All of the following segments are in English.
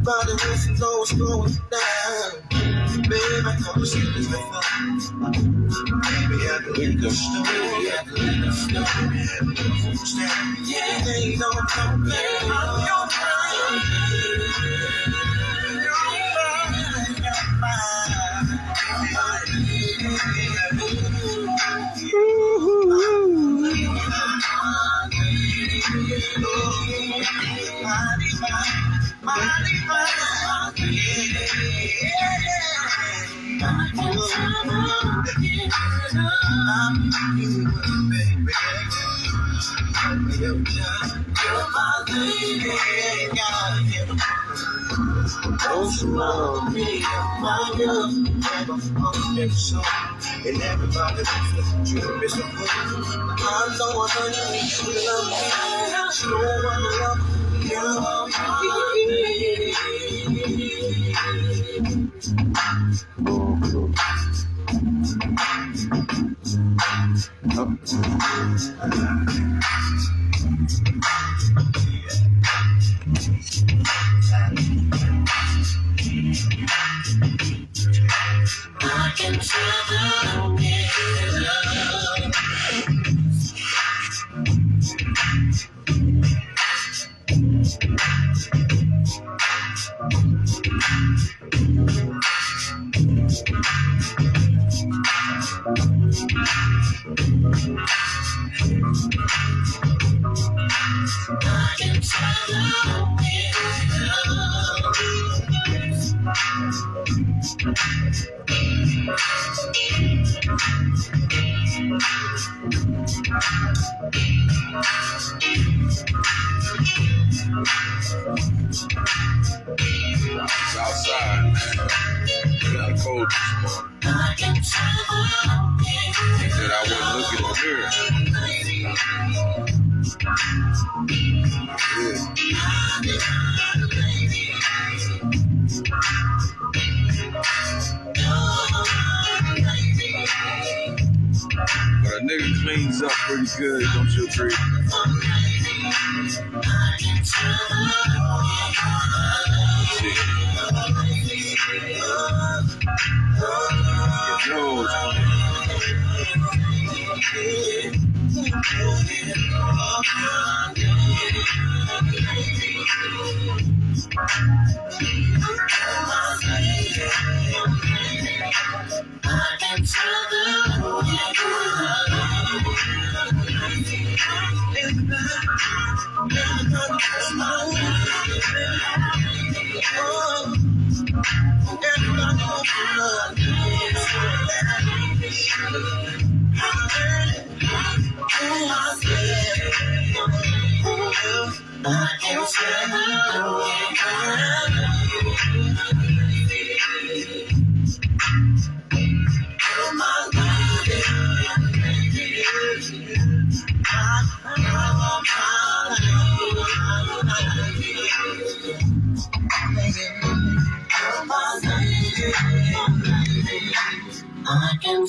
Body listen to what's going down. Baby, my conversation is fun. Baby, I can get the story. I can get the story. Yeah, they don't come back. I'm your mind. You're and everybody knows that you miss a fool. I don't want to love me. No one love you. I can tell It's outside. It's kind of cold this morning. He said I wouldn't look in the mirror. But a nigga cleans up pretty good, don't you agree? Shit. Your nose clean. I can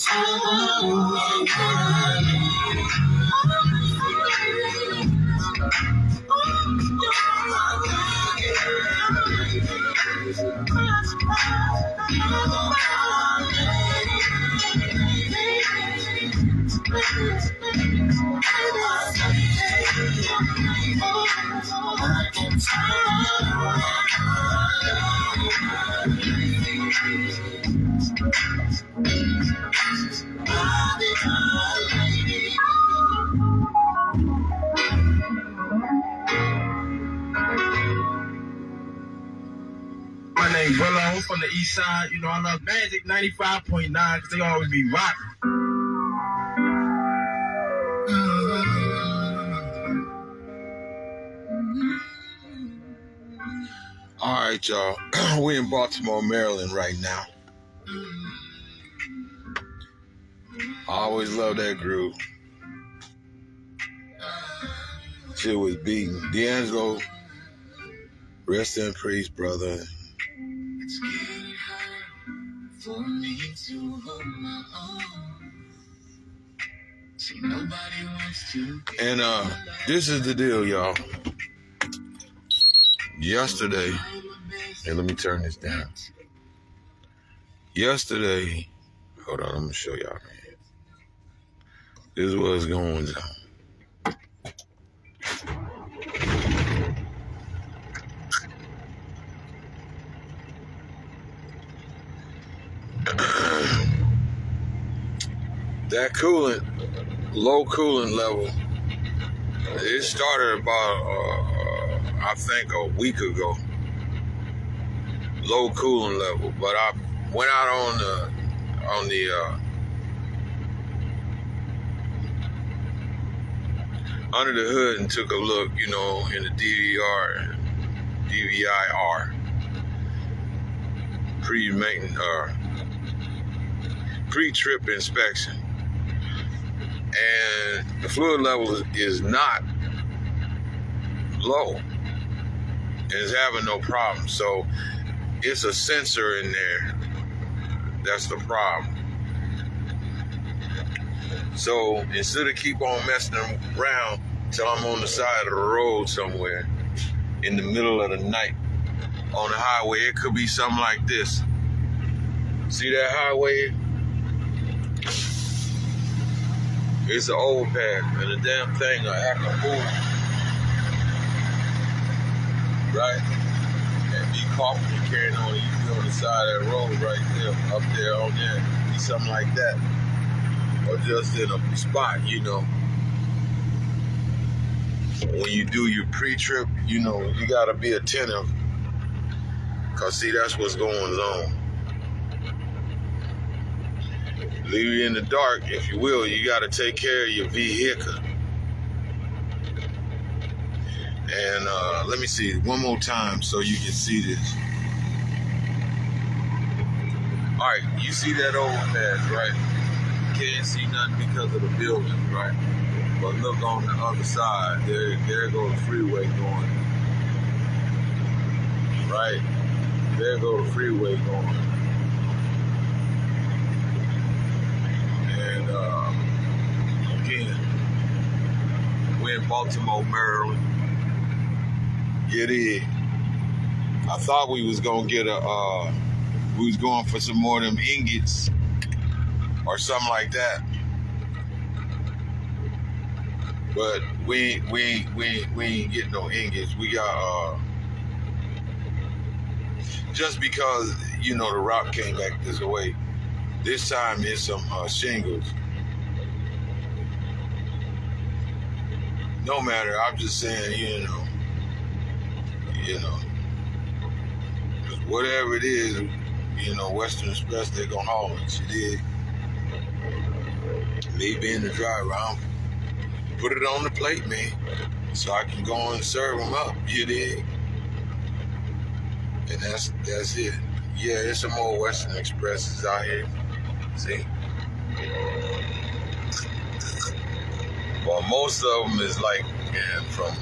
My name's Willow, I'm from the east side. You know, I love Magic 95.9 because they always be rocking. All right, y'all. We're in Baltimore, Maryland right now. always love that groove. Shit was beating. D'Angelo, rest in peace, brother. It's getting hard for me to hold my own. See, nobody wants to. And this is the deal, y'all. Yesterday, and let me turn this down. Yesterday, hold on, I'm gonna show y'all, man. This is what's going on. That coolant, low coolant level, it started about, I think, a week ago. Low coolant level, but I went out on the under the hood and took a look, you know, in the DVIR, pre-trip inspection. And the fluid level is not low. It's having no problem. So it's a sensor in there. That's the problem. So instead of keep on messing around till I'm on the side of the road somewhere in the middle of the night on the highway, it could be something like this. See that highway? It's an overpass, and the damn thing will act a fool. Right? And be caught when you're carrying on, you be on the side of that road right there, up there on there, be something like that. Or just in a spot, you know. When you do your pre-trip, you know, you gotta be attentive. Cause see, that's what's going on. Leave you in the dark, if you will. You gotta take care of your vehicle. And let me see one more time so you can see this. All right, you see that overpass, right? Can't see nothing because of the buildings, right? But look on the other side, there goes the freeway going. Right? There goes the freeway going. And again, we're in Baltimore, Maryland. Get in. I thought we was gonna get we was going for some more of them ingots or something like that. But we ain't getting no ingots. We got just because, you know, the rock came back this way. This time it's some shingles. No matter, I'm just saying, you know, whatever it is, you know, Western Express, they're gonna haul it. You dig? Me being the driver, I'm put it on the plate, man, so I can go and serve them up. You dig? And that's it. Yeah, there's some more Western Expresses out here. See? Well, most of them is like, yeah, from,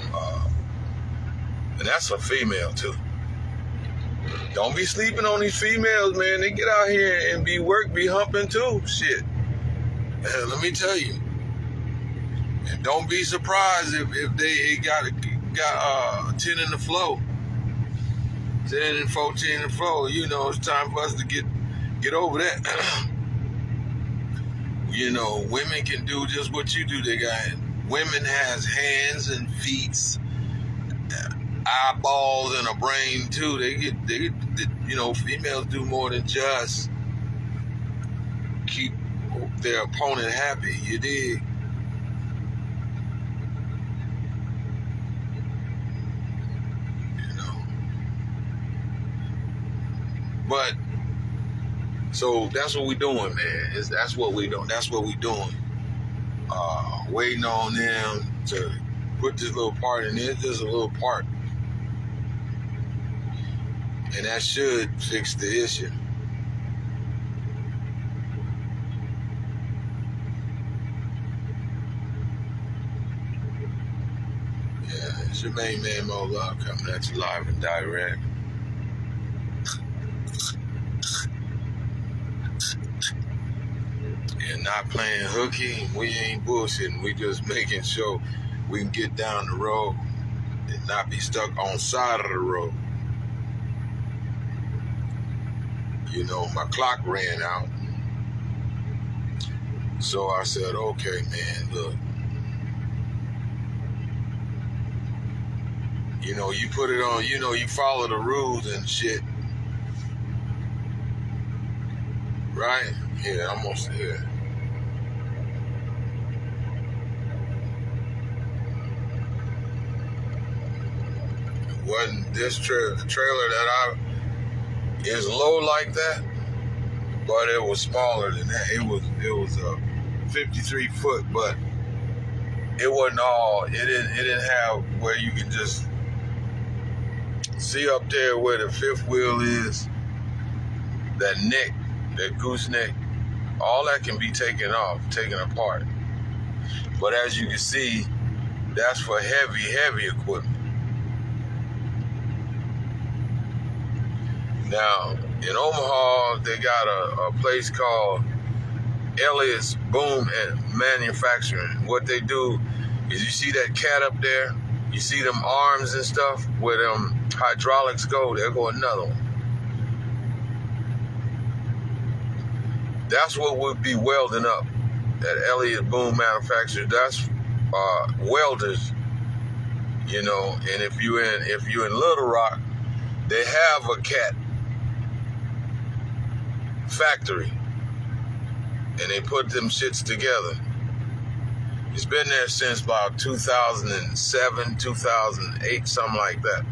and that's for female too. Don't be sleeping on these females, man. They get out here and be humping too. Shit. Let me tell you. And don't be surprised if they got 10 in the flow. 10 and 14 in the flow. You know, it's time for us to get over that. You know, women can do just what you do. Women has hands and feet, eyeballs and a brain too. They get, you know, females do more than just keep their opponent happy. You dig? You know. But so that's what we doing, man. That's what we doing. That's what we doing. Waiting on them to put this little part in there. Just a little part. And that should fix the issue. It's your main man, Mo Love, coming at you live and direct. And not playing hooky. We ain't bullshitting. We just making sure we can get down the road and not be stuck on side of the road. You know, my clock ran out. So I said, okay, man, look. You know, you put it on, you know, you follow the rules and shit. Right? Yeah, almost here. Wasn't this trailer that is low like that, but it was smaller than that. It was 53 foot, but it wasn't all. It didn't have where you can just see up there where the fifth wheel is. That neck, that gooseneck, all that can be taken apart. But as you can see, that's for heavy equipment. Now, in Omaha, they got a place called LYFESTYLE Boom and Manufacturing. What they do is, you see that cat up there? You see them arms and stuff where them hydraulics go? There go another one. That's what would be welding up at LYFESTYLE Boom Manufacturing. That's welders, you know. And if you in Little Rock, they have a cat factory, and they put them shits together. It's been there since about 2007, 2008, something like that.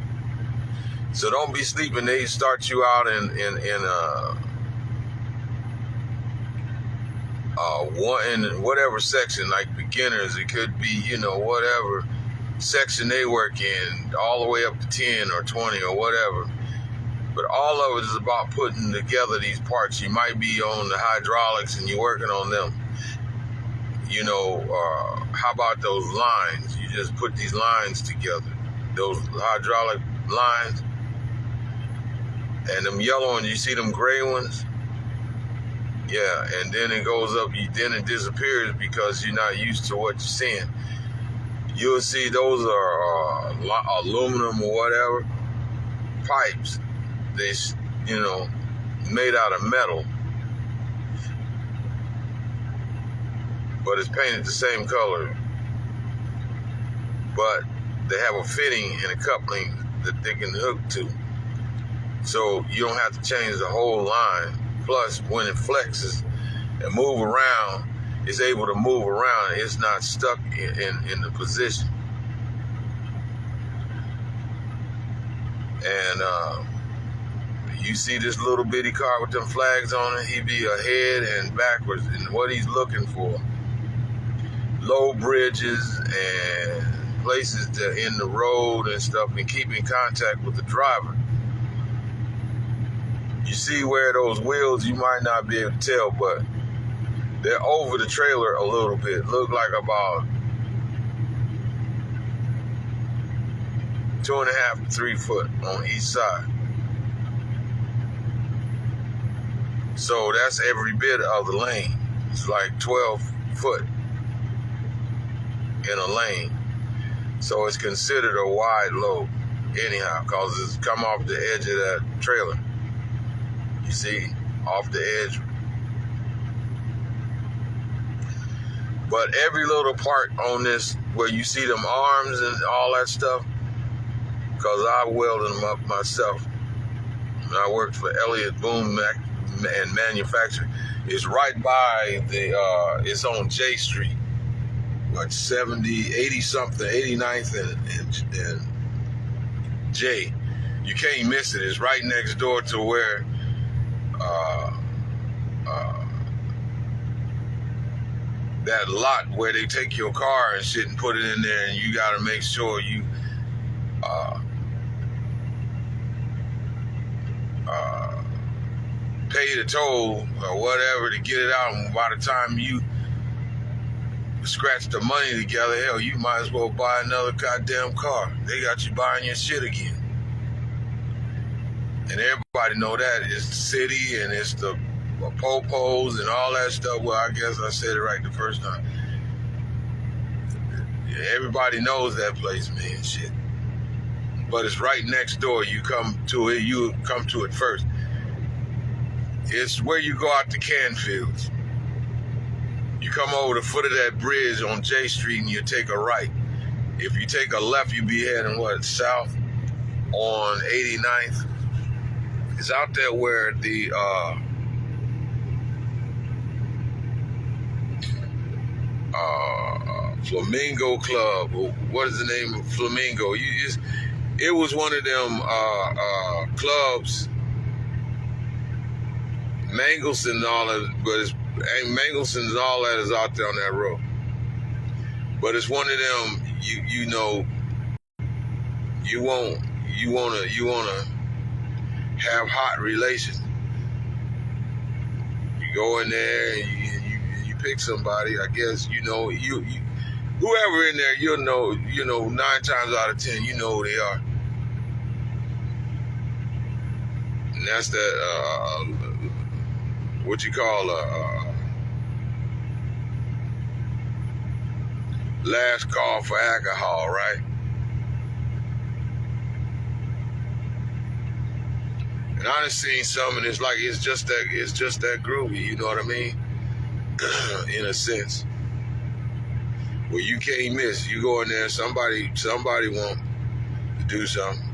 So don't be sleeping. They start you out in whatever section, like beginners. It could be, you know, whatever section they work in, all the way up to 10 or 20 or whatever. But all of it is about putting together these parts. You might be on the hydraulics and you're working on them. You know, how about those lines? You just put these lines together, those hydraulic lines. And them yellow ones, you see them gray ones? Yeah, and then it goes up, then it disappears because you're not used to what you're seeing. You'll see those are aluminum or whatever pipes. They, you know, made out of metal, but it's painted the same color. But they have a fitting and a coupling that they can hook to, so you don't have to change the whole line. Plus, when it flexes and move around, it's able to move around. It's not stuck in the position. And you see this little bitty car with them flags on it, he be ahead and backwards in what he's looking for. Low bridges and places that in the road and stuff, and keep in contact with the driver. You see where those wheels, you might not be able to tell, but they're over the trailer a little bit. Look like about 2.5 to 3 foot on each side. So that's every bit of the lane. It's like 12 foot in a lane. So it's considered a wide load anyhow, because it's come off the edge of that trailer. You see, off the edge. But every little part on this, where you see them arms and all that stuff, because I welded them up myself. And I worked for LYFESTYLE Boom and Manufacturing. It's right by the, it's on J Street, like 80 something, 89th and J. You can't miss it. It's right next door to where that lot where they take your car and shit and put it in there, and you got to make sure you pay the toll or whatever to get it out. And by the time you scratch the money together, hell, you might as well buy another goddamn car. They got you buying your shit again. And everybody know that. It's the city and it's the popos and all that stuff. Well, I guess I said it right the first time. Yeah, everybody knows that place, man, shit. But it's right next door. You come to it first. It's where you go out to Canfields. You come over the foot of that bridge on J Street and you take a right. If you take a left, you be heading south on 89th. It's out there where the Flamingo Club. What is the name of Flamingo? It was one of them clubs. Mangelson's and all that, but Mangelson's and all that is out there on that road. But it's one of them. You wanna have hot relations. You go in there and you pick somebody. I guess whoever in there, you'll know. 9 times out of 10, you know who they are. And that's that. What you call last call for alcohol, right? And I done seen some, and it's like it's just that groovy. You know what I mean? In a sense, where you can't miss. You go in there, somebody want to do something.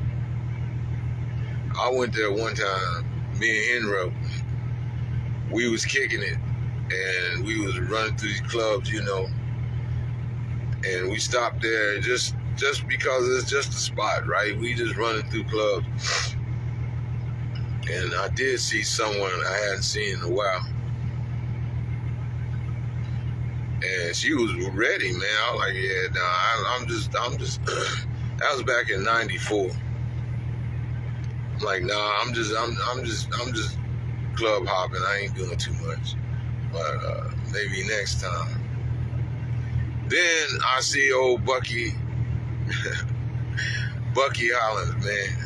I went there one time. Me and Henro. We was kicking it, and we was running through these clubs, and we stopped there just because it's just a spot, right? We just running through clubs, and I did see someone I hadn't seen in a while, and she was ready, man. I was like, yeah, nah, I'm just. That was back in '94. I'm like, nah, I'm just club hopping. I ain't doing too much, but maybe next time. Then I see old Bucky Hollins, man.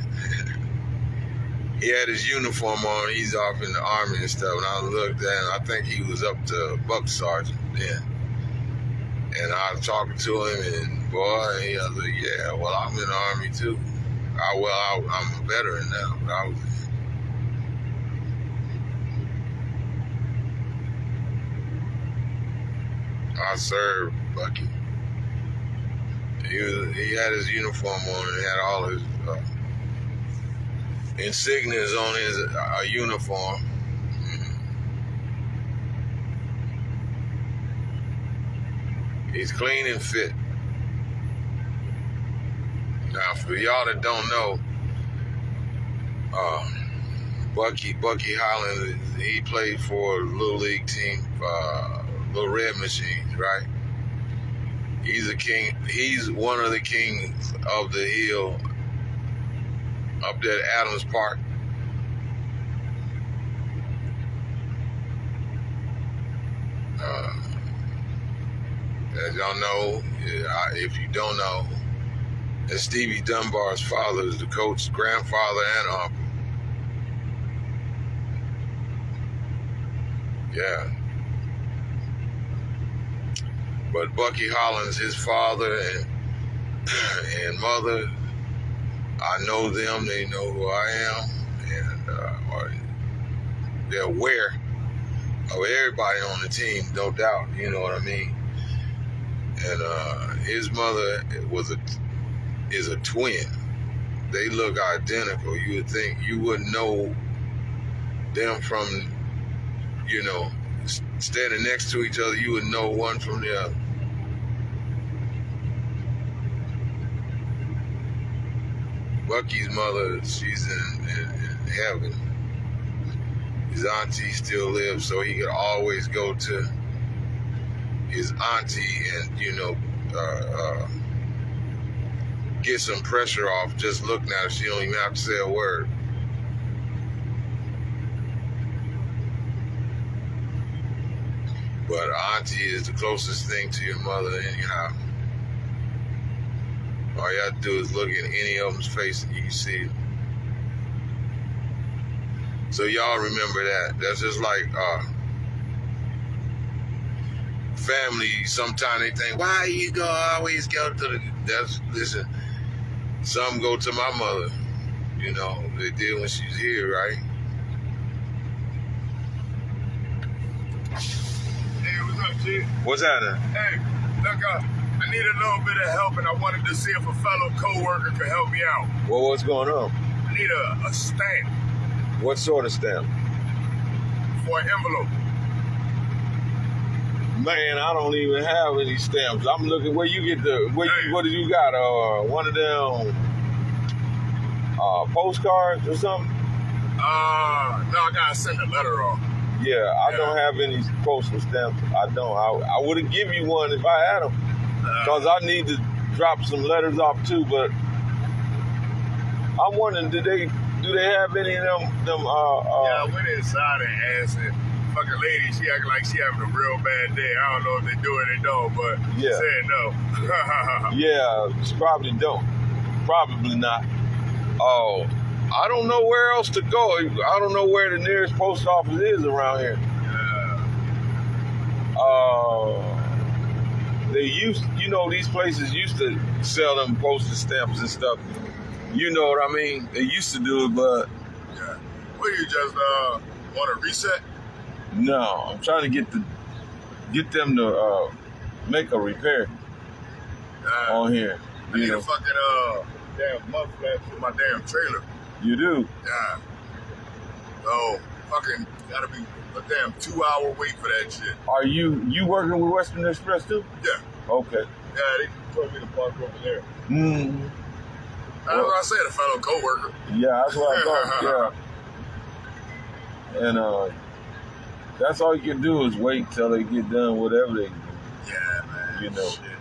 He had his uniform on. He's off in the army and stuff. And I looked at him. I think he was up to buck sergeant then. And I was talking to him, and boy, he was like, yeah, well, I'm in the army too. I'm a veteran now, but I served Bucky. He had his uniform on and had all his insignias on his uniform. He's clean and fit. Now, for y'all that don't know, Bucky Hollins, he played for the Little League team, Little Red Machines, right? He's a king. He's one of the kings of the hill up there at Adams Park. As y'all know, if you don't know, that Stevie Dunbar's father is the coach's grandfather and uncle. Yeah. But Bucky Hollins, his father and mother, I know them. They know who I am, and they're aware of everybody on the team, no doubt. You know what I mean? And his mother is a twin. They look identical. You would think you wouldn't know them from, standing next to each other. You would know one from the other. Bucky's mother, she's in heaven. His auntie still lives, so he could always go to his auntie and, get some pressure off just looking at her. She don't even have to say a word. But auntie is the closest thing to your mother anyhow. All you have to do is look at any of them's face and you can see it. So y'all remember that. That's just like family. Sometimes they think, why you always go to the... Listen, some go to my mother. You know, they did when she's here, right? Hey, what's up, G? What's happening? Hey, look, I need a little bit of help, and I wanted to see if a fellow co-worker could help me out. Well, what's going on? I need a stamp What sort of stamp? for an envelope. Man, I don't even have any stamps. I'm looking where you get the what did you got? One of them postcards or something? No, I gotta send a letter off. Yeah, I don't have any postal stamps. I don't. I would have given you one if I had them, because I need to drop some letters off too. But I'm wondering, do they have any of them? Yeah, I went inside and asked it. Fucking lady, she acting like she having a real bad day. I don't know if they do or they don't, but she said no. Yeah, she probably don't. Probably not. Oh, I don't know where else to go. I don't know where the nearest post office is around here. They used, these places used to sell them postage stamps and stuff. You know what I mean? They used to do it, but... Yeah. What, you just want to reset? No, I'm trying to get them to make a repair on here. I need a fucking damn mud flap for my damn trailer. You do? Yeah. So fucking gotta be a damn 2-hour wait for that shit. Are you working with Western Express too? Yeah. Okay. Yeah, they told me to park over there. Mm-hmm. That's what I said, a fellow co-worker. Yeah, that's what I thought. Yeah. And that's all you can do is wait till they get done whatever they do. Yeah, man. You know. Shit.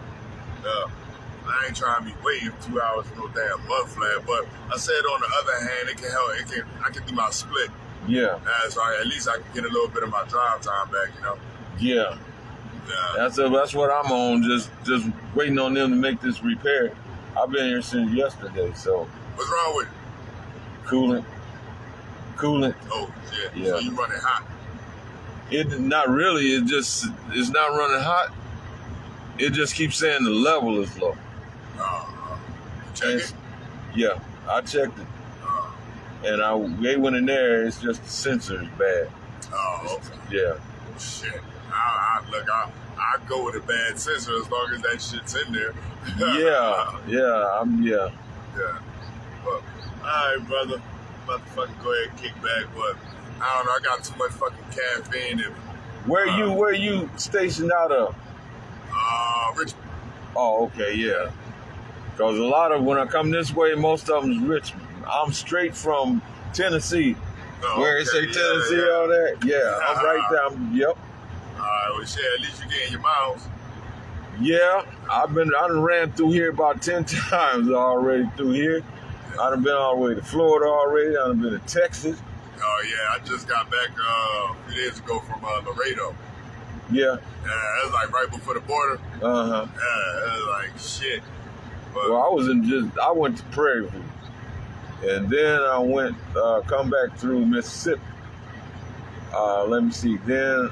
I ain't trying to be waiting 2 hours for no damn mud flap, but I said on the other hand, it can help. I can do my split. Yeah. So at least I can get a little bit of my drive time back, you know. Yeah. Yeah. That's what I'm on. Just waiting on them to make this repair. I've been here since yesterday. So. What's wrong with it? Coolant. Oh shit. Yeah. So you running hot? It not really. It's not running hot. It just keeps saying the level is low. Check it? Yeah, I checked it. And they went in there, it's just the sensor is bad. Oh, okay. Yeah. Shit. I go with a bad sensor as long as that shit's in there. Yeah. Yeah. But, alright, brother. I'm about to fucking go ahead and kick back, but I don't know, I got too much fucking caffeine in me. Where you stationed out of? Richmond. Oh, okay, yeah. Because a lot of, when I come this way, most of them is Richmond. I'm straight from Tennessee. Where it say Tennessee on there? Yeah, I'm right there. Yep. Alright, well shit, at least you getting your miles. Yeah, I done ran through here about 10 times already through here. I done been all the way to Florida already. I done been to Texas. Oh yeah, I just got back a few days ago from Laredo. Yeah. Yeah, that was like right before the border. Uh-huh. Yeah, that was like shit. But, Well, I went to Prairie View. And then I went, come back through Mississippi. Let me see. Then,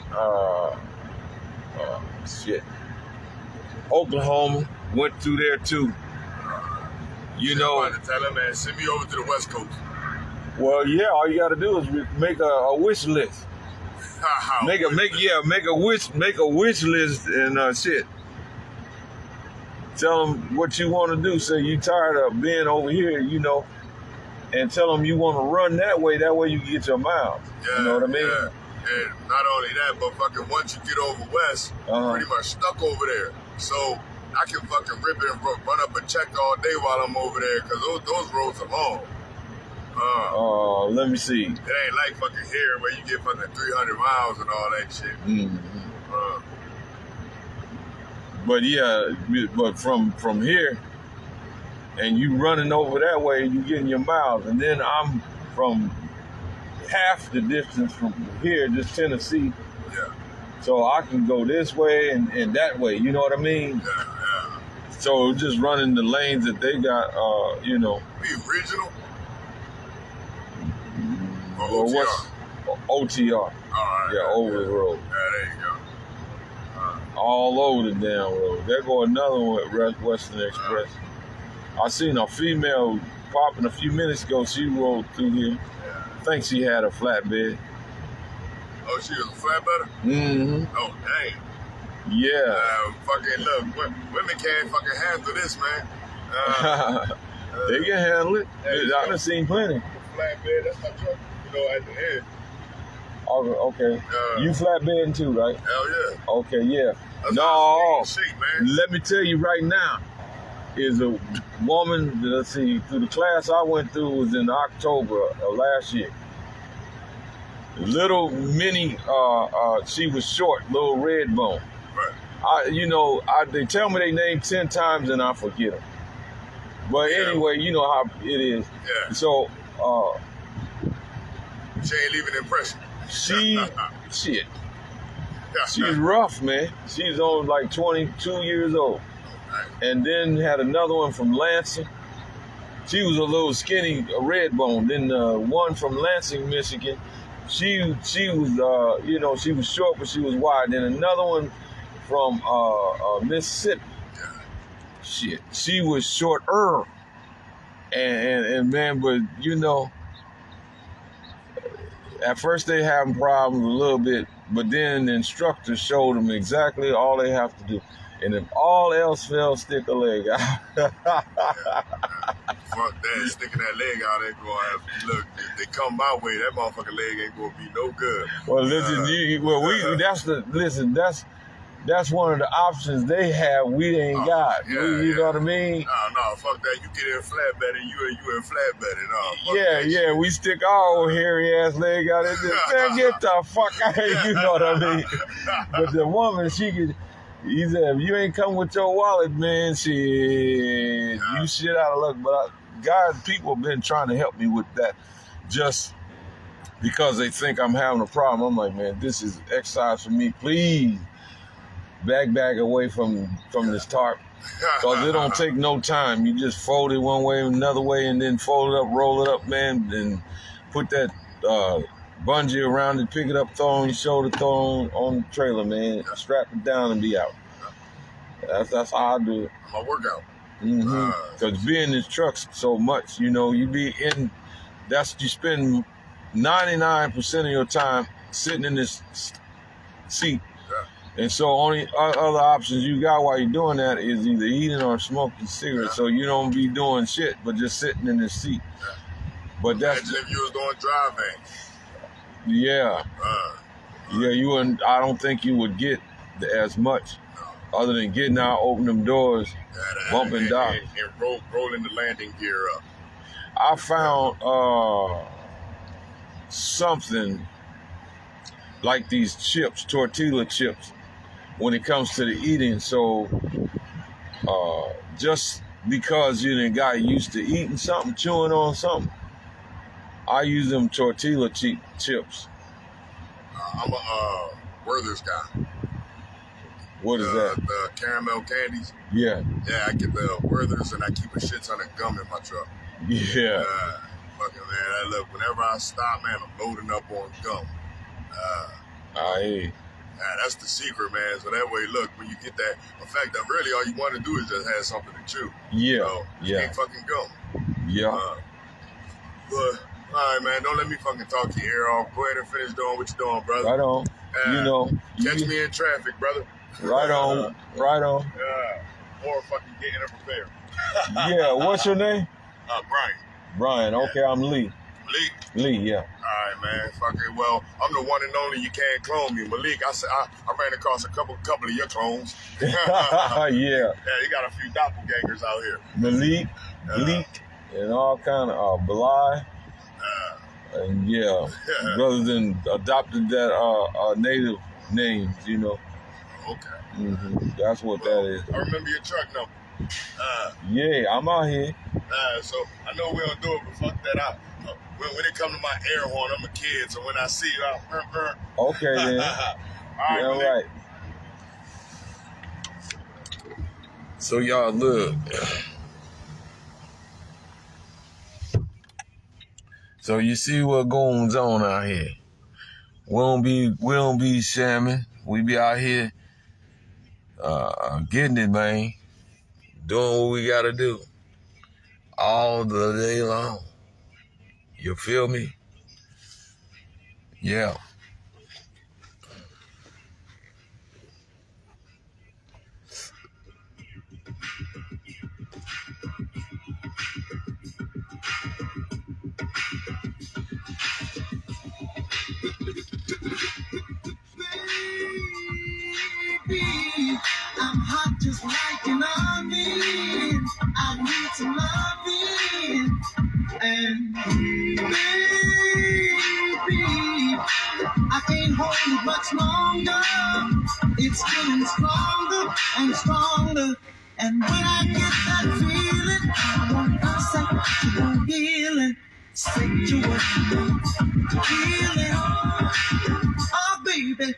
Oklahoma, went through there too. You know. I'm about to tell them, man, send me over to the West Coast. Well, yeah, all you got to do is make a wish list. Make a wish list and shit. Tell them what you want to do. Say you tired of being over here, and tell them you want to run that way. That way you can get your miles. Yeah, you know what I mean? Yeah. And not only that, but fucking once you get over west, you're pretty much stuck over there. So I can fucking rip it and run up a check all day while I'm over there because those roads are long. Let me see. It ain't like fucking here where you get fucking 300 miles and all that shit. Mm-hmm. But yeah, but from here, and you running over that way, you getting your miles, and then I'm from half the distance from here, just Tennessee, So I can go this way and that way, you know what I mean? Yeah. So just running the lanes that they got, you know. Be regional? Or Or OTR? what's OTR? All right. Yeah, over the road. Yeah, there you go. All over the damn road. There go another one with Western Express. I seen a female popping a few minutes ago. She rolled through here. Yeah. I think she had a flatbed. Oh, she was a flatbedder? Mm-hmm. Oh, dang. Yeah. Fucking look, women can't fucking handle this, man. They can handle it. Hey, I done seen plenty. Flatbed, that's my truck. You know, at the end. Oh, okay. You flatbedding too, right? Hell yeah. Okay, yeah. That's No. shit, man. Let me tell you right now, is a woman, let's see, through the class I went through was in October of last year. Little mini, she was short, little red bone. Right. They tell me their name 10 times and I forget them. But anyway, you know how it is. Yeah. So, she ain't leaving an impression. shit. She's rough, man. She's only like 22 years old. And then had another one from Lansing. She was a little skinny, a red bone. Then one from Lansing, Michigan. She was, she was short, but she was wide. Then another one from Mississippi. Shit, she was shorter. And man, but at first they having problems a little bit, but then the instructor showed them exactly all they have to do. And if all else fails, stick a leg out. Fuck that, sticking that leg out ain't going. Look, if they come my way, that motherfucking leg ain't gonna be no good. Well, listen, that's one of the options they have. We ain't got. You know what I mean? No, fuck that. You get in flatbed and you in flatbed. Yeah. We stick our old hairy ass leg out there. Man, get the fuck out of here. You know what I mean? But the woman, he said, if you ain't come with your wallet, man, you shit out of luck. But guys, people have been trying to help me with that just because they think I'm having a problem. I'm like, man, this is exercise for me. Please back away from this tarp. Because it don't take no time. You just fold it one way, another way, and then fold it up, roll it up, man, and put that bungee around it, pick it up, throw on your shoulder, throw on the trailer, man. Strap it down and be out. That's how I do it. My workout. Because being in this truck so much, you be in, you spend 99% of your time sitting in this seat. And so only other options you got while you're doing that is either eating or smoking cigarettes. So you don't be doing shit, but just sitting in this seat. But that's imagine if you was doing driving. You wouldn't. I don't think you would get as much, other than getting out, opening them doors, bumping down, and rolling the landing gear up. I found something like these chips, tortilla chips, when it comes to the eating. So just because you done got used to eating something, chewing on something, I use them tortilla chips. I'm a Werther's guy. What is that? The caramel candies. Yeah. Yeah, I get the Werther's and I keep a shit ton of gum in my truck. Yeah. Fucking man, look, whenever I stop, man, I'm loading up on gum. I hear you. That's the secret, man. So that way, look, when you get that, in fact, that really all you want to do is just have something to chew. Yeah. You ain't fucking gum. Yeah. But, all right, man, don't let me fucking talk your ear off. Go ahead and finish doing what you're doing, brother. Right on. Catch me in traffic, brother. Right on. Right on. Or fucking getting it prepared. Yeah, what's your name? Brian. Brian, okay, I'm Lee. Lee, yeah. All right, man. Fucking well, I'm the one and only. You can't clone me, Malik. I ran across a couple of your clones. Yeah. You got a few doppelgangers out here. Malik, Bleak, and all kind of Belai. And brothers then adopted that native names, Okay. That's what that is. I remember your truck number. I'm out here. So I know we don't do it, but fuck that. When it come to my air horn, I'm a kid, so when I see you, Okay then. Yeah, right. So y'all look. So you see what goes on out here. We don't be shamming. We be out here getting it, man. Doing what we gotta do. All the day long. You feel me? Yeah. Baby, I'm hot just like an oven. I need some loving. And baby, I can't hold it much longer. It's getting stronger and stronger. And when I get that feeling, I want a sexual healing. Sexual healing. Oh, baby,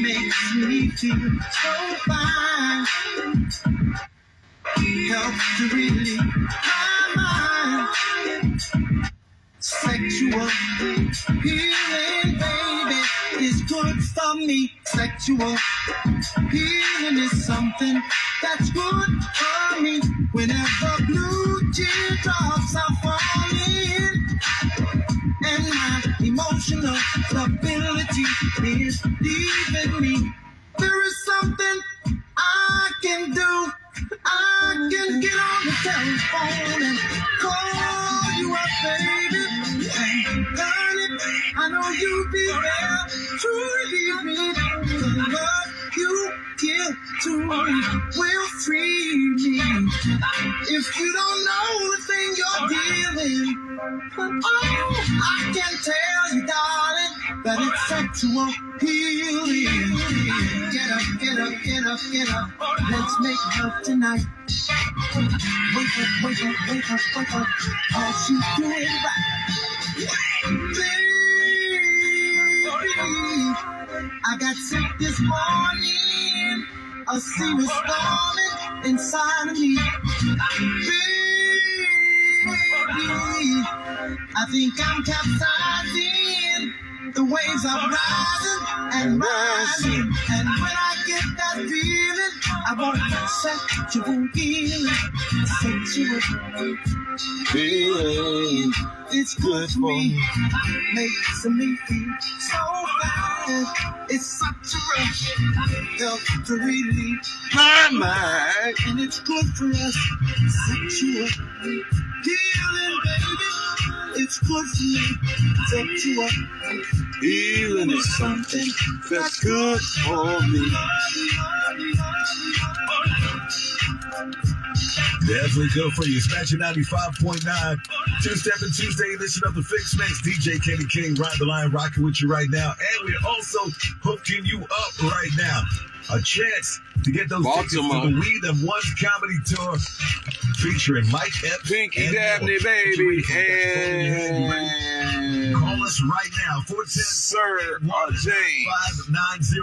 makes me feel so fine. Helps to relieve my mind. Sexual healing, baby, is good for me. Sexual healing is something that's good for me. Whenever blue teardrops are falling and my emotional stability is leaving me, there is something I can do. I can get on the telephone and call you up, baby. And honey, I know you'll be there to relieve me. The love you give to me will free me. If you don't know the thing you're dealing, oh, I can tell you, darling, that it's sexual healing. Get up, get up, get up, get up. Let's make love tonight. Wake up, wake up, wake up, wake up. Cause you do it right. Baby, I got sick this morning. A sea was storming inside of me. Baby, I think I'm capsizing. The waves are rising and rising. And when I get that feeling, I want sexual healing. Sexual healing. It's good for me. Makes me feel so bad. It's such a rush. Helps to relieve my mind. And it's good for us. Sexual healing, baby. It's good for me. Sexual healing is something that's good for me. Definitely good for you. Smashing 95.9. Two-stepping Tuesday edition of the Fix Mix. DJ Kenny King, Ride the Line, rocking with you right now. And we're also hooking you up right now. A chance to get those tickets to the We Them One comedy tour featuring Mike Epps. Pinky Dabney, baby. And call us right now. 410 Sir James. 590.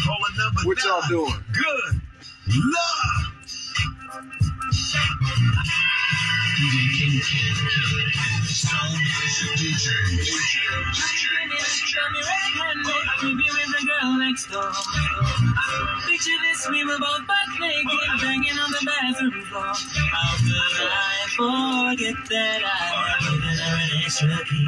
Call a number. What y'all doing? Good love. Picture this, we were both butt naked, banging on the bathroom floor. How could I forget that I had given her an extra key?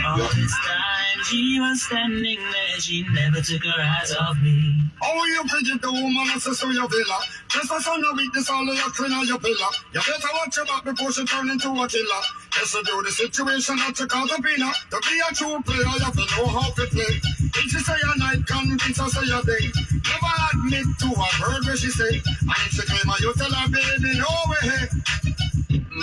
All this time she was standing there, she never took her eyes off me. Oh, you pretty the woman, I say your villa. Just a son of weakness, all of your clean on your pillar. You better watch your back before she turn into a killer. Yes, to do the situation that you call the winner. To be a true player, you have to know how to play. If she say a night, convince her say a day. Never admit to a word where she say. And if she claim her, you tell her, baby, no way.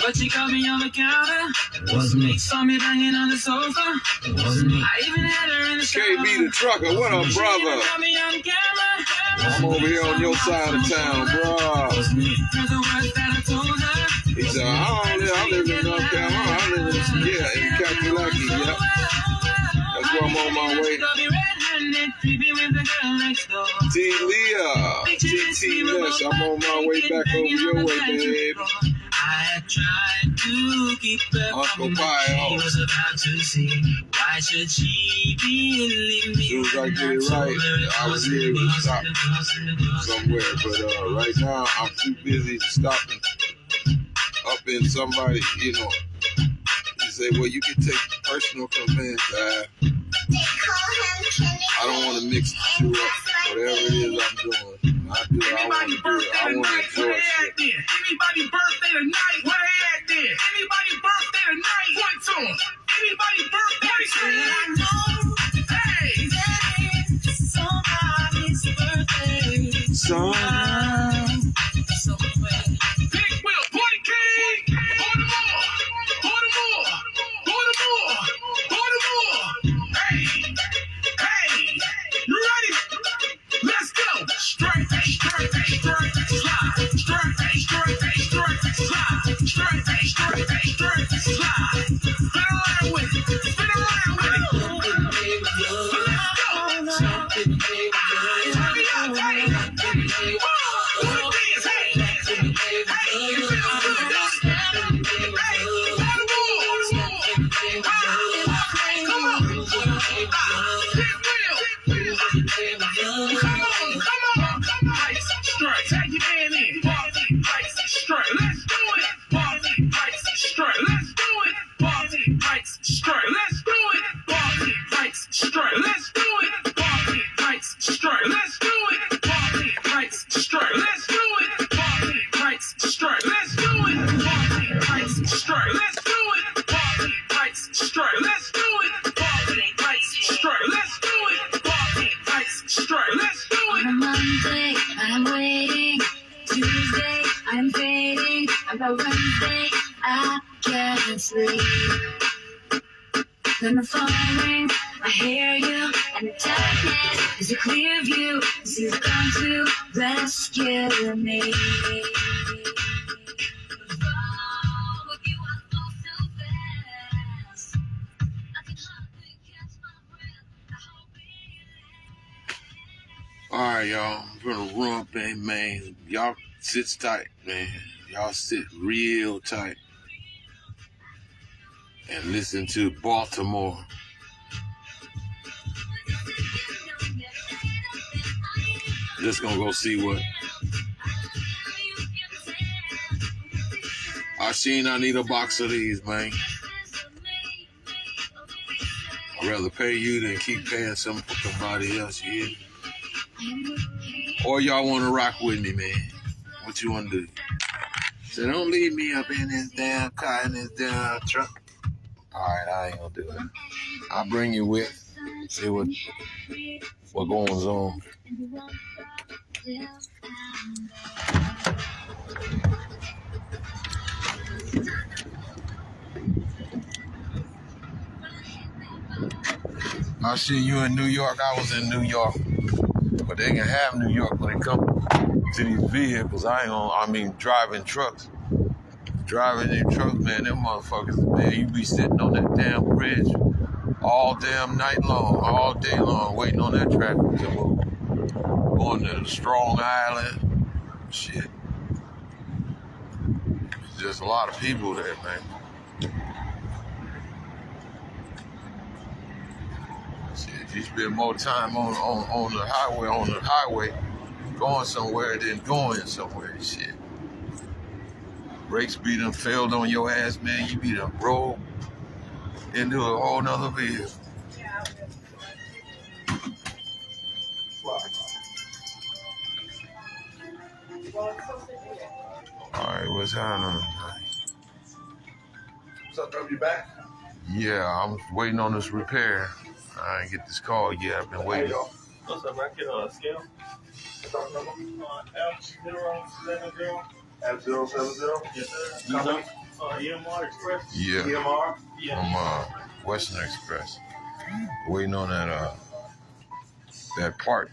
But she called me on the counter. Wasn't me. Saw me banging on the sofa. Wasn't me. I even had her in the shower. KB the trucker, what up, She even brother? caught me on camera. I'm over here on your side of town, bro. Wasn't me. For the words that I told her. He said, I live in North Carolina. I live in Kakalaki, yeah. That's where I'm on my way. Got me red-handed. T. Leah, TT Nush, I'm on my way back over your way, baby. I tried to keep her Uncle from Pio. she was about to see. Why should she believe me? As soon as I get it right, I was here to stop somewhere. But right now, I'm too busy to stop up in somebody, you know. You say, well, you can take personal commands. I don't want to mix the two up. Whatever it is I'm doing, I do what I want to do. I want to enjoy shit. Anybody birthday tonight? Where they at then? Anybody birthday tonight? Point to them. Anybody birthday tonight? Hey! Somebody's birthday. Big Will, Point King! Hey! You ready? Let's go! Straight, slide. Spin around with it. Let's go! Take your man in. Party lights straight. Let's do it. Party lights straight. Let's do it. Party lights straight. Let's do it. Party lights straight. Let's do it. Party lights straight. Let's do it. Party lights straight. Let's do it. Party lights straight. Let's do it. Party lights straight. Let's do it. Party lights straight. Let's do it. Party lights straight. Let's do it. Party lights straight. Let's do it. On a Monday, I'm waiting. Tuesday, I'm fading. On a Wednesday, I can't sleep. Then the phone rings, I hear you, and the darkness is a clear view. She's come to rescue me. With you, I fall so fast. I can hardly catch my breath. I hope it All right, y'all. I'm gonna run, man. Y'all sit tight, man. Y'all sit real tight and listen to Baltimore. Just gonna go see what. I need a box of these, man. I'd rather pay you than keep paying something for somebody else, you hear? Or y'all want to rock with me, man? What you want to do? So don't leave me up in this damn car, in this damn truck. All right, I ain't gonna do it. I'll bring you with. See what goes on. I see you in New York. I was in New York. But they can have New York when it comes to these vehicles. Driving trucks. Driving these trucks, man, them motherfuckers, man, you be sitting on that damn bridge all damn night long, all day long, waiting on that traffic to move. Going to the Strong Island. Shit. There's just a lot of people there, man. Shit, you spend more time on the highway, going somewhere than going somewhere, shit. Brakes be done failed on your ass, man. You be done rolled into a whole nother vehicle. Alright, what's happening? What's up, bro? You back? Yeah, I'm waiting on this repair. I ain't get this call yet. I've been waiting. What's up, man? Get on a scale. What's up, number? F070. F070? Yes, sir. Company? EMR Express? Yeah. EMR? Yeah. From Western Express. Waiting on that part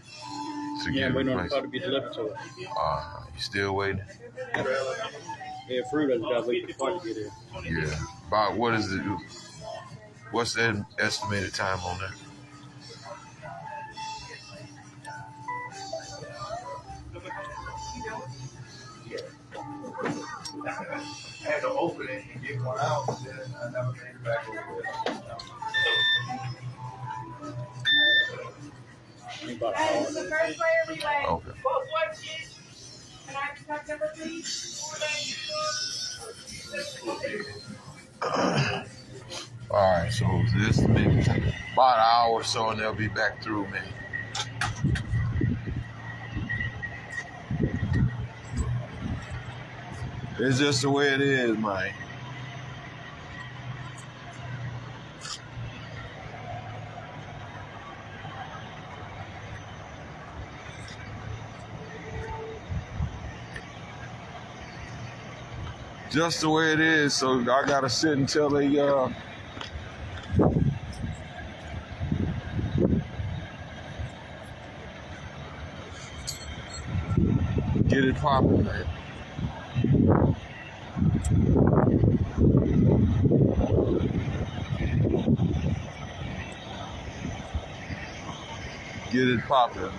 to get waiting on the replaced. car to be delivered to us. You still waiting? Yeah, fruit has got to wait for the car to get in. Yeah. About what is it? What's the estimated time on that? I had to open it and get one out, and then I never made it back over there. This is the first player we play. Okay. Can I expect number 3? Alright, so this maybe about an hour or so and they'll be back through me. It's just the way it is, man. Just the way it is, so I gotta sit until they get it popping, man. Get it popping.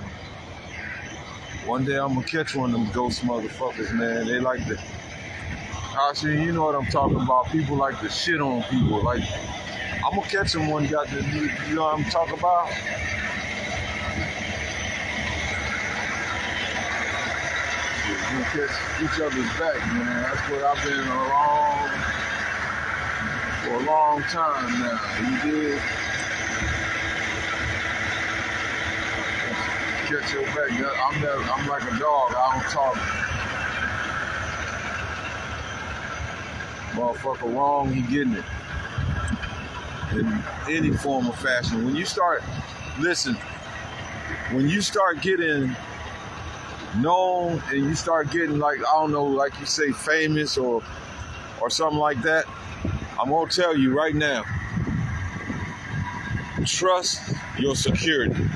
One day I'm gonna catch one of them ghost motherfuckers, man. They like to, you know what I'm talking about. People like to shit on people. Like, I'm gonna catch them one got the, you know what I'm talking about? We catch each other's back, man. That's what I've been for a long time now. You did? Catch your back. I'm like a dog. I don't talk. Motherfucker wrong, he getting it. In any form or fashion. When you start getting known and you start getting, like, I don't know, like you say, famous or something like that, I'm gonna tell you right now, trust your security.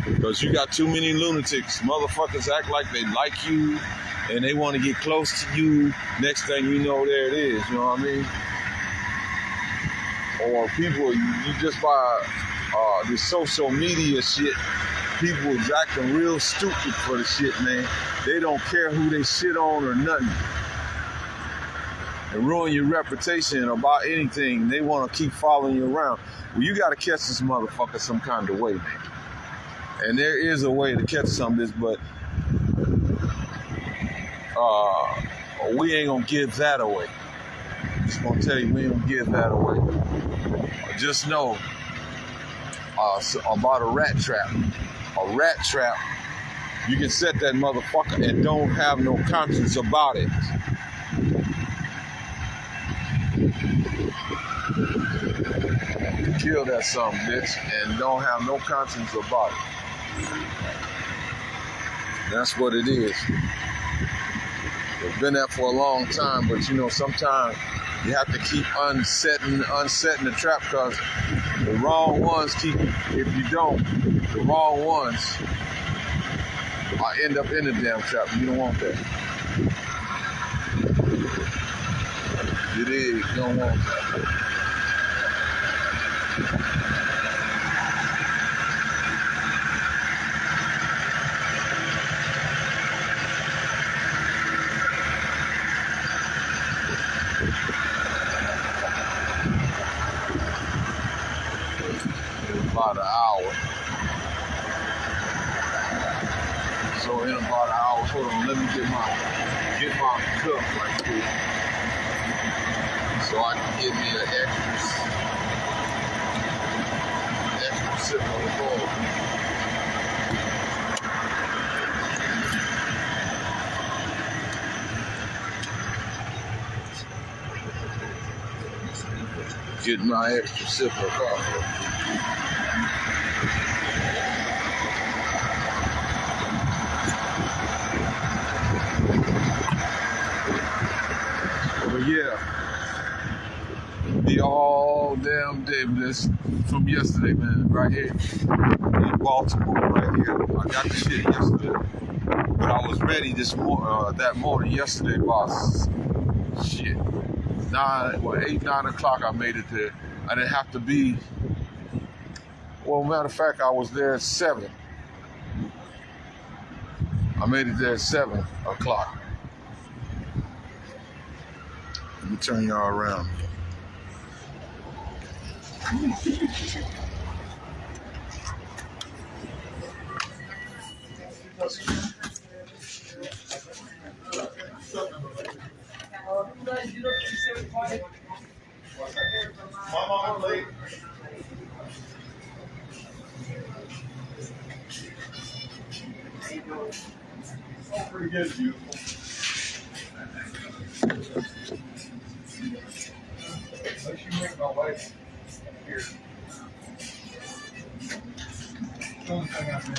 Because you got too many lunatics. Motherfuckers act like they like you and they want to get close to you. Next thing you know, there it is. You know what I mean? Or people, you just by this social media shit, people is acting real stupid for the shit, man. They don't care who they shit on or nothing. And ruin your reputation about anything. They want to keep following you around. Well, you got to catch this motherfucker some kind of way, man. And there is a way to catch some of this, but we ain't gonna give that away. Just gonna tell you, we ain't gonna give that away. Just know about a rat trap. A rat trap, you can set that motherfucker and don't have no conscience about it. Kill that son of a bitch and don't have no conscience about it. That's what it is. It's been that for a long time, but you know, sometimes you have to keep unsetting the trap, because the wrong ones keep, if you don't, the wrong ones end up in the damn trap. You don't want that. It is, you don't want that. About an hour. So in about an hour, hold on, let me get my cup right quick, so I can get me an extra sip on the bowl. Get my extra sip of coffee. But yeah, be all damn day with this from yesterday, man. Right here in Baltimore, right here. I got the shit yesterday, but I was ready that morning yesterday, boss. Shit, 8, 9 o'clock. I made it there. I didn't have to be. Well, matter of fact, I was there at 7. I made it there at 7 o'clock. Let me turn y'all around. Mama, I'm late. Oh, pretty good, beautiful. Let you make my wife here. One thing I know.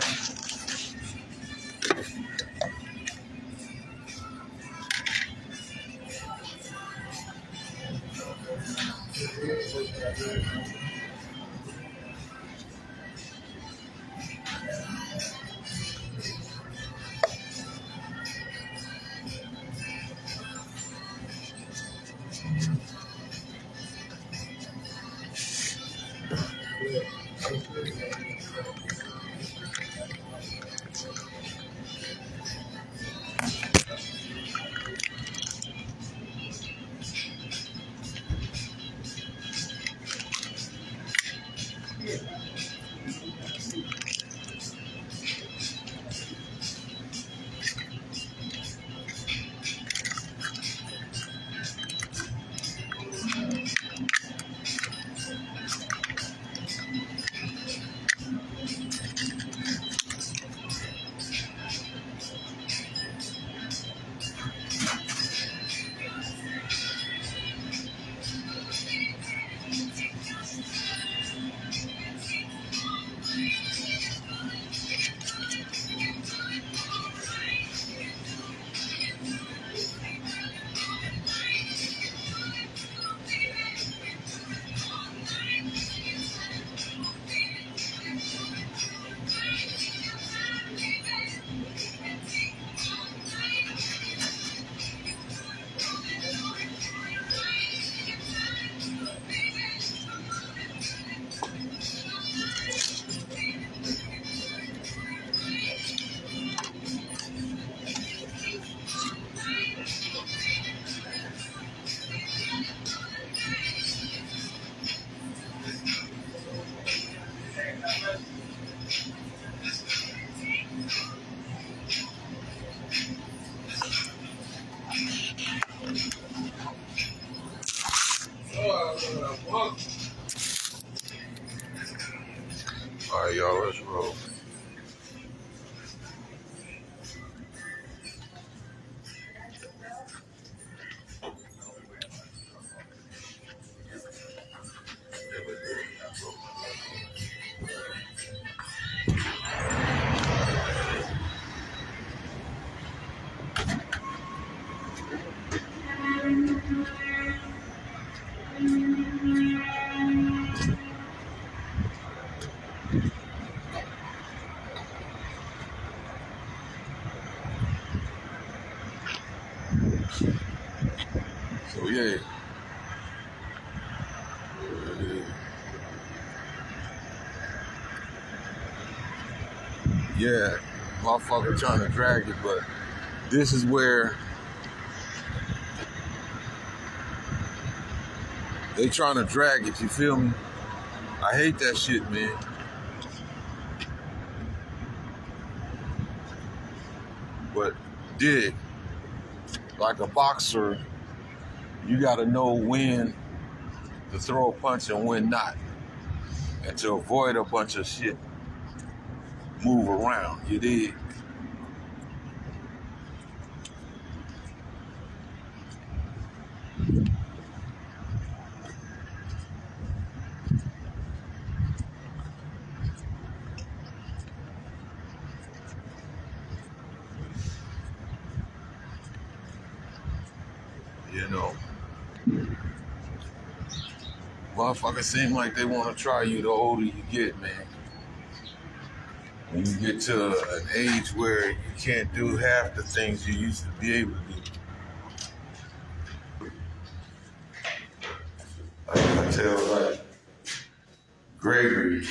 All right, y'all, let's roll. So yeah. Yeah, motherfucker trying to drag it, but this is where they trying to drag it, you feel me? I hate that shit, man. But dig, like a boxer, you gotta know when to throw a punch and when not. And to avoid a bunch of shit, move around, you dig? You know, motherfuckers seem like they want to try you the older you get, man. When you get to an age where you can't do half the things you used to be able to do. I tell like Gregory,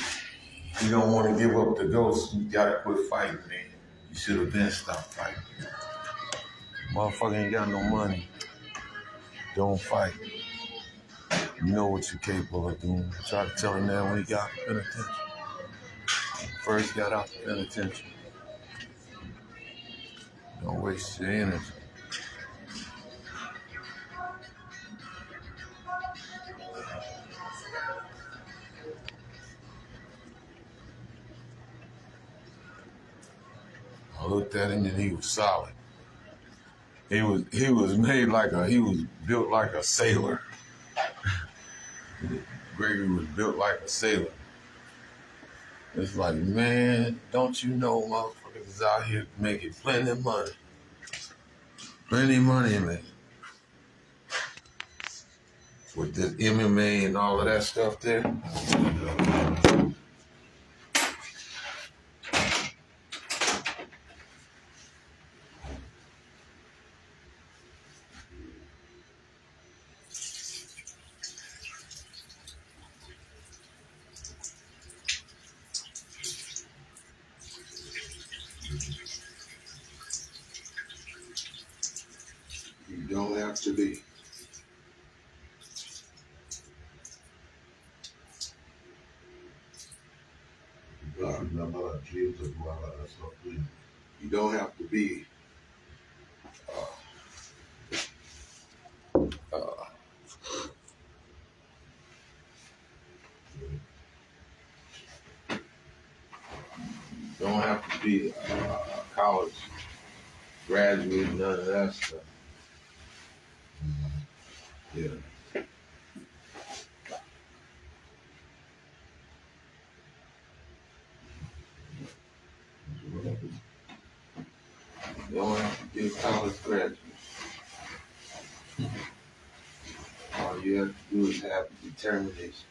you don't want to give up the ghost, you gotta quit fighting, man. You should have been stopped fighting. Motherfucker ain't got no money. Don't fight. You know what you're capable of doing. I tried to tell him that when he got out the penitentiary. First got out the penitentiary. Don't waste your energy. I looked at him and he was solid. He was built like a sailor. Gregory was built like a sailor. It's like, man, don't you know motherfuckers is out here making plenty of money. Plenty of money, man. With this MMA and all of that stuff there. You don't have to be. You don't have to be don't have to be a college graduate, none of that stuff. Yeah. You don't have to be a college graduate. All you have to do is have determination.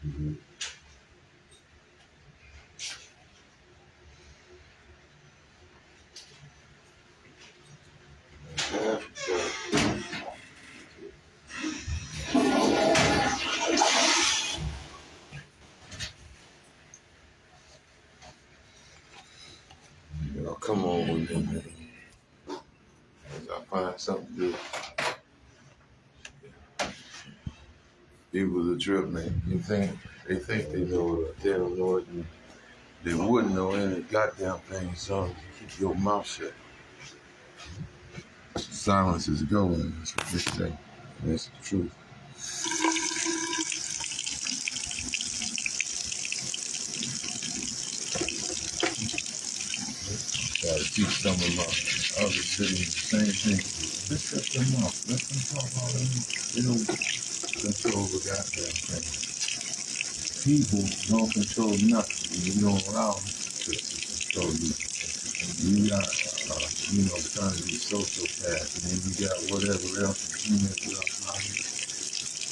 Mm-hmm. Come on with me, man. As I find something to do. People the trip, man. They think they know it. They don't know it. And they wouldn't know any goddamn thing, so you keep your mouth shut. Silence is golden. That's what they say. That's the truth. Try to teach some of my other cities the same thing. Just shut their mouth. Let them talk all they know. They don't control the goddamn thing. People don't control nothing. You don't allow them to control you. You got, trying to be sociopath, and then you got whatever else,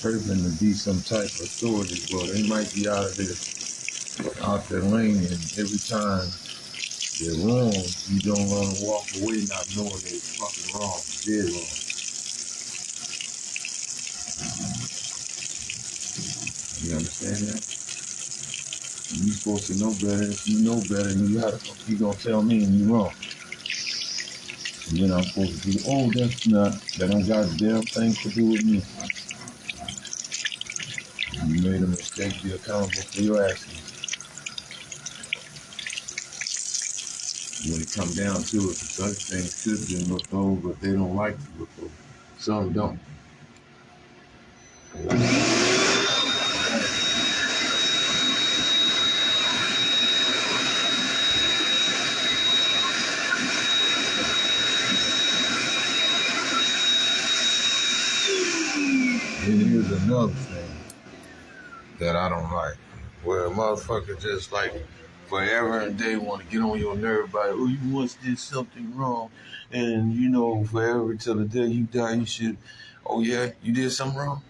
hurting to be some type of authority. Well, they might be out their lane, and every time they're wrong, you don't want to walk away not knowing they're fucking wrong, dead wrong. You understand that? You're supposed to know better. If you know better, you gonna tell me and you wrong. And then I'm supposed to be, that don't got a damn thing to do with me. You made a mistake, be accountable for your actions. When it comes down to it, such things should be looked over, but they don't like to look over. Some don't. And here's another thing that I don't like, where a motherfucker just like forever and day want to get on your nerve by, you once did something wrong, and forever till the day you die, you should, you did something wrong?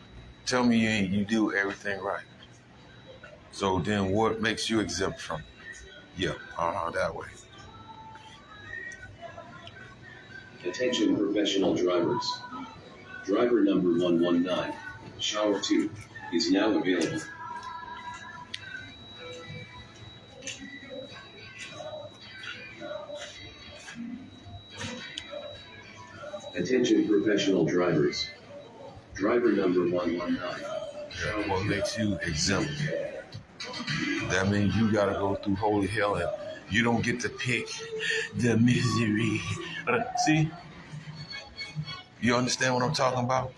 Tell me you do everything right. So then what makes you exempt from it? Yeah, that way. Attention professional drivers. Driver number 119 Shower 2 is now available. Attention professional drivers. Driver number 119. Yeah, what makes you exempt? That means you gotta go through holy hell and you don't get to pick the misery. See? You understand what I'm talking about?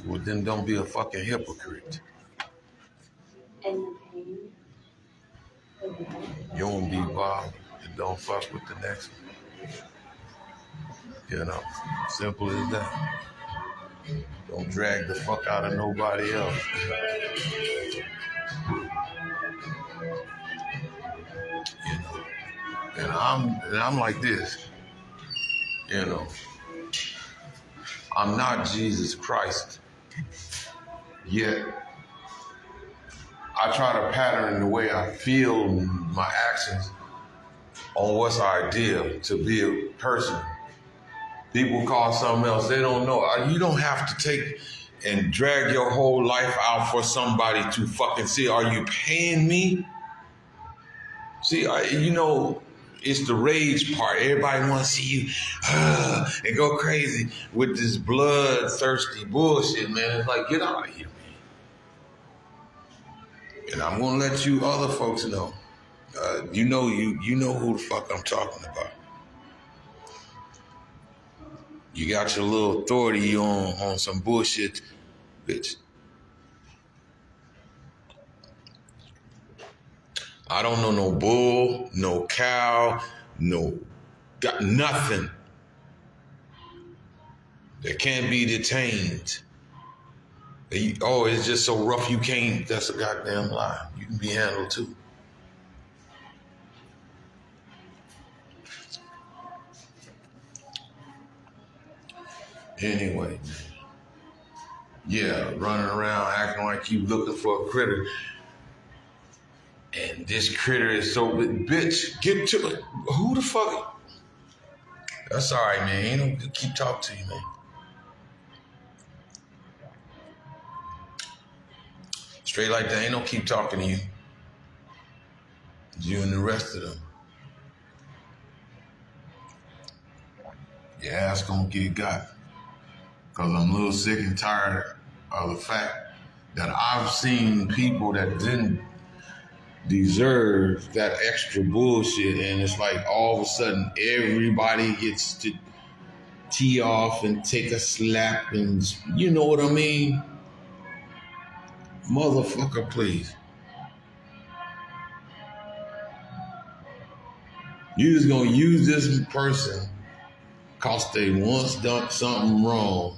Well, then don't be a fucking hypocrite. And the pain. You don't be bothered and don't fuck with the next one. You know, simple as that. Don't drag the fuck out of nobody else. You know, and I'm like this. You know, I'm not Jesus Christ yet. I try to pattern the way I feel my actions on what's ideal to be a person. People call something else. They don't know. You don't have to take and drag your whole life out for somebody to fucking see. Are you paying me? See, you know, it's the rage part. Everybody want to see you and go crazy with this bloodthirsty bullshit, man. It's like, get out of here, man. And I'm gonna let you other folks know. You know who the fuck I'm talking about. You got your little authority on some bullshit, bitch. I don't know no bull, no cow, got nothing that can't be detained. Oh, it's just so rough you can't. That's a goddamn lie. You can be handled too. Anyway, yeah, running around acting like you looking for a critter. And this critter is so bitch, get to it. Who the fuck? That's all right, man. Ain't no keep talking to you, man. Straight like that, ain't no keep talking to you. You and the rest of them. Your ass gonna get got. Cause I'm a little sick and tired of the fact that I've seen people that didn't deserve that extra bullshit, and it's like all of a sudden everybody gets to tee off and take a slap, and you know what I mean? Motherfucker, please. You just gonna use this person cause they once done something wrong,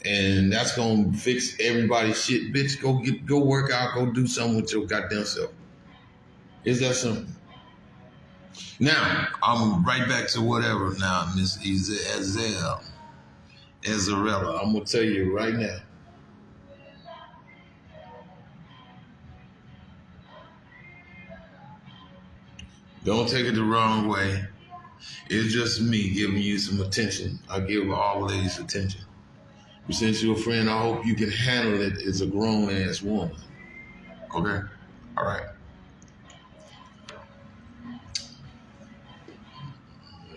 and that's gonna fix everybody's shit. Bitch, go work out, go do something with your goddamn self. Is that simple? Now, I'm right back to whatever now, Miss Azarella. I'm gonna tell you right now. Don't take it the wrong way. It's just me giving you some attention. I give all ladies attention. But since you're a friend, I hope you can handle it as a grown-ass woman. Okay? All right.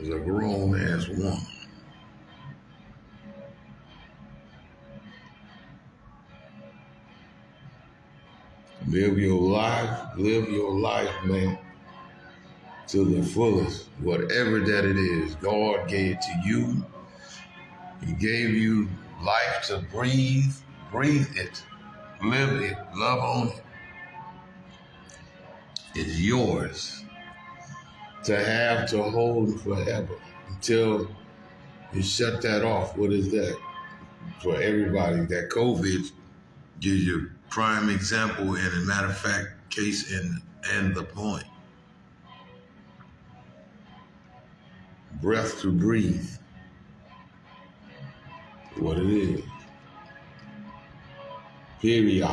As a grown-ass woman. Live your life, man, to the fullest. Whatever that it is, God gave to you. He gave you life to breathe. Breathe it. Live it. Love on it. It's yours to have, to hold forever until you shut that off. What is that? For everybody, that COVID gives you a prime example and a matter of fact case and the point. Breath to breathe. What it is. Period.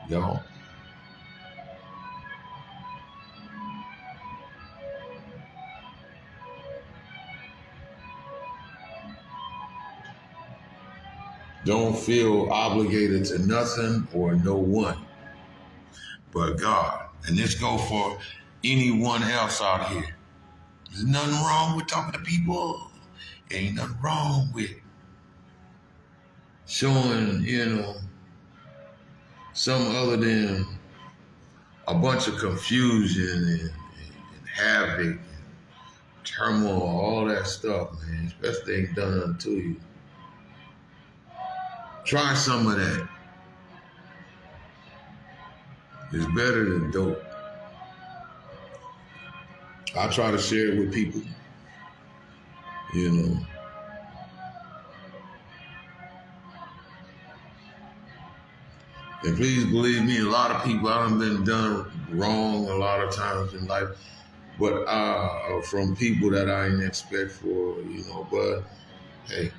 Y'all. Don't feel obligated to nothing or no one but God. And this go for anyone else out here. There's nothing wrong with talking to people. Ain't nothing wrong with showing, something other than a bunch of confusion and havoc and turmoil, all that stuff, man. Especially ain't done unto you. Try some of that. It's better than dope. I try to share it with people, And please believe me, a lot of people, I done been done wrong a lot of times in life, but from people that I didn't expect for, but hey,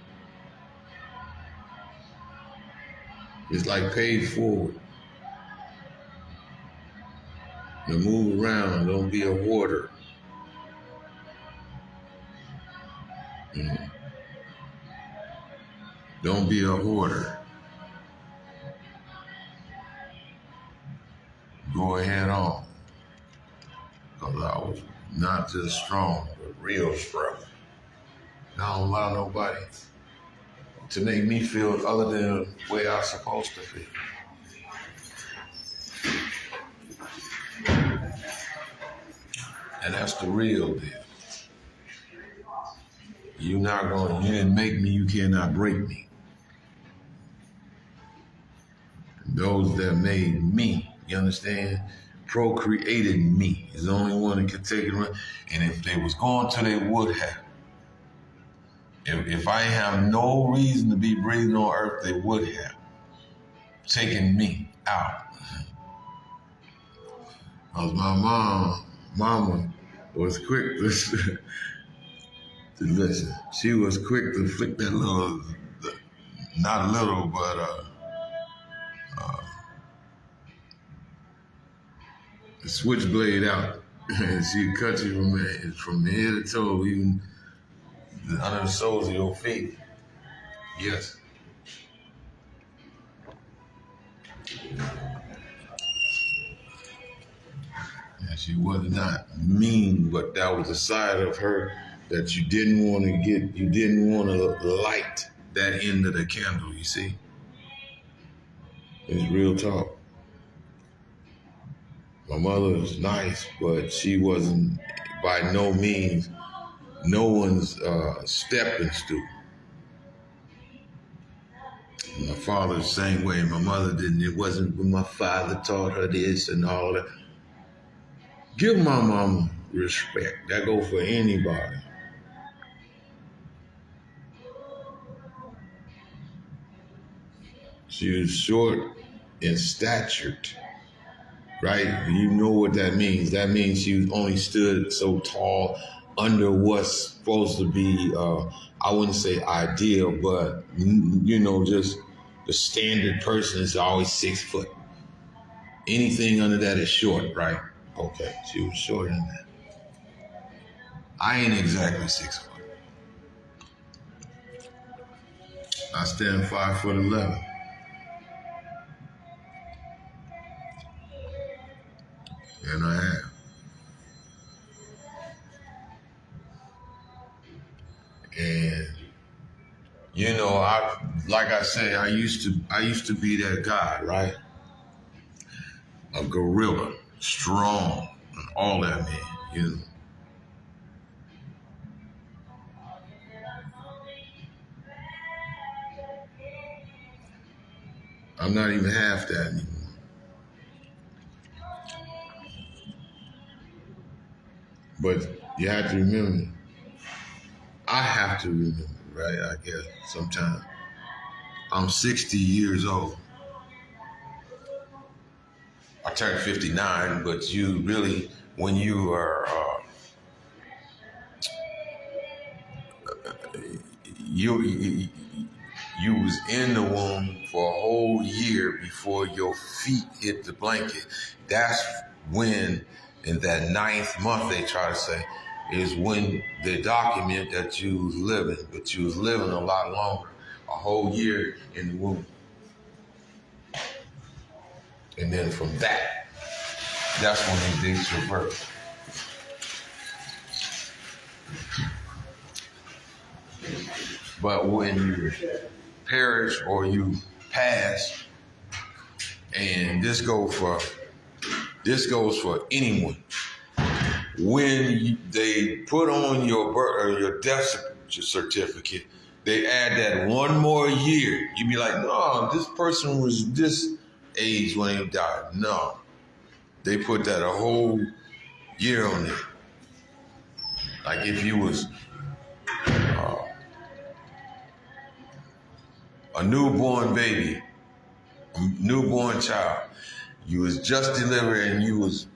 it's like paid forward. Now move around, don't be a hoarder. Don't be a hoarder. Go ahead on. Because I was not just strong, but real strong. I don't allow nobody to make me feel other than the way I'm supposed to feel. And that's the real deal. You didn't make me, you cannot break me. And those that made me, you understand, procreated me is the only one that could take it around. And if they was going to, they would have. If I have no reason to be breathing on earth, they would have taken me out. Because my mama was quick to listen. She was quick to flick that little, not little, but the switchblade out. And she'd cut you from the head to toe, even under the soles of your feet. Yes. And she was not mean, but that was a side of her that you didn't want to get, you didn't want to light that end of the candle, you see? It's real talk. My mother was nice, but she wasn't by no means no one's stepping stool. My father the same way. My mother didn't. It wasn't when my father taught her this and all that. Give my mama respect. That go for anybody. She was short and statured, right? You know what that means. That means she only stood so tall under what's supposed to be, I wouldn't say ideal, but, just the standard person is always 6 foot. Anything under that is short, right? Okay, she was shorter than that. I ain't exactly 6 foot. I stand 5'11". And I have. And like I say, I used to be that guy, right? A gorilla, strong, and all that, man. I'm not even half that anymore. But you have to remember, I have to remember, right? I guess sometimes I'm 60 years old. I turned 59, but you really, when you are, you was in the womb for a whole year before your feet hit the blanket. That's when, in that 9th month, they try to say, is when they document that you was living, but you was living a lot longer. a whole year in the womb. And then from that's when they date your birth. But when you perish or you pass, and this goes for anyone, when they put on your birth or your death certificate, they add that one more year. You be like, no, this person was this age when they died. No, they put that a whole year on there. Like if you was a newborn baby, a newborn child, you was just delivered and you was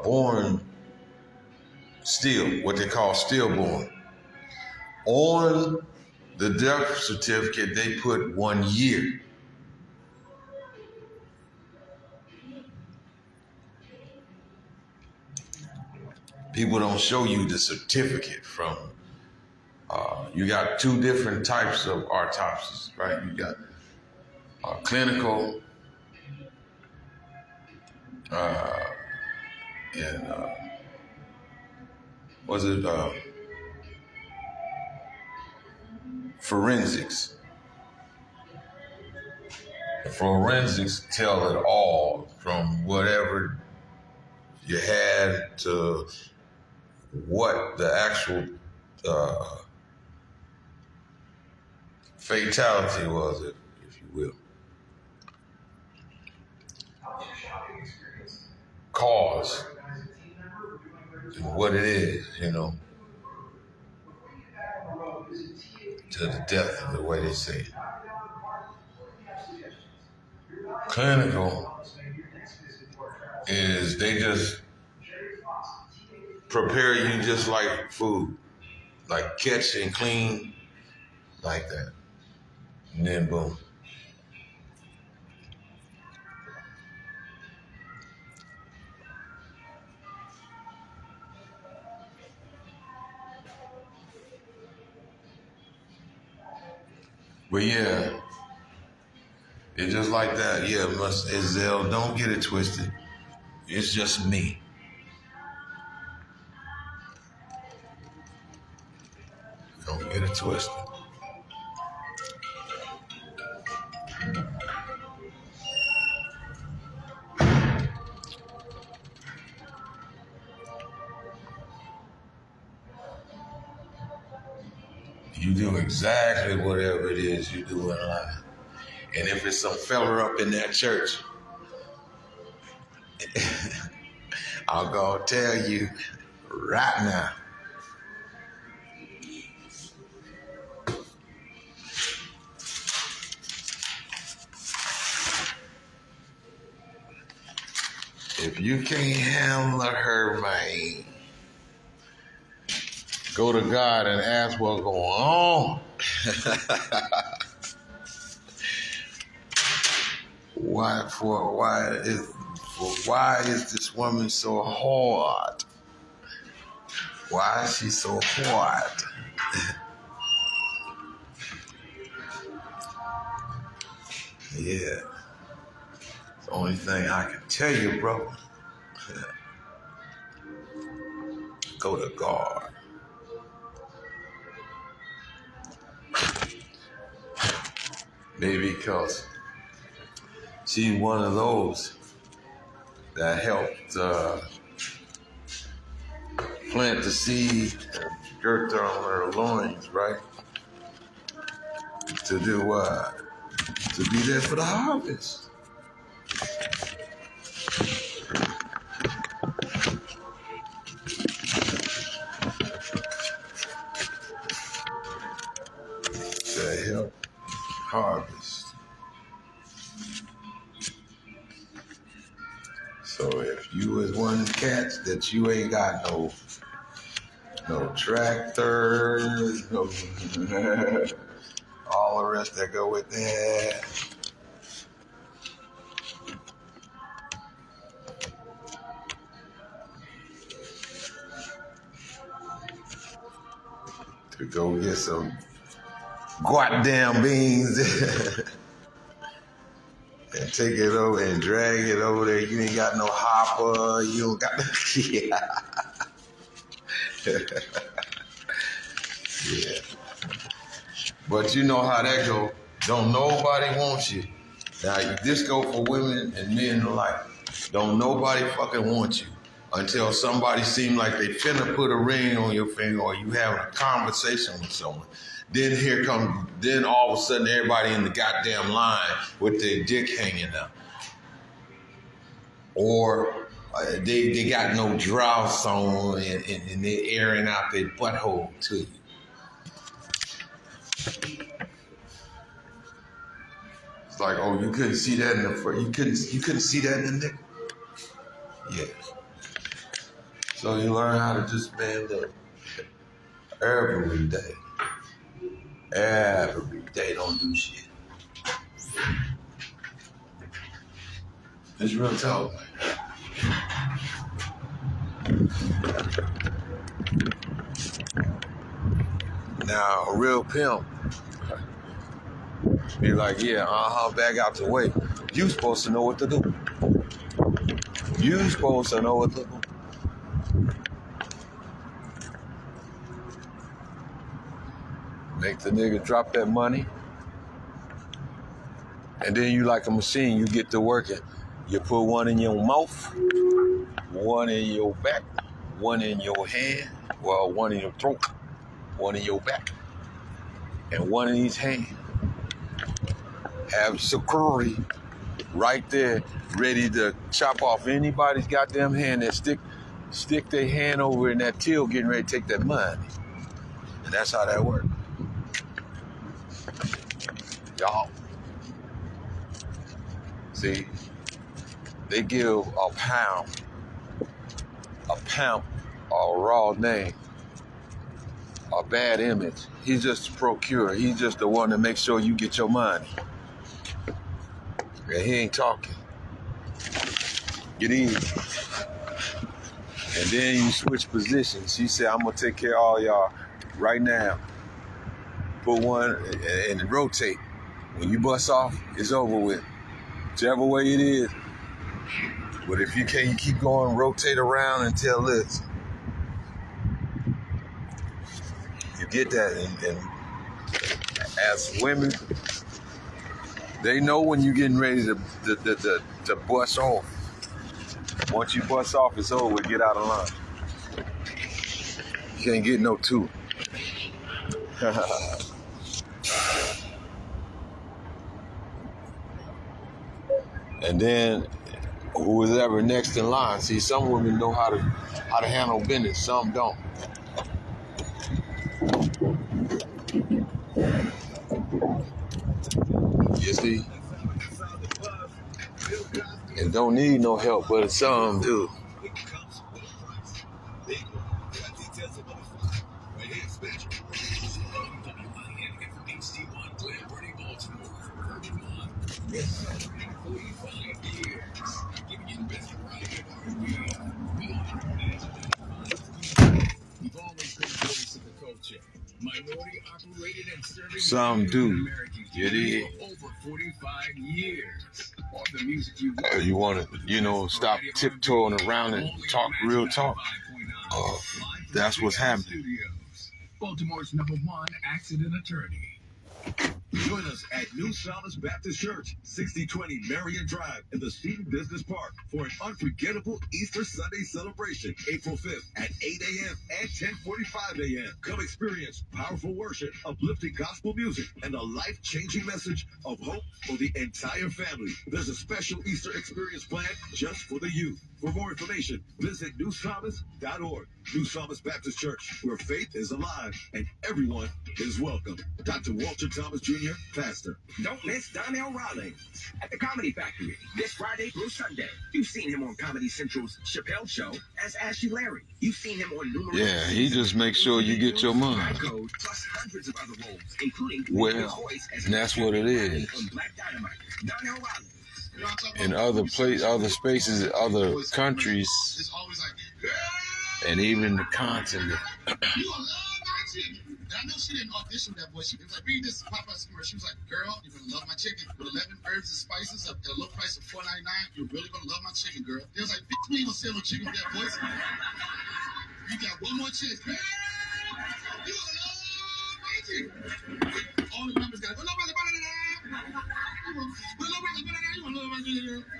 born still, what they call stillborn. On the death certificate, they put 1 year. People don't show you the certificate from, you got 2 different types of autopsies, right? You got clinical and forensics. The forensics tell it all from whatever you had to what the actual fatality was, if you will. Cause and what it is, you know, to the death of the way they say it. Clinical is they just prepare you just like food, like catch and clean, like that, and then boom. But yeah, it's just like that. Yeah, Ezell, don't get it twisted. It's just me. Don't get it twisted. You do exactly whatever it is you do in life. And if it's some fella up in that church, I'll go tell you right now. If you can't handle her, man, go to God and ask what's going on. Why is this woman so hard? Why is she so hard? Yeah. It's the only thing I can tell you, bro. Go to God. Maybe because she's one of those that helped plant the seed and girt her on her loins, right? To do what? To be there for the harvest. To help harvest. So if you was one of the cats that you ain't got no tractor, no all the rest that go with that. To go get some goddamn beans and take it over and drag it over there. You ain't got no hopper. You don't got no... Yeah. But you know how that go. Don't nobody want you. Now, this go for women and men alike. Don't nobody fucking want you until somebody seem like they finna put a ring on your finger or you having a conversation with someone. Then all of a sudden everybody in the goddamn line with their dick hanging out. Or they got no droughts on and they're airing out their butthole to you. It's like, oh, you couldn't see that in the front. You couldn't see that in the neck? Yeah. So you learn how to just, man, look, every day. Every day, don't do shit. It's real talk, man. Now, a real pimp be like, yeah, back out the way. You supposed to know what to do. You supposed to know what to do. Make the nigga drop that money. And then you like a machine, you get to working. You put one in your mouth, one in your back, one in your hand, well, one in your throat, one in your back, and one in each hand. Have security right there ready to chop off anybody's goddamn hand that stick their hand over in that till getting ready to take that money. And that's how that works. Y'all. See, they give a raw name, a bad image. He's just a procurer. He's just the one that makes sure you get your money. And he ain't talking. Get in. And then you switch positions. She said, I'm going to take care of all y'all right now. Put one and rotate. When you bust off, it's over with. Whichever way it is. But if you can't, you keep going, rotate around until this. You get that. And as women, they know when you're getting ready to bust off. Once you bust off, it's over. Get out of line. You can't get no two. And then who is ever next in line? See, some women know how to handle business. Some don't. You see? And don't need no help, but some do. Some do. You did. Over 45 years. You want to, stop tiptoeing around and talk real talk. That's what's happening. Baltimore's #1 accident attorney. Join us at New Psalmist Baptist Church, 6020 Marion Drive in the Seton Business Park for an unforgettable Easter Sunday celebration, April 5th at 8 a.m. and 10:45 a.m. Come experience powerful worship, uplifting gospel music, and a life-changing message of hope for the entire family. There's a special Easter experience planned just for the youth. For more information, visit newpsalmist.org. New Psalmist Baptist Church, where faith is alive and everyone is welcome. Dr. Walter Thomas Jr., pastor. Don't miss Donnell Rawlings at the Comedy Factory this Friday through Sunday. You've seen him on Comedy Central's Chappelle Show as Ashley Larry. You've seen him on numerous. Yeah, he just makes sure you get your money. Code, plus hundreds of other roles, including and that's what it is. Black Dynamite. Donnell Rawlings. In other spaces, other countries, and even the continent. I know she didn't audition with that voice. She was like, read this Popeye's commercial. She was like, girl, you're going to love my chicken. With 11 herbs and spices at a low price of $4.99, you're really going to love my chicken, girl. They was like, bitch, we ain't going to sell no chicken with that voice. You got one more chance, girl. You going to love my chicken. All the members got it.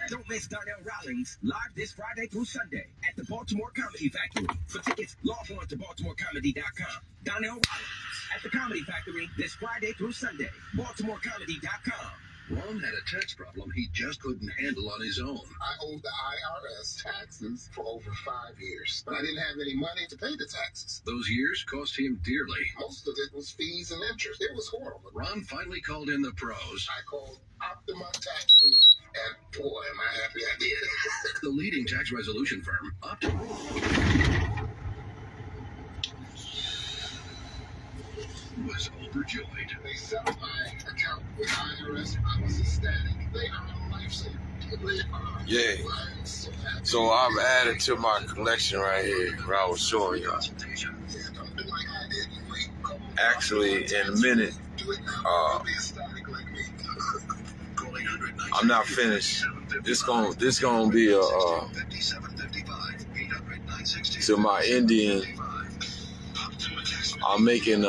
Don't miss Darnell Rawlings live this Friday through Sunday at the Baltimore Comedy Factory. For tickets, log on to BaltimoreComedy.com. Darnell Rawlings at the Comedy Factory this Friday through Sunday. BaltimoreComedy.com. Ron had a tax problem he just couldn't handle on his own. I owed the IRS taxes for over 5 years, but I didn't have any money to pay the taxes. Those years cost him dearly. Most of it was fees and interest. It was horrible. Ron finally called in the pros. I called Optima Tax Group, and boy, am I happy I did. The leading tax resolution firm, Optima. Was overjoyed. They settled my account with IRS. I was ecstatic. They are a lifesaver. Yeah. So I've added to my collection right here where I was showing y'all. Actually, in a minute, I'm not finished. This gonna be a to my Indian. I'm making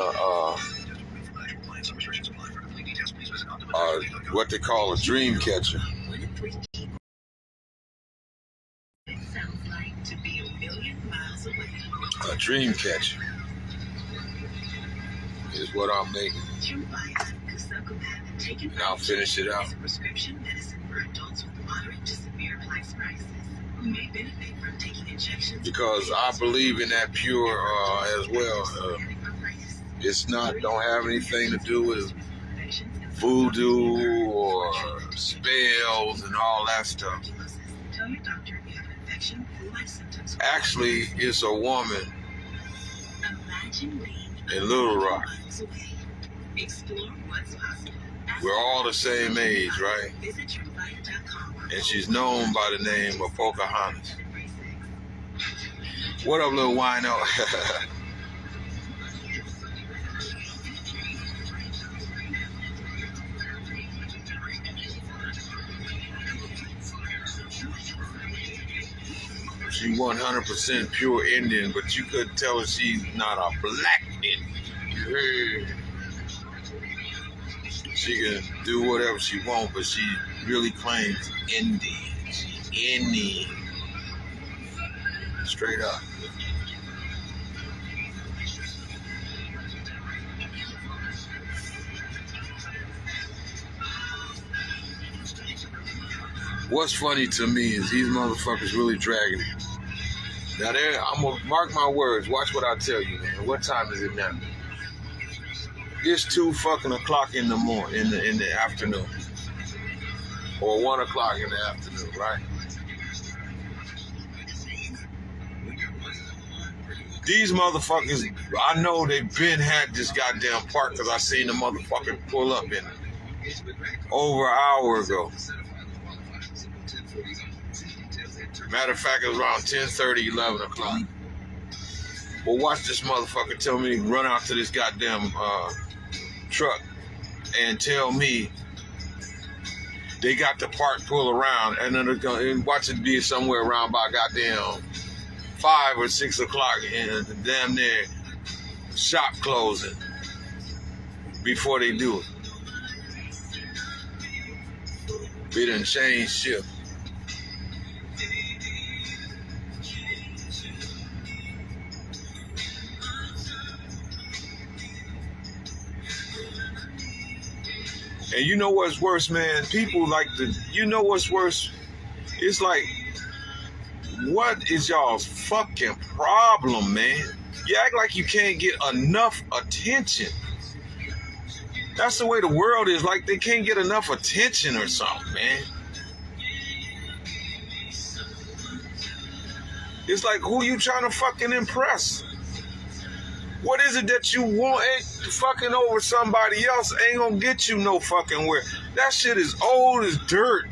what they call a dream catcher. A dream catcher is what I'm making. And I'll finish it out. Because I believe in that pure as well. It's not, don't have anything to do with voodoo or spells and all that stuff. Actually, it's a woman in Little Rock. We're all the same age, right? And she's known by the name of Pocahontas. What up, little wino? She 100% pure Indian, but you could tell she's not a black Indian. She can do whatever she wants, but she really claims Indian. Indian. Straight up. What's funny to me is these motherfuckers really dragging it. Now I'm gonna mark my words. Watch what I tell you, man. What time is it now? It's 2 fucking o'clock in the morning, in the afternoon, or 1 o'clock in the afternoon, right? These motherfuckers, I know they been had this goddamn park because I seen the motherfucker pull up in it over an hour ago. Matter of fact, it was around 10:30, 11 o'clock. Well, watch this motherfucker tell me to run out to this goddamn truck and tell me they got the park pull around, and then and watch it be somewhere around by goddamn 5 or 6 o'clock, and damn near shop closing before they do it. We done changed shift. And you know what's worse, man? People like you know what's worse? It's like, what is y'all's fucking problem, man? You act like you can't get enough attention. That's the way the world is. Like they can't get enough attention or something, man. It's like, who you trying to fucking impress? What is it that you want? Fucking over somebody else ain't gonna get you no fucking where. That shit is old as dirt.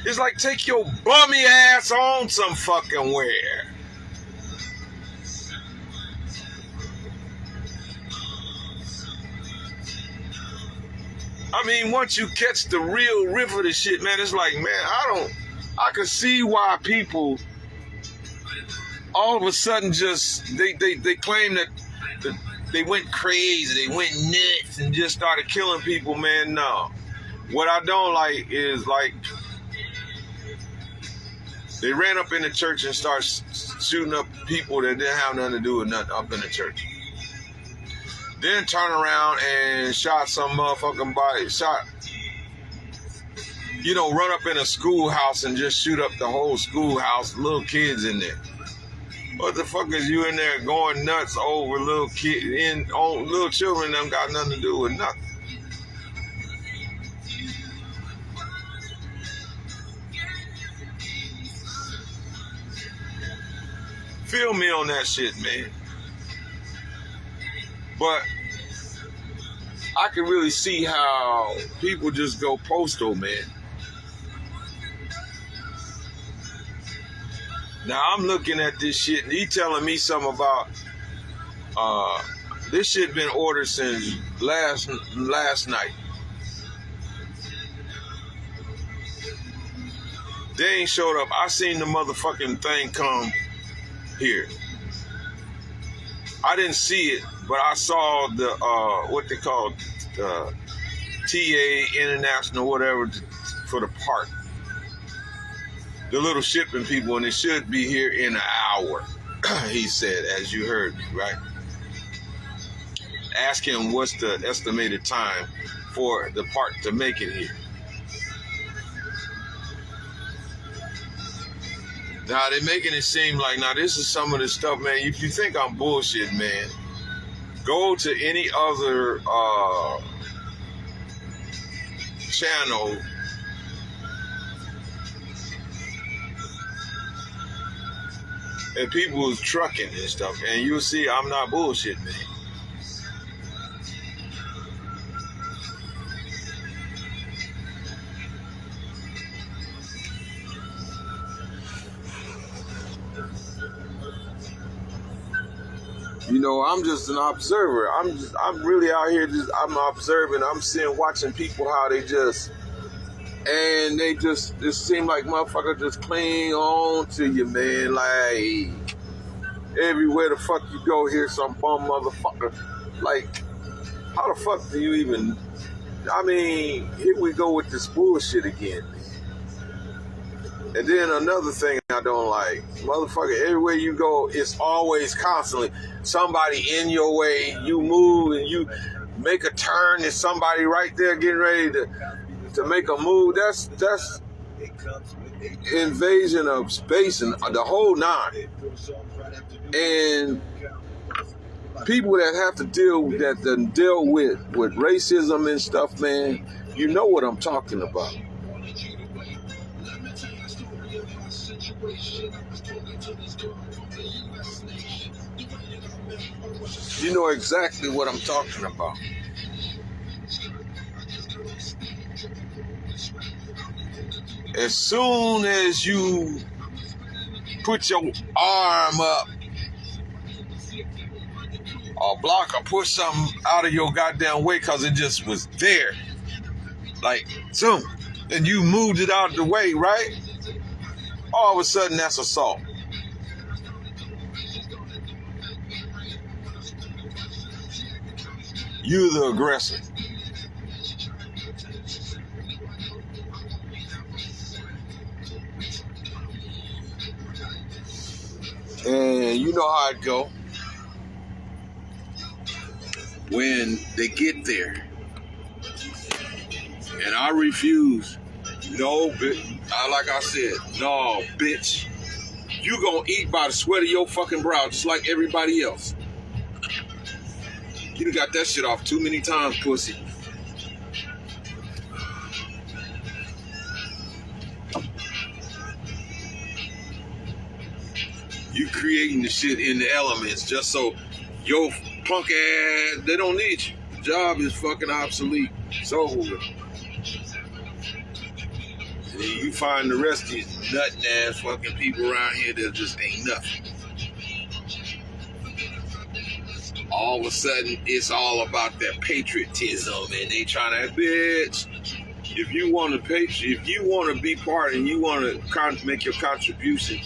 It's like, take your bummy ass on some fucking where. I mean, once you catch the real riff of the shit, man, it's like, man, I can see why people all of a sudden just, they claim that they went crazy, they went nuts and just started killing people, man. No. What I don't like is, like, they ran up in the church and started shooting up people that didn't have nothing to do with nothing up in the church. Then turn around and shot some motherfucking body, run up in a schoolhouse and just shoot up the whole schoolhouse, little kids in there. What the fuck is you in there going nuts over little kids, little children that got nothing to do with nothing? Feel me on that shit, man. But I can really see how people just go postal, man. Now I'm looking at this shit and he telling me something about this shit been ordered since last night. They ain't showed up. I seen the motherfucking thing come here. I didn't see it, but I saw the what they call TA International, whatever, for the park. The little shipping people, and it should be here in an hour, he said, as you heard me, right? Ask him what's the estimated time for the part to make it here. Now, they're making it seem like, now this is some of the stuff, man, if you think I'm bullshit, man, go to any other channel and people is trucking and stuff, and you'll see I'm not bullshit, man. You know, I'm just an observer. I'm really out here I'm observing. I'm watching people how they just seem like motherfuckers just cling on to you, man. Like, everywhere the fuck you go, hear some bum motherfucker. Like, how the fuck do you even, I mean, here we go with this bullshit again. And then another thing I don't like, motherfucker, everywhere you go, it's always constantly somebody in your way. You move and you make a turn, there's somebody right there getting ready to make a move. That's invasion of space and the whole nine. And people that have to deal with racism and stuff, man, you know what I'm talking about. You know exactly what I'm talking about. As soon as you put your arm up or block or push something out of your goddamn way because it just was there, like, zoom, and you moved it out of the way, right? All of a sudden, that's assault. You're the aggressor. And you know how it go. When they get there, and I refuse. No, bitch. Like I said, no, bitch. You gonna eat by the sweat of your fucking brow, just like everybody else. You done got that shit off too many times, pussy. You creating the shit in the elements just so your punk ass, they don't need you. The job is fucking obsolete. It's over with. And then you find the rest of these nutting ass fucking people around here that just ain't nothing. all of a sudden it's all about that patriotism, and they trying to, bitch. If you want to be part and you want to make your contribution,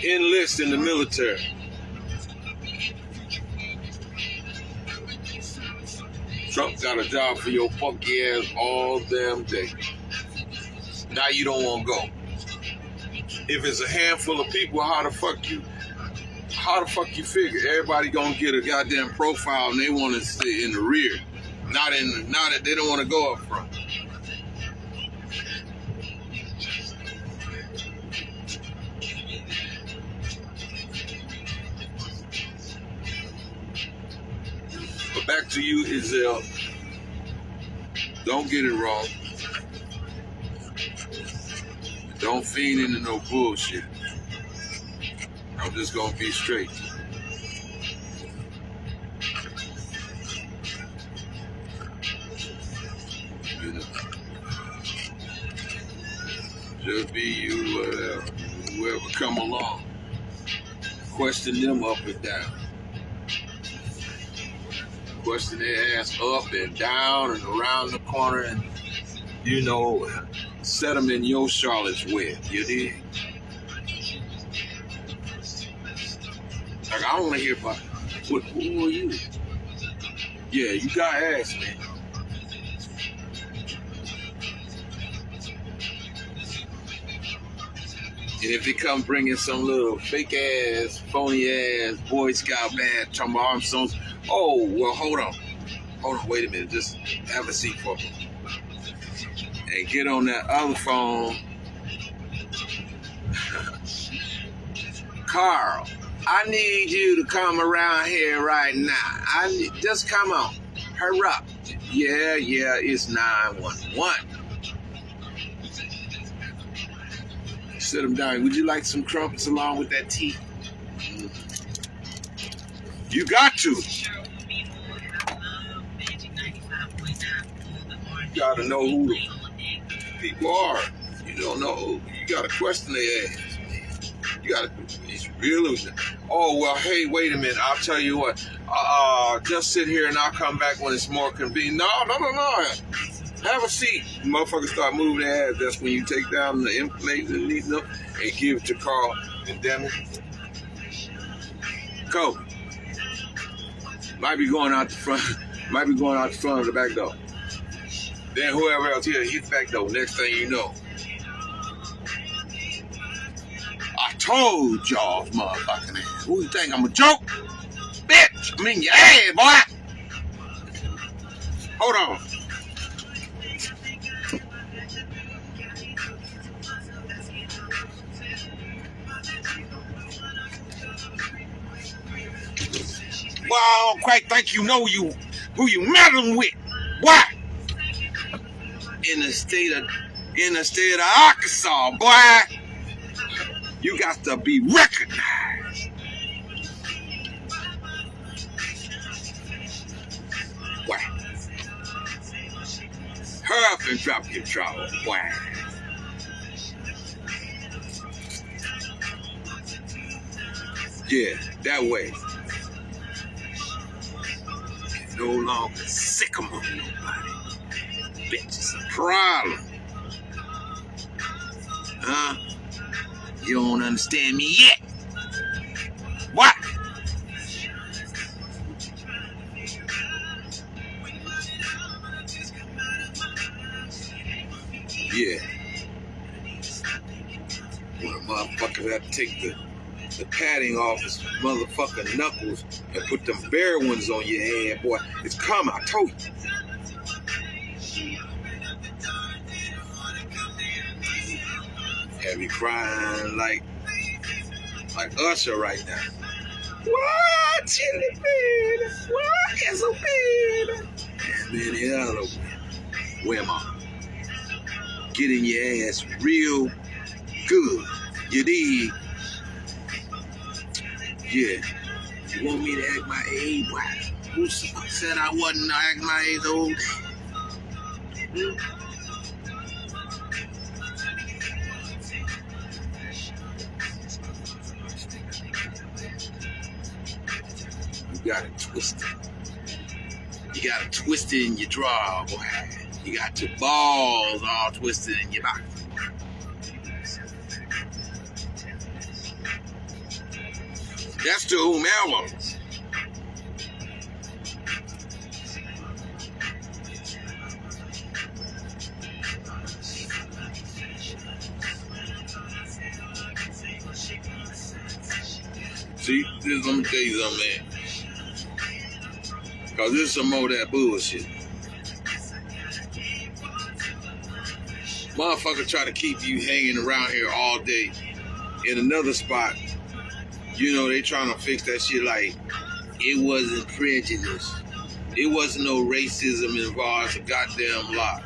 enlist in the military. Trump got a job for your funky ass all damn day. Now you don't want to go. If it's a handful of people, how the fuck you figure? Everybody gonna get a goddamn profile and they want to stay in the rear. Not that they don't want to go up front. But back to you, Izelle. Don't get it wrong. Don't feed into no bullshit. I'm just gonna be straight. You know, just be you, whatever. Whoever come along, question them up and down. Question their ass up and down and around the corner, and you know, set them in your Charlotte's web. You dig? Like, I don't want to hear about who are you? Yeah, you got ass, man. And if they come bringing some little fake ass, phony ass, Boy Scout badge, talking about Armstrongs, oh, well, hold on, wait a minute, just have a seat for me. And get on that other phone. Carl, I need you to come around here right now. Just come on. Hurry up. Yeah, it's 911. Sit him down. Would you like some crumpets along with that tea? You got to. You got to know who the people are. You don't know. You got to question their ass. You got to. It's really. Oh, well, hey, wait a minute. I'll tell you what. Just sit here and I'll come back when it's more convenient. No. Have a seat. Motherfuckers start moving their ass. That's when you take down the information and give it to Carl and Demi. Kobe. Might be going out the front. Might be going out the front of the back door. Then whoever else here hit the back door. Next thing you know. I told y'all, motherfucking ass. Who you think I'm a joke? Bitch, I'm in your ass, boy. Hold on. Well, I don't quite think you know who you meddling with. Why? In the state of Arkansas, boy, you got to be recognized. Boy, hurry up and drop your trowel, boy. Yeah, that way. No longer sick among nobody. Bitch, it's a problem. Huh? You don't understand me yet. What? Yeah. When a motherfucker have to take the padding off his motherfucking knuckles and put them bare ones on your head, boy. It's coming, I told you. Have you crying like Usher right now. What, chili baby? What is a baby? And many other women getting your ass real good. You dig? Yeah. You want me to act my age? Why? Who said I wasn't acting my age old? You got it twisted. You got a twisted in your draw, boy. You got your balls all twisted in your back. That's to whomever. See, let me tell you something, man. Cause this is some more of that bullshit. Motherfucker try to keep you hanging around here all day. In another spot, you know, they trying to fix that shit like it wasn't prejudice. It wasn't no racism involved. It's a goddamn lie.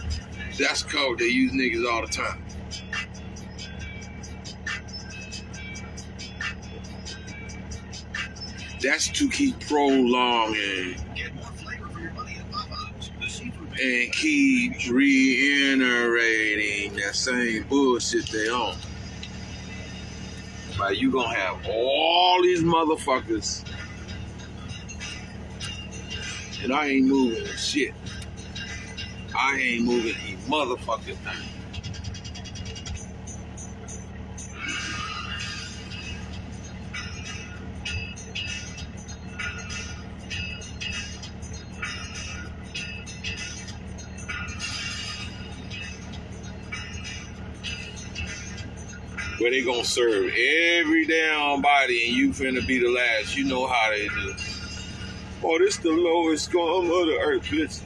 That's code they use niggas all the time. That's to keep prolonging and keep reiterating that same bullshit they on. Like, you gonna have all these motherfuckers, and I ain't moving shit. I ain't moving a motherfucking thing. Where they gonna serve every damn body and you finna be the last. You know how they do. Oh, this the lowest scum of the earth, bitch.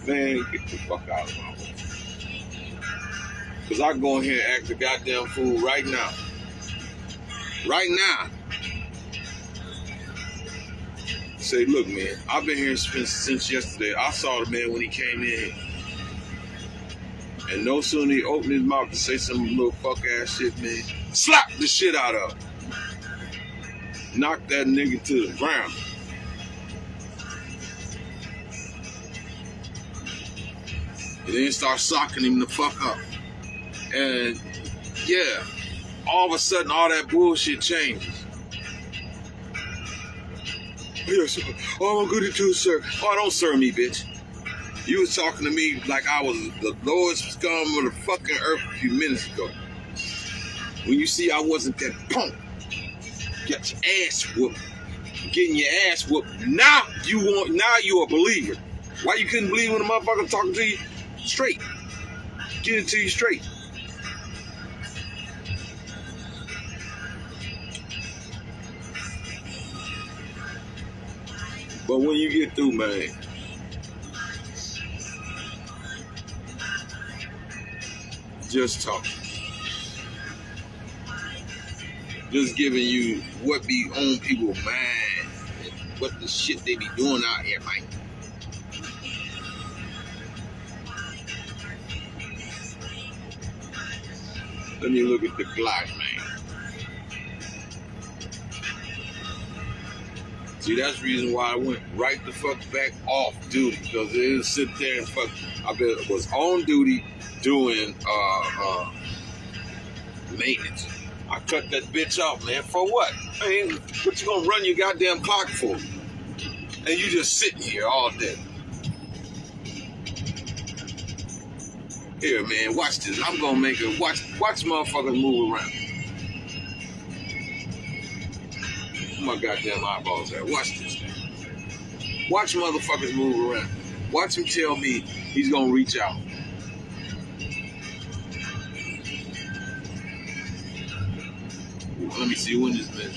Man, get the fuck out of my way. Cause I can go in here and act a goddamn fool right now. Right now. Say, look, man, I've been here since yesterday. I saw the man when he came in. And no sooner he opened his mouth to say some little fuck ass shit, man, slap the shit out of him. Knock that nigga to the ground. And then start socking him the fuck up. And yeah, all of a sudden all that bullshit changes. Yes, sir. Oh, I'm good at you, sir. Oh, don't serve me, bitch. You was talking to me like I was the lowest scum of the fucking earth a few minutes ago. When you see I wasn't that punk, get your ass whooped, getting your ass whooped. Now you a believer. Why you couldn't believe when a motherfucker talking to you straight? Get it to you straight. But when you get through, man, just talk. Just giving you what be on people's mind, what the shit they be doing out here, man. Let me look at the Glock, man. See, that's the reason why I went right the fuck back off duty, because it didn't sit there and fuck. I was on duty doing maintenance. I cut that bitch off, man. For what? I mean, what you gonna run your goddamn clock for? And you just sitting here all day. Here, man, watch this. I'm gonna make it. Watch motherfuckers move around. Where my goddamn eyeballs at? Watch this, man. Watch motherfuckers move around. Watch him tell me he's gonna reach out. Let me see when this man.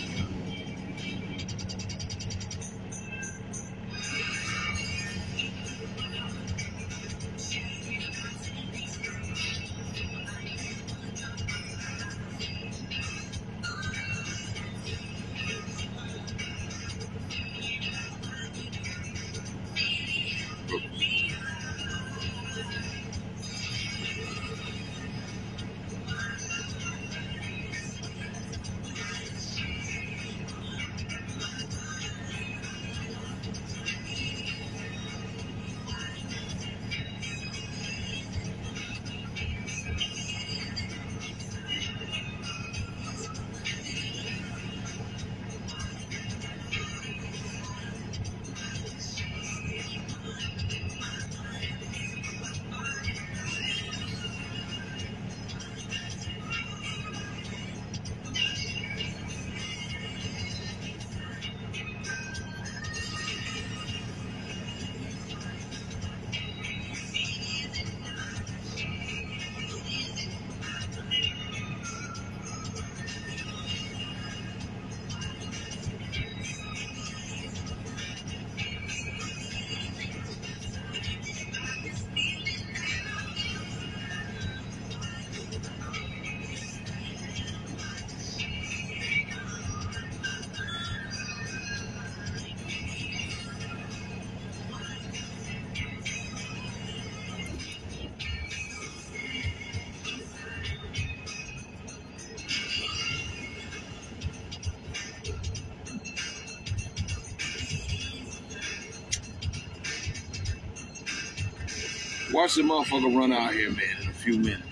Watch the motherfucker run out here, man, in a few minutes.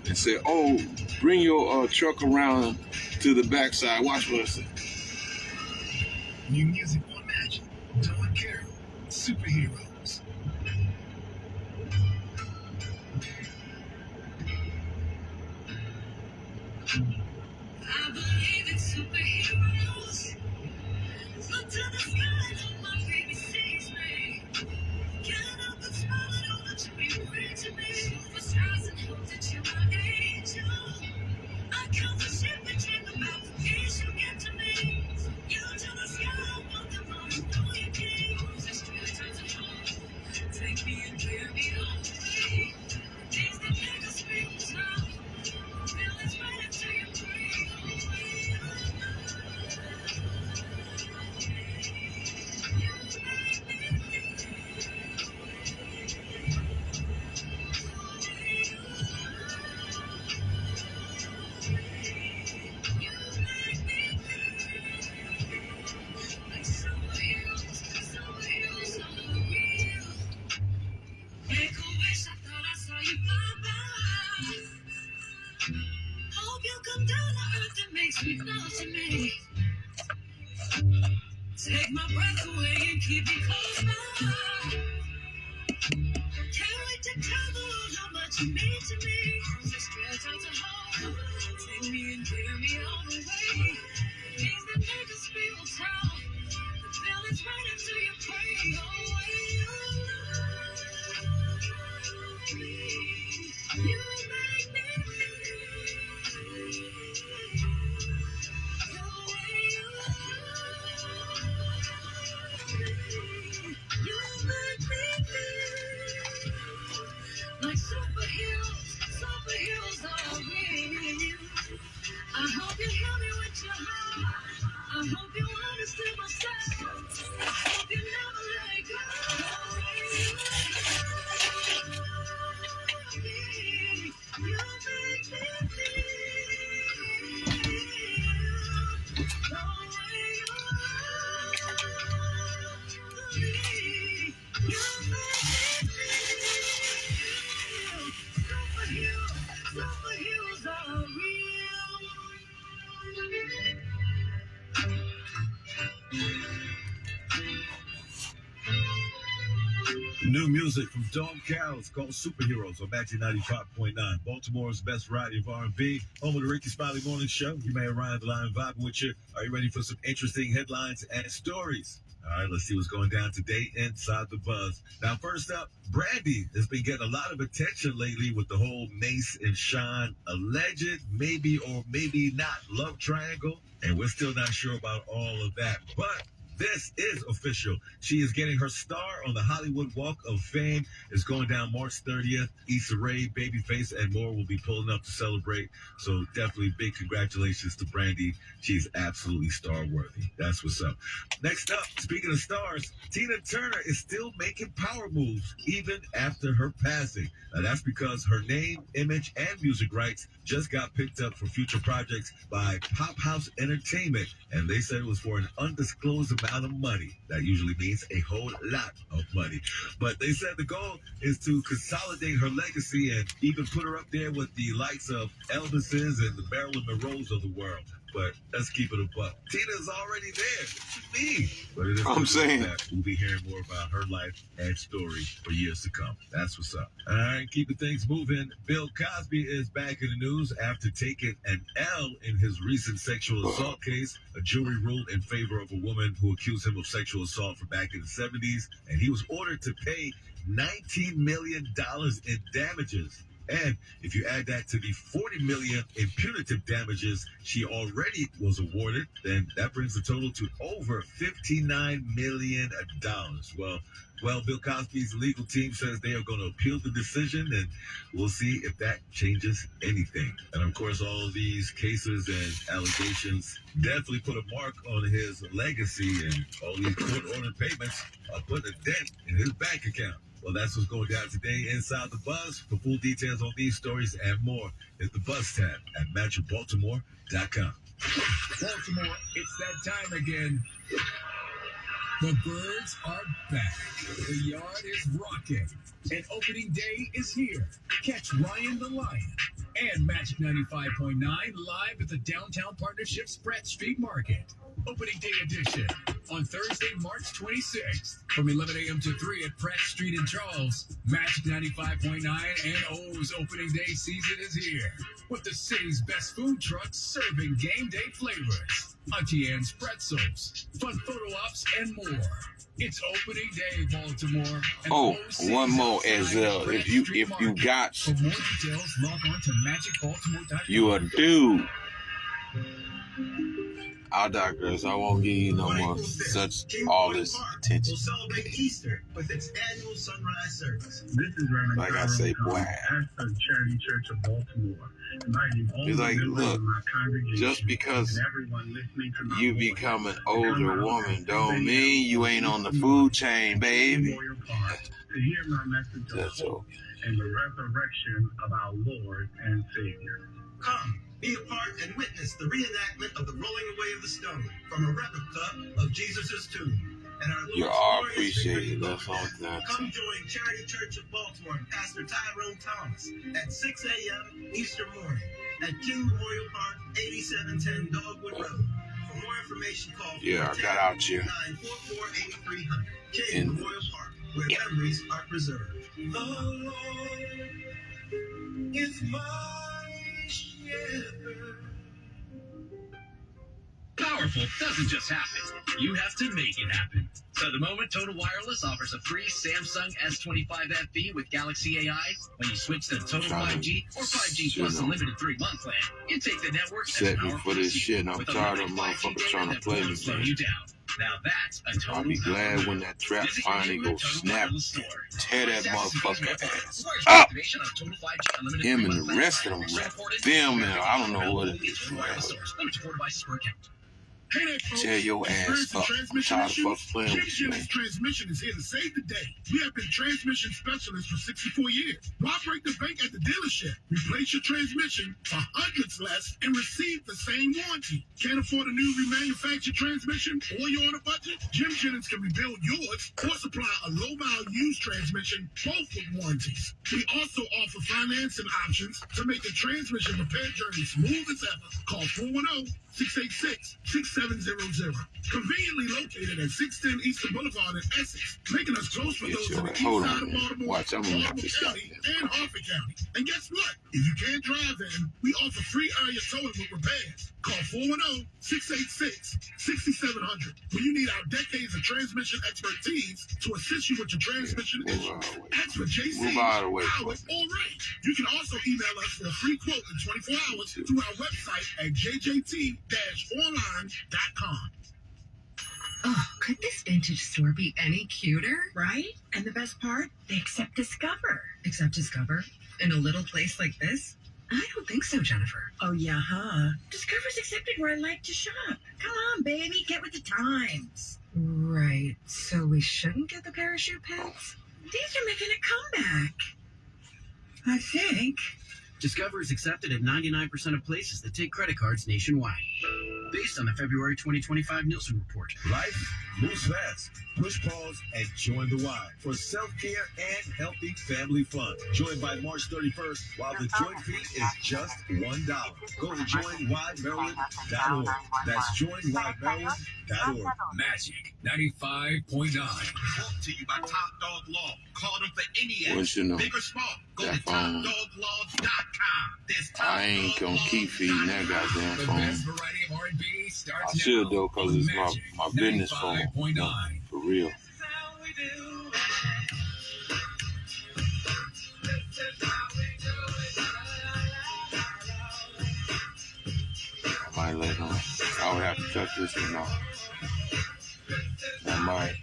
And say, oh, bring your truck around to the backside. Watch what I say. New music on Magic. Don Carroll. Superheroes. I believe in superheroes. Look to the sky, hope my baby sees me. Can't help but smile at all that you bring to me. For stars and hope that you're my angel. I come for shit and dream about the peace you get to me. You to the sky, want them all, you know you can. Just straight to home. Take me and carry me all the way. Things that make us feel tough. Feelings right into your brain. Like superheroes are real. Make a wish, I thought I saw you bye-bye. Hope you come down to earth and make sweet love to me. Take my breath away and keep me close by. Can't wait to tell the world how much you mean to me. Just stretch out to hold. Take me and carry me all the way. Things that make us feel tough. The feelings right into your brain. Oh, you make me feel the way you make me feel like superheroes are real. I hope you hear me with your heart. I hope you understand my style. I hope you never let it go. You make me feel the way you superheroes are real. New music from Don Carroll. It's called Superheroes on Magic 95.9. Baltimore's best variety of R&B. Home of the Ricky Smiley Morning Show. You may arrive the line vibing with you. Are you ready for some interesting headlines and stories? All right, let's see what's going down today inside the buzz. Now, first up, Brandy has been getting a lot of attention lately with the whole Mace and Sean alleged, maybe or maybe not, love triangle. And we're still not sure about all of that. But this is official. She is getting her star on the Hollywood Walk of Fame. It's going down March 30th. Issa Rae, Babyface, and more will be pulling up to celebrate. So definitely big congratulations to Brandy. She's absolutely star-worthy. That's what's up. Next up, speaking of stars, Tina Turner is still making power moves even after her passing. Now, that's because her name, image, and music rights just got picked up for future projects by Pop House Entertainment, and they said it was for an undisclosed amount of money. That usually means a whole lot of money. But they said the goal is to consolidate her legacy and even put her up there with the likes of Elvis's and the Marilyn Monroes of the world. But let's keep it a buck. Tina's already there. What you mean? But it is I'm saying that we'll be hearing more about her life and story for years to come. That's what's up. All right, keeping things moving. Bill Cosby is back in the news after taking an L in his recent sexual assault case. A jury ruled in favor of a woman who accused him of sexual assault from back in the 70s, and he was ordered to pay $19 million in damages. And if you add that to the $40 million in punitive damages she already was awarded, then that brings the total to over $59 million. Well, Bill Cosby's legal team says they are going to appeal the decision, and we'll see if that changes anything. And of course, all of these cases and allegations definitely put a mark on his legacy, and all these court-ordered payments are putting a dent in his bank account. Well, that's what's going down today inside the Buzz. For full details on these stories and more, hit the Buzz tab at MagicBaltimore.com. Baltimore, it's that time again. The birds are back. The yard is rocking. And opening day is here. Catch Ryan the Lion and Magic 95.9 live at the Downtown Partnerships Pratt Street Market. Opening day edition on Thursday, March 26th from 11 a.m. to 3 at Pratt Street in Charles. Magic 95.9 and O's opening day season is here with the city's best food trucks serving game day flavors. Auntie Anne's pretzels, fun photo ops, and more. It's opening day, Baltimore. Oh, one more as if you got For more details, log on to magicbaltimore.com. you a dude. I'll digress. I won't give you no more such all this attention. We'll celebrate Easter with its annual sunrise service. This is Reverend Like I say, boy. pastor of Charity Church of Baltimore, inviting all It's the like, members look, of my congregation just because and everyone listening to my you voice become an to older come out woman and don't stay mean you ain't on the food chain, baby. Memorial Park to hear my message of That's hope and the resurrection of our Lord and Savior. Come, be a part and witness the reenactment of the rolling away of the stone from a replica of Jesus' tomb. And our Lord's You are glorious appreciated. victory That's all that. Come join Charity Church of Baltimore and Pastor Tyrone Thomas at 6 a.m. Easter morning at King Memorial Park, 8710 Dogwood Road. For more information, call Yeah, I got out here 944-8300. King in Memorial Park, where memories are preserved. The Lord is my shepherd. Powerful doesn't just happen. You have to make it happen. So the moment Total Wireless offers a free Samsung S25 FE with Galaxy AI, when you switch to Total 5G or 5G Plus Unlimited 3-month plan, you take the network set me for this shit, and I'm tired of motherfuckers trying to play me, slow man. you down. Now that's a total I'll be glad power when move. that trap Visit finally your goes Total snap, Wireless store. tear that Wireless motherfucker Wireless ass Wireless up. activation on Total 5G Unlimited Him 3-month and the plan. rest of them them, and I don't know what it is. It's wireless stores. Limited to 4 devices per account. Hey there, folks. Tear your ass up. I'm tired of fucking playing with you, man. Transmission is here to save the day. We have been transmission specialists for 64 years. Why break the bank at the dealership? Replace your transmission for hundreds less and receive the same warranty. Can't afford a new remanufactured transmission or you're on a budget? Jim Jennings can rebuild yours or supply a low-mile used transmission, both with warranties. We also offer financing options to make the transmission repair journey smooth as ever. Call 410-686-6700. Conveniently located at 610 Eastern Boulevard in Essex, making us close for those in the east Hold side on, of man. Baltimore, Watch, I'm gonna have to Baltimore stop County, this. and Harford County. And guess what? If you can't drive in, we offer free area towing with repairs. Call 410-686-6700. When you need our decades of transmission expertise to assist you with your transmission issue. Ask for JC, Move out of the way. Howard, or Ray. You can also email us for a free quote in 24 hours through our website at jjt-online.com. Oh, could this vintage store be any cuter? Right? And the best part, they accept Discover. Accept Discover? In a little place like this? I don't think so, Jennifer. Oh, yeah, huh? Discover's accepted where I like to shop. Come on, baby, get with the times. Right, so we shouldn't get the parachute pants? These are making a comeback. I think. Discover is accepted at 99% of places that take credit cards nationwide. Based on the February 2025 Nielsen report. Life moves fast. Push pause and join the Y for self-care and healthy family fun. Join by March 31st while the joint fee is just $1. Go to joinymaryland.org. That's joinymaryland.org. Magic 95.9. Brought to you by Top Dog Law. Call them for any What you know? big or small. Go That to phone. topdoglaw.com. There's I ain't gonna keep feeding that goddamn The phone. best variety of R&B starts I should now though, cause on it's Magic my business phone. 95.9. For real. I might let him. I would have to cut this one off. I might.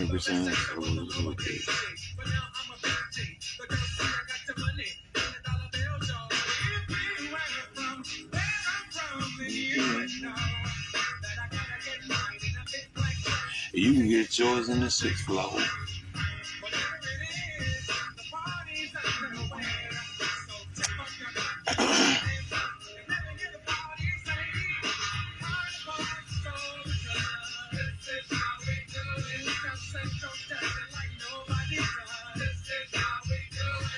20%. You can get yours in the 6th floor.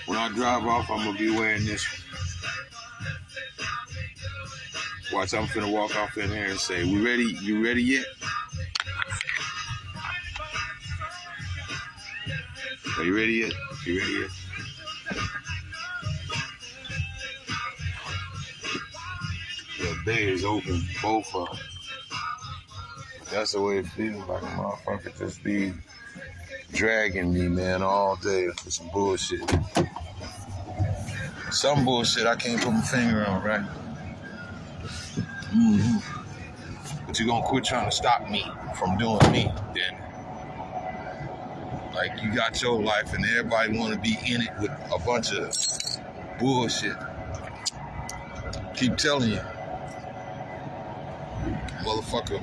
When I drive off, I'm gonna be wearing this. Watch, I'm finna walk off in here and say, "We ready? You ready yet? Are you ready yet? You ready yet?" The bay is open, both of them. That's the way it feels like a motherfucker just be dragging me, man, all day for some bullshit. Some bullshit I can't put my finger on, right? But you gonna quit trying to stop me from doing me, then. Like, you got your life and everybody wanna be in it with a bunch of bullshit. Keep telling you. Motherfucker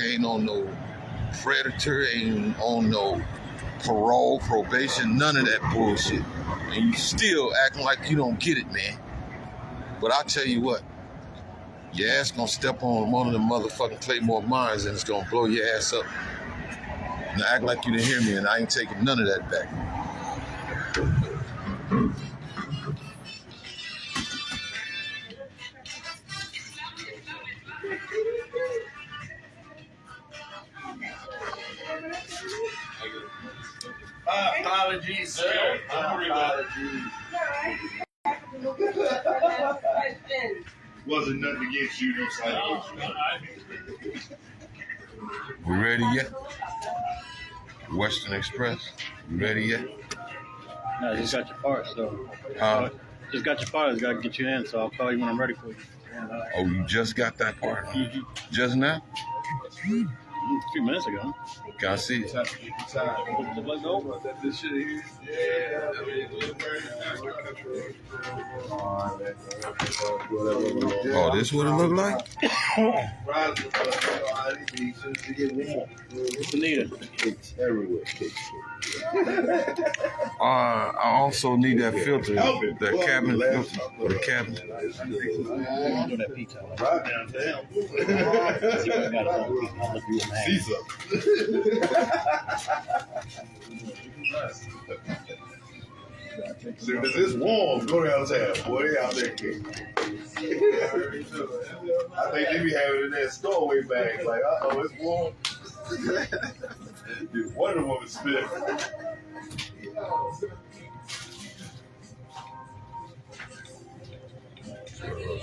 ain't on no predator, ain't on no parole, probation, none of that bullshit. And you still acting like you don't get it, man. But I tell you what, your ass gonna step on one of them motherfucking Claymore mines and it's gonna blow your ass up. Now act like you didn't hear me and I ain't taking none of that back. Apologies, sir. Apologies. Wasn't nothing against you, no slight We ready yet? Western Express, you ready yet? No, I just got your parts, so. Just got your parts, gotta get you in, so I'll call you when I'm ready for you. Oh, you just got that part? Just now? A few minutes ago. Can I see it? Oh, this what it look like? What's needed? It's everywhere. I also need that filter, that cabin filter for the cabin. Do that pizza. Right downtown. So if it's warm, go downtown, boy. They out there kicking. I think they be having it in their stowaway bags. Like, it's warm. Dude, one of them women spit.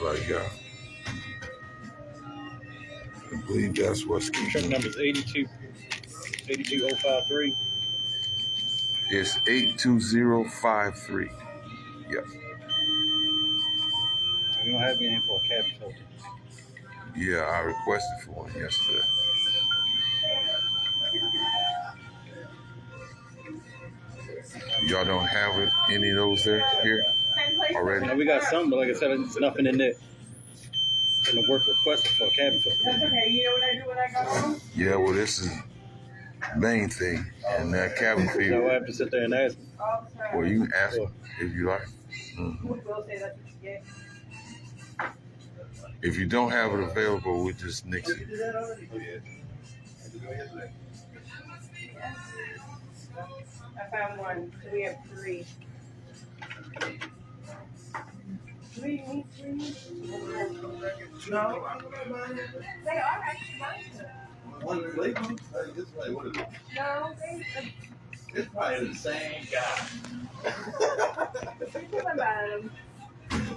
Like, I believe that's what's Truck number is 82053. It's 82053. Yep. We don't have anything for a cabin filter. Yeah, I requested for one yesterday. Y'all don't have any of those there here already? No, we got some, but like I said, there's nothing in there. In the work requested for a cabin filter. That's okay. You know what I do when I go home? Yeah, well, this is main thing, and that cabin fee. So I have to sit there and ask. Well, you can ask if you like. We'll say that's what you get. If you don't have it available, we just nix it. I found one, so we have 3. Do we need 3? No. They are actually One lady? What is it? No, It's probably the same guy. think about them.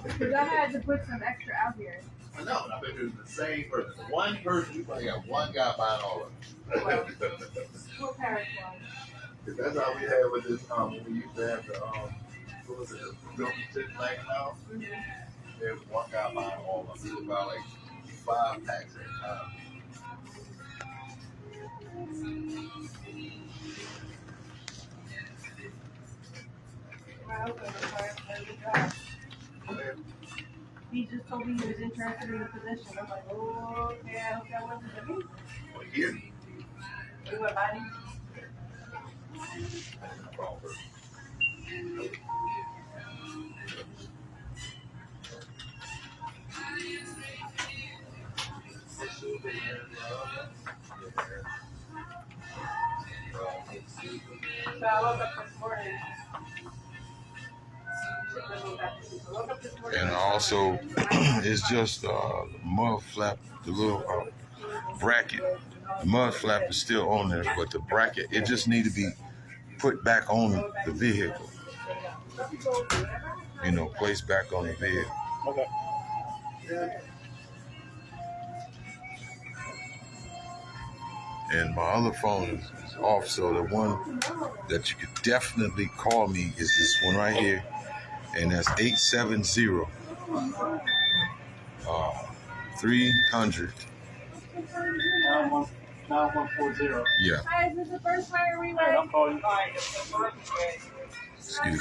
Because I had to put some extra out here. I know, I bet it's the same person. One person, you probably got one guy buying all of them. What parents one? That's how we had with this, when we used to have the, what was it, the building sitting like house? There was one guy buying all of them. He would buy like 5 packs at a time. He just told me he was interested in the position. I'm like, oh, okay, I hope that wasn't to me. Well, here. We went by me. So I woke up this morning. And also, it's just mud flap, the little bracket. The mud flap is still on there, but the bracket, it just need to be put back on the vehicle. You know, placed back on the vehicle. Okay. And my other phone is off, so the one that you could definitely call me is this one right here, and that's 870 300. 9140. Yeah. Hi, is this the first fire we went? I'll call you. Excuse me.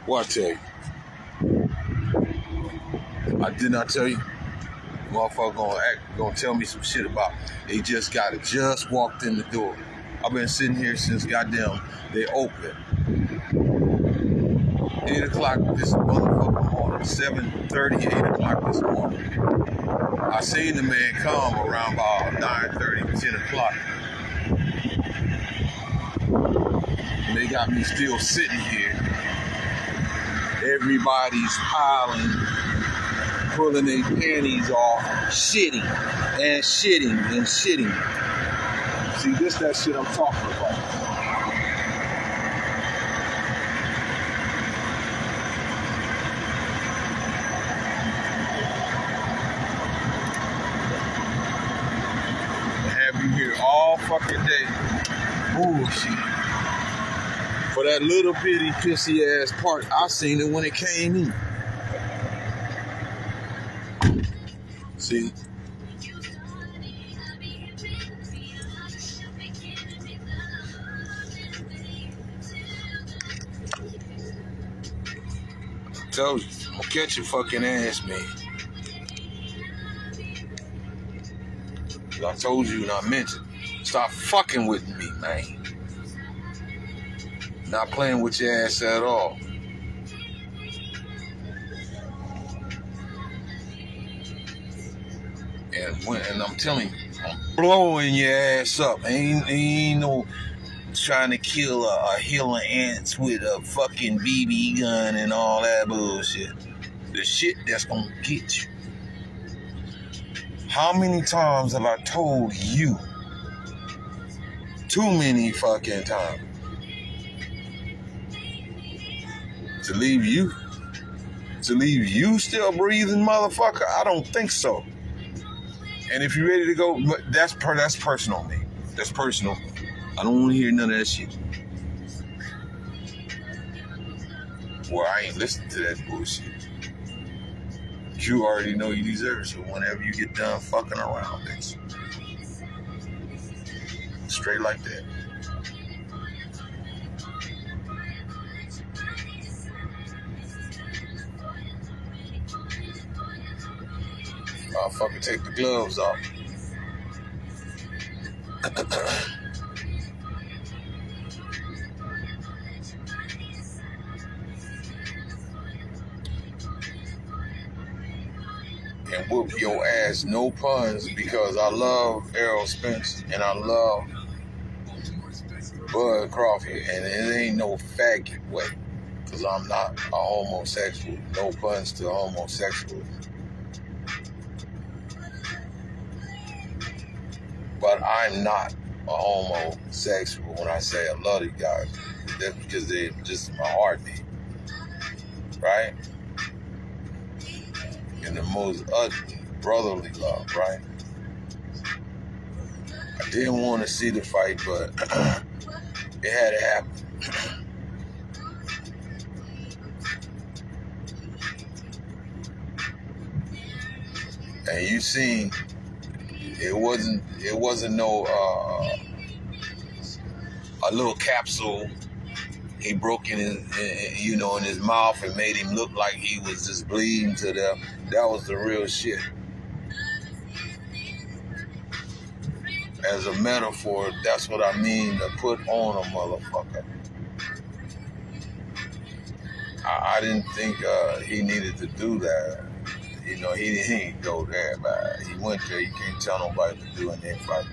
What I tell you? I did not tell you. Motherfucker gonna tell me some shit about they just walked in the door. I've been sitting here since goddamn they opened. 8 o'clock this motherfucking morning. 7:30, 8 o'clock this morning. I seen the man come around about 9:30, 10 o'clock. And they got me still sitting here. Everybody's piling, pulling their panties off, shitting and shitting and shitting. See, this that shit I'm talking about. Have you here all fucking day bullshit. For that little bitty pissy ass part, I seen it when it came in. See? I told you, I'm gonna catch your fucking ass, man. I told you and I meant it. Stop fucking with me, man. Not playing with your ass at all. And I'm telling you, I'm blowing your ass up. Ain't no trying to kill a hill of ants with a fucking BB gun and all that bullshit. The shit that's gonna get you. How many times have I told you? Too many fucking times. To leave you still breathing, motherfucker? I don't think so. And if you're ready to go, that's personal, man. That's personal. I don't want to hear none of that shit. Well, I ain't listening to that bullshit. You already know you deserve it, so whenever you get done fucking around, bitch. Straight like that. Motherfucker, take the gloves off. And whoop your ass, no puns, because I love Errol Spence and I love Bud Crawford, and it ain't no faggot way, because I'm not a homosexual. No puns to homosexual. But I'm not a homosexual when I say I love these guys. That's because they're just my heartbeat. Right? In the most brotherly love, right? I didn't want to see the fight, but it had to happen. And you see, it wasn't no a little capsule he broke in his, you know, in his mouth and made him look like he was just bleeding to death. That was the real shit. As a metaphor, that's what I mean to put on a motherfucker. I didn't think he needed to do that. You know, he didn't go there, but he went there. You can't tell nobody to do anything fight.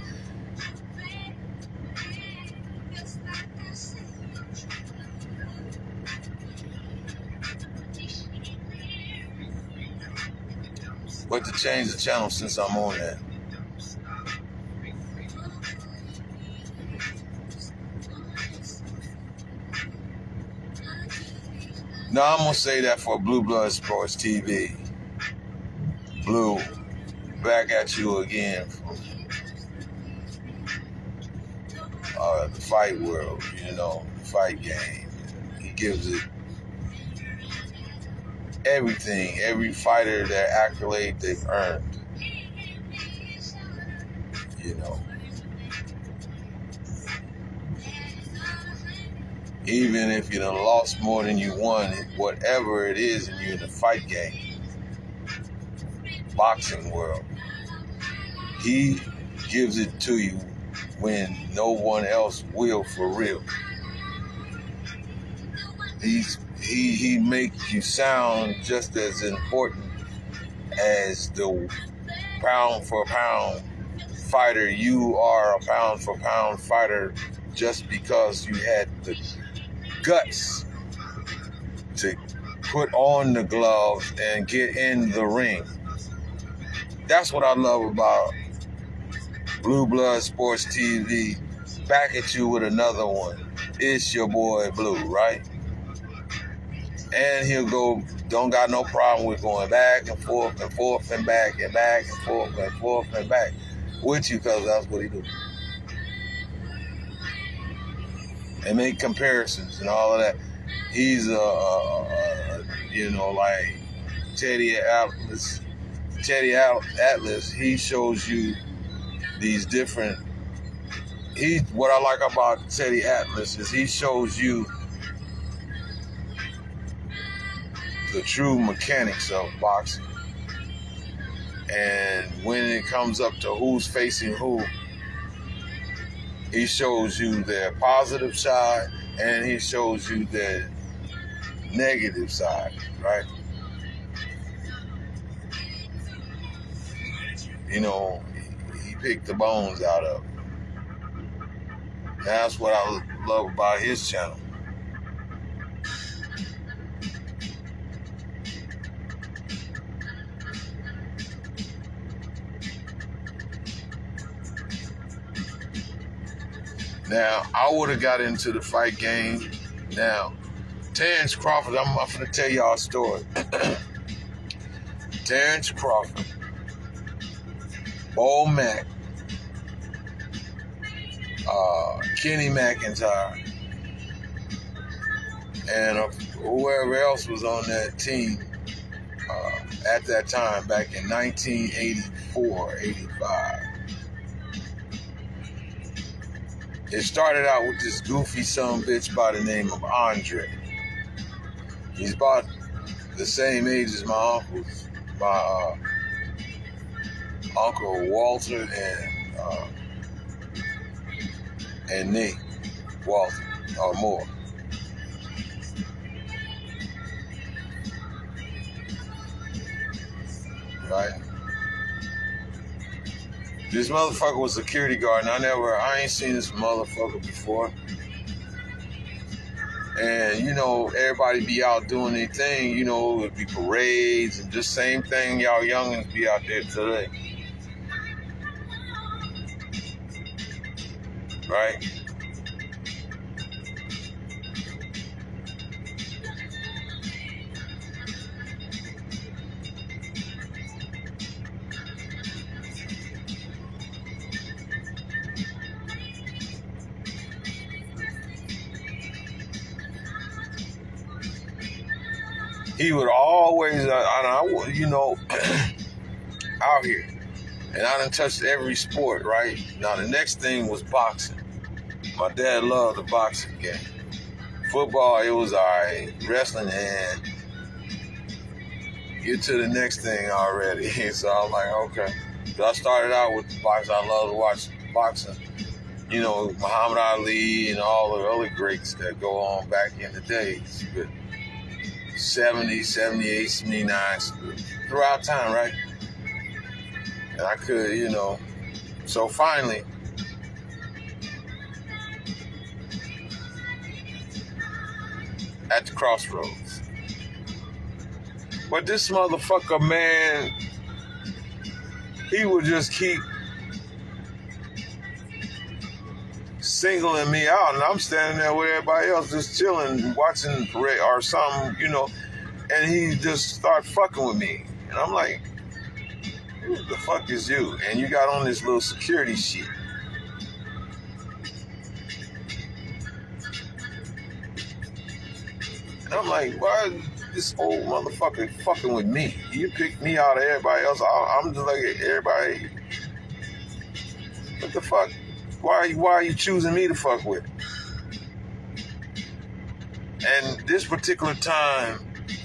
But to change the channel since I'm on that. Now I'm gonna say that for Blue Blood Sports TV. Blue, back at you again from the fight world, you know, the fight game. He gives it everything, every fighter that accolade they've earned. You know. Even if you done lost more than you won, whatever it is, and you're in the fight game, boxing world, he gives it to you when no one else will, for real. He makes you sound just as important as the pound for pound fighter. You are a pound for pound fighter just because you had the guts to put on the gloves and get in the ring. That's what I love about Blue Blood Sports TV. Back at you with another one. It's your boy Blue, right? And he'll go, don't got no problem with going back and forth and back and back and forth and back with you, because that's what he do. And make comparisons and all of that. He's you know, like Teddy Atlas. Teddy Atlas, he shows you these different. What I like about Teddy Atlas is he shows you the true mechanics of boxing. And when it comes up to who's facing who, he shows you their positive side and he shows you their negative side, right? You know, he picked the bones out of it. That's what I love about his channel. Now, I would have got into the fight game. Now, Terrence Crawford, I'm going to tell y'all a story. Terrence Crawford, Bo Mack, Kenny McIntyre, and whoever else was on that team at that time, back in 1984, 85. It started out with this goofy son-of-a-bitch by the name of Andre. He's about the same age as my uncles, my Uncle Walter and Nick Walter, or more. Right? This motherfucker was a security guard, and I ain't seen this motherfucker before. And, you know, everybody be out doing their thing, you know, it'd be parades and just same thing y'all youngins be out there today. Right? He would always, you know, out here. And I done touched every sport, right? Now the next thing was boxing. My dad loved the boxing game. Football, it was alright. Wrestling, and get to the next thing already. So I was like, okay. So I started out with the boxing. I love to watch boxing. You know, Muhammad Ali and all the other greats that go on back in the days. But 70, 78, 79, throughout time, right? And I could, you know. So finally, at the crossroads. But this motherfucker, man, he would just keep singling me out, and I'm standing there with everybody else just chilling, watching the parade or something, you know, and he just start fucking with me. And I'm like, who the fuck is you? And you got on this little security shit. And I'm like, why is this old motherfucker fucking with me? You picked me out of everybody else. I'm just like, everybody, what the fuck? Why are you choosing me to fuck with? And this particular time,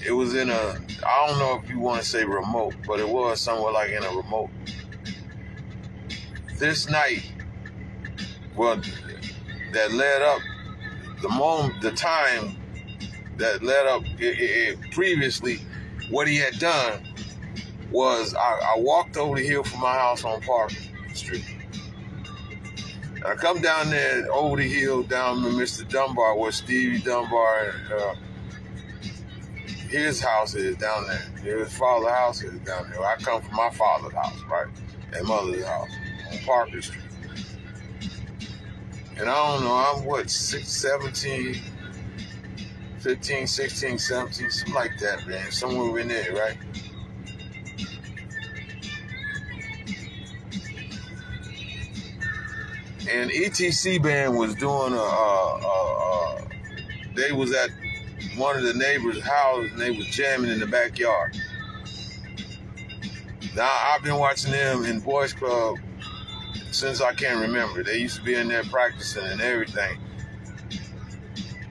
it was in a, I don't know if you want to say remote, but it was somewhere like in a remote. This night, well, that led up, the time that led up previously, what he had done was I walked over the hill from my house on Park Street. And I come down there over the hill down to Mr. Dunbar, where Stevie Dunbar, his house is down there. His father's house is down there. I come from my father's house, right? And mother's house on Parker Street. And I don't know, I'm what, 17, 15, 16, 17, something like that, man. Somewhere in there, right? And ETC band was doing they was at one of the neighbors' houses and they was jamming in the backyard. Now, I've been watching them in Boys Club since I can remember. They used to be in there practicing and everything.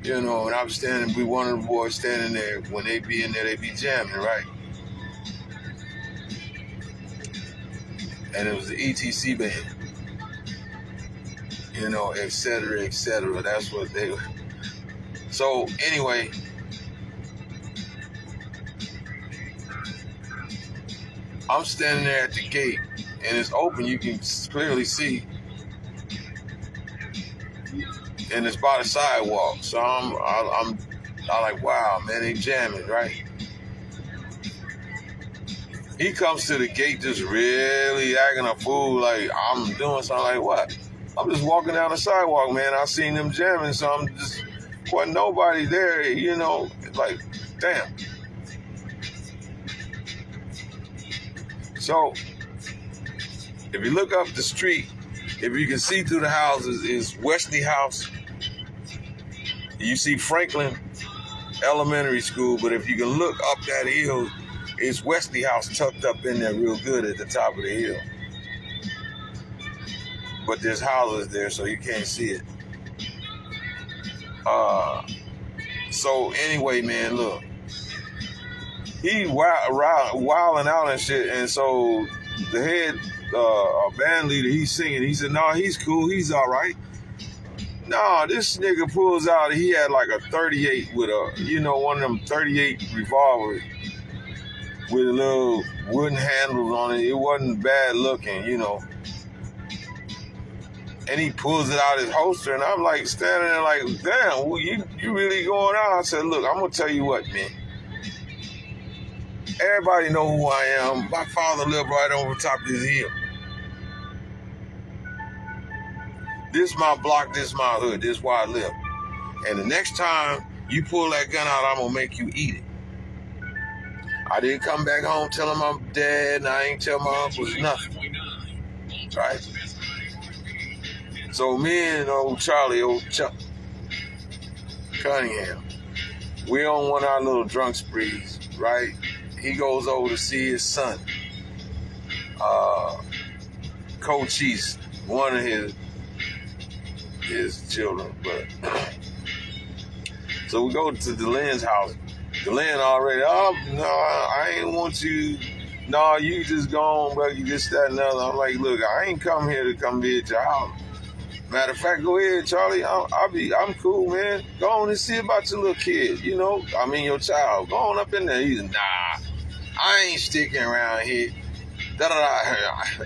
You know, and I'm standing, be one of the boys standing there. When they be in there, they be jamming, right? And it was the ETC band. You know, et cetera, et cetera. That's what they were. So, anyway, I'm standing there at the gate, and it's open. You can clearly see. And it's by the sidewalk. So I'm like, wow, man, they jamming, right? He comes to the gate just really acting a fool, like I'm doing something. Like, what? I'm just walking down the sidewalk, man. I seen them jamming, so I'm just, wasn't nobody there, you know, like, damn. So, if you look up the street, if you can see through the houses, is Wesley House. You see Franklin Elementary School, but if you can look up that hill, it's Wesley House tucked up in there real good at the top of the hill. But there's houses there, so you can't see it. So anyway, man, look. He wilding out and shit, and so the head band leader, he's singing. He said, no, he's cool. He's all right. No, this nigga pulls out, he had like a 38 with a, you know, one of them 38 revolvers with a little wooden handles on it. It wasn't bad looking, you know. And he pulls it out his holster, and I'm like standing there like, damn, well, you really going out? I said, look, I'm going to tell you what, man. Everybody know who I am. My father lived right over top of this hill. This my block, this my hood, this where I live. And the next time you pull that gun out, I'm going to make you eat it. I didn't come back home telling my dad, and I ain't tell my uncles nothing. Right? So me and old Charlie, old Chuck Cunningham, we on one of our little drunk sprees, right? He goes over to see his son. Cochise, one of his children. But so we go to Delenn's house. Delenn already, oh no, I ain't want you. No, you just go on, bro. You just that and the other. I'm like, look, I ain't come here to come be at your house. Matter of fact, go ahead, Charlie. I'm cool, man. Go on and see about your little kid. You know, I mean your child. Go on up in there. He's nah, I ain't sticking around here. Da da da.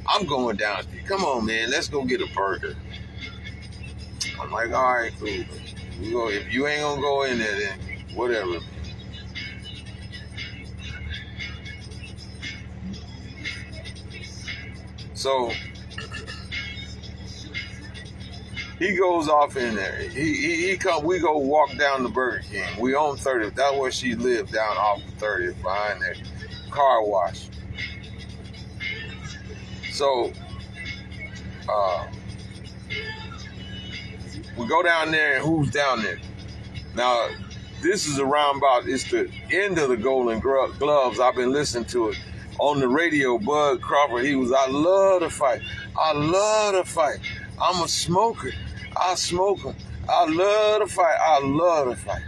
I'm going down. Come on, man. Let's go get a burger. I'm like, all right, cool. You go. If you ain't gonna go in there, then whatever. So he goes off in there. He come. We go walk down to Burger King. We own 30th. That's where she lived, down off of 30th, behind that car wash. So we go down there, and who's down there? Now, this is around it's the end of the Golden Gloves. I've been listening to it on the radio. Bud Crawford, I love to fight. I love to fight. I'm a smoker. I smoke them. I love to fight. I love to fight.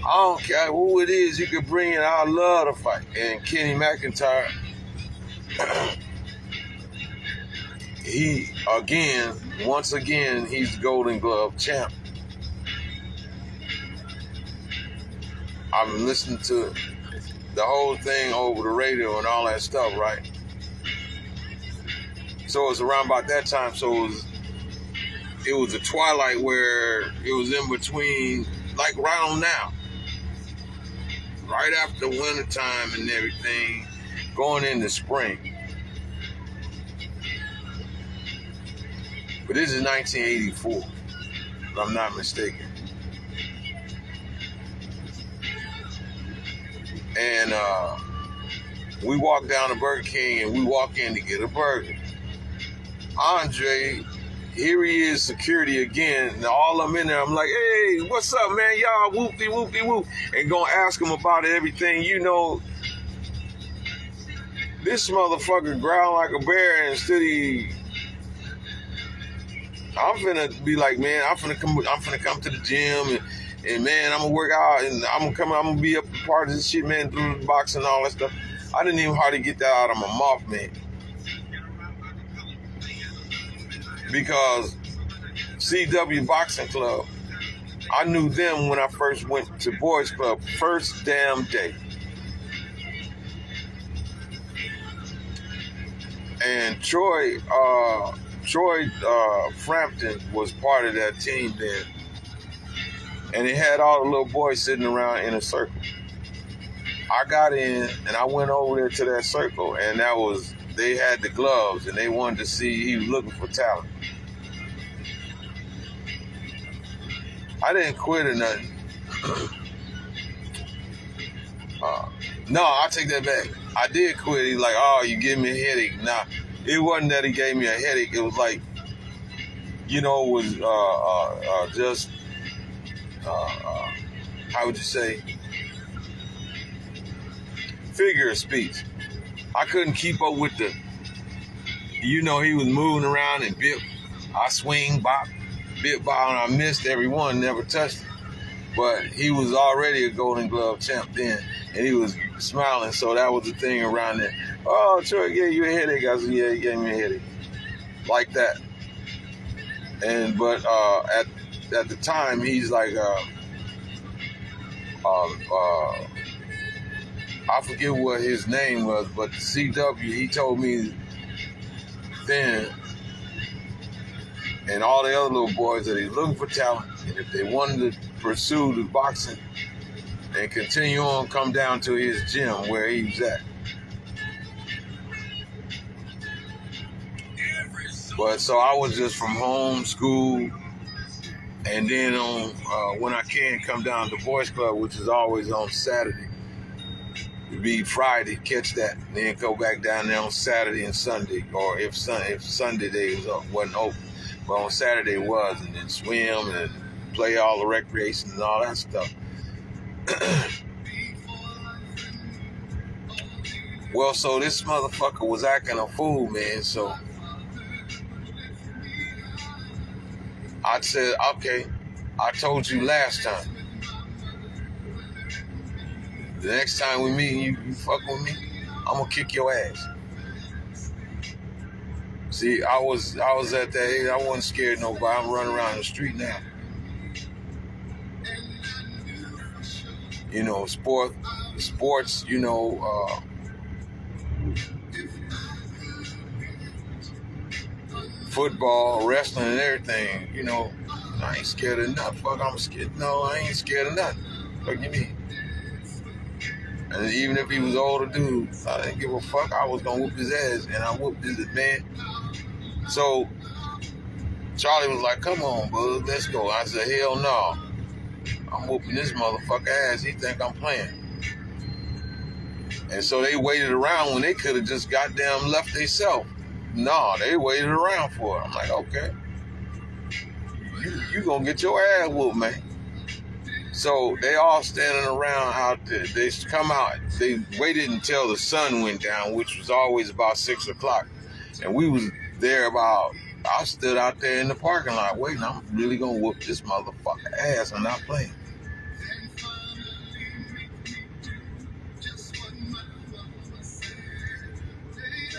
I don't care who it is you can bring in. I love to fight. And Kenny McIntyre, once again, he's the Golden Glove champ. I've been listening to the whole thing over the radio and all that stuff, right? So it's around about that time. So it was a twilight where it was in between, like right on now, right after wintertime and everything, going into spring. But this is 1984, if I'm not mistaken. And we walk down to Burger King and we walk in to get a burger. Andre, here he is, security again. And all I'm in there, I'm like, hey, what's up, man? Y'all whoop-de-whoop-de-whoop. And gonna ask him about everything. You know, this motherfucker growl like a bear, and instead I'm finna be like, man, I'm finna come to the gym and man, I'm gonna work out and I'm gonna be a part of this shit, man, through the box and all that stuff. I didn't even hardly get that out of my mouth, man. Because CW Boxing Club, I knew them when I first went to Boys Club, first damn day. And Troy Frampton was part of that team then. And it had all the little boys sitting around in a circle. I got in and I went over there to that circle, and they had the gloves and they wanted to see, he was looking for talent. I didn't quit or nothing. No, I'll take that back. I did quit. He's like, oh, you give me a headache. Nah, it wasn't that he gave me a headache. It was like, you know, it was just, how would you say, figure of speech. I couldn't keep up with you know, he was moving around and bip. I swing, bop, bip, bop, and I missed every one, never touched it. But he was already a Golden Glove champ then, and he was smiling, so that was the thing around there. Oh, Troy gave you a headache. I said, yeah, he gave me a headache. Like that. But at the time, he's like, I forget what his name was, but the CW, he told me then, and all the other little boys, that he's looking for talent, and if they wanted to pursue the boxing and continue on, come down to his gym where he was at. But so I was just from home, school, and then on when I can come down to Boys Club, which is always on Saturday. It'd be Friday, catch that, and then go back down there on Saturday and Sunday, or if Sunday day wasn't open, but on Saturday it was, and then swim and play all the recreation and all that stuff. Well, so this motherfucker was acting a fool, man. So I said, okay, I told you last time. The next time we meet and you fuck with me, I'm gonna kick your ass. See, I was at that age, I wasn't scared of nobody. I'm running around the street now. You know, sports, you know, football, wrestling, and everything. You know, I ain't scared of nothing. Fuck, I'm scared. No, I ain't scared of nothing. What you mean? And even if he was older dude, I didn't give a fuck. I was gonna whoop his ass, and I whooped his man. So Charlie was like, "Come on, bud, let's go." I said, "Hell no, I'm whooping this motherfucker ass. He think I'm playing." And so they waited around when they could have just goddamn left themselves. No, they waited around for it. I'm like, okay, you gonna get your ass whooped, man. So they all standing around out there. They come out. They waited until the sun went down, which was always about 6 o'clock. And we was there about, I stood out there in the parking lot waiting. I'm really gonna whoop this motherfucker ass. I'm not playing.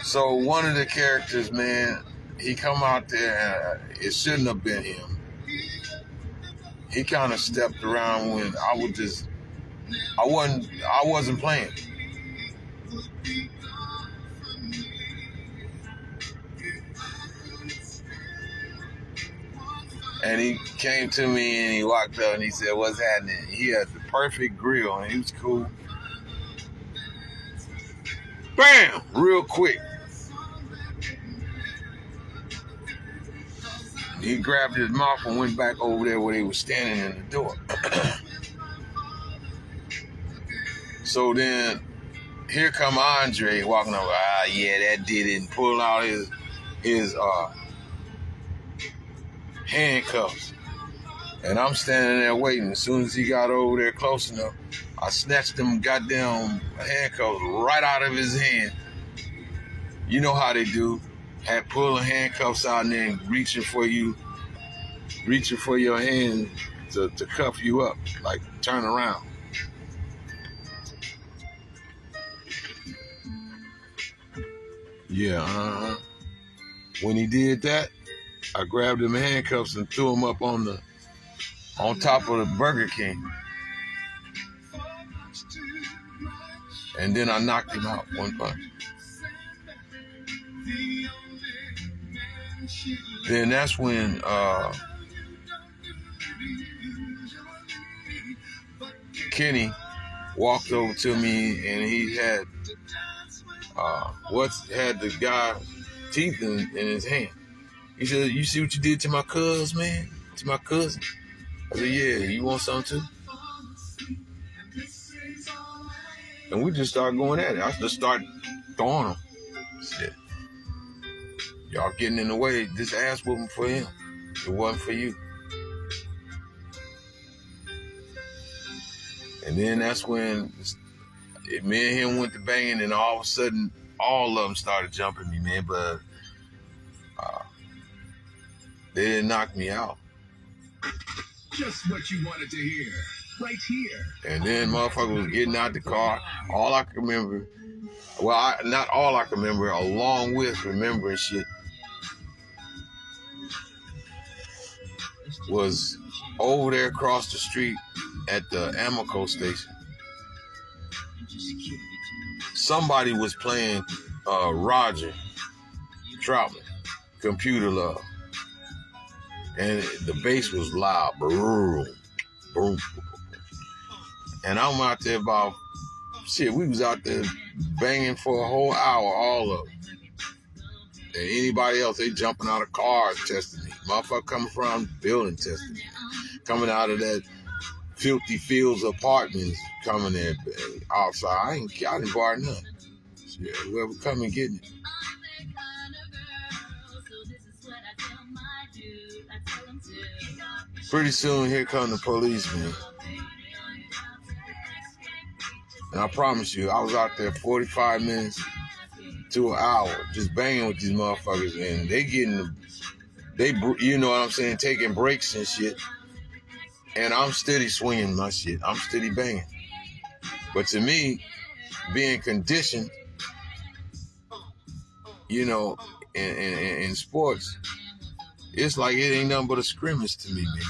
So one of the characters, man, he come out there and it shouldn't have been him. He kind of stepped around when I wasn't playing. And he came to me and he walked up and he said, "What's happening?" He had the perfect grill and he was cool. Bam! Real quick. He grabbed his mouth and went back over there where they were standing in the door. So then, here come Andre walking over. Yeah, that did it. And pulled out his handcuffs. And I'm standing there waiting. As soon as he got over there close enough, I snatched them goddamn handcuffs right out of his hand. You know how they do. Had pulling handcuffs out and then reaching for your hand to cuff you up, like turn around. Yeah, When he did that, I grabbed him handcuffs and threw him up on top of the Burger King. And then I knocked him out one punch. Then that's when Kenny walked over to me and he had had the guy's teeth in his hand. He said, "You see what you did to my cuz, man? To my cousin?" I said, "Yeah, you want something too?" And we just started going at it. I just started throwing him. Shit. Y'all getting in the way. This ass whooping for him. It wasn't for you. And then that's when me and him went to banging, and all of a sudden, all of them started jumping me, man. But they didn't knock me out. Just what you wanted to hear, right here. And then motherfucker was getting out the car. All I can remember, not all I can remember, along with remembering shit, was over there across the street at the Amoco station. Somebody was playing Roger Troutman, Computer Love. And the bass was loud. Boom, boom. And I'm out there about, we was out there banging for a whole hour, all of them. And anybody else, they jumping out of cars testing me. Motherfucker coming from the building testing me. Coming out of that filthy fields apartments, coming there outside. I didn't bar none. Yeah, whoever come and get it. Pretty soon, here come the policeman. And I promise you, I was out there 45 minutes to an hour just banging with these motherfuckers, and you know what I'm saying, taking breaks and shit. And I'm steady swinging my shit. I'm steady banging. But to me, being conditioned, you know, in sports, it's like it ain't nothing but a scrimmage to me, man.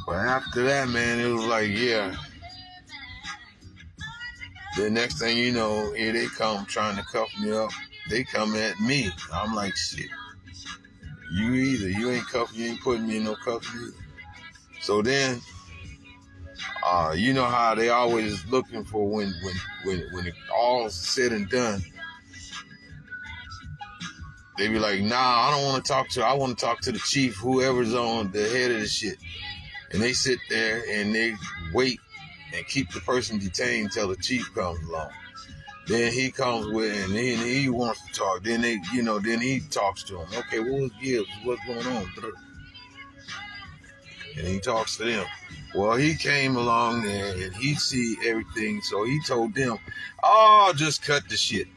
But after that, man, it was like, yeah. The next thing you know, here they come trying to cuff me up. They come at me. I'm like, shit. You ain't cuffing, you ain't putting me in no cuffs either. So then, you know how they always looking for when it all said and done. They be like, nah, I don't want to talk to her. I want to talk to the chief, whoever's on the head of the shit. And they sit there and they wait and keep the person detained till the chief comes along. Then he comes with, and then he wants to talk. Then then he talks to him. Okay, what's Gibbs? What's going on? And he talks to them. Well, he came along and he see everything, so he told them, oh, just cut the shit.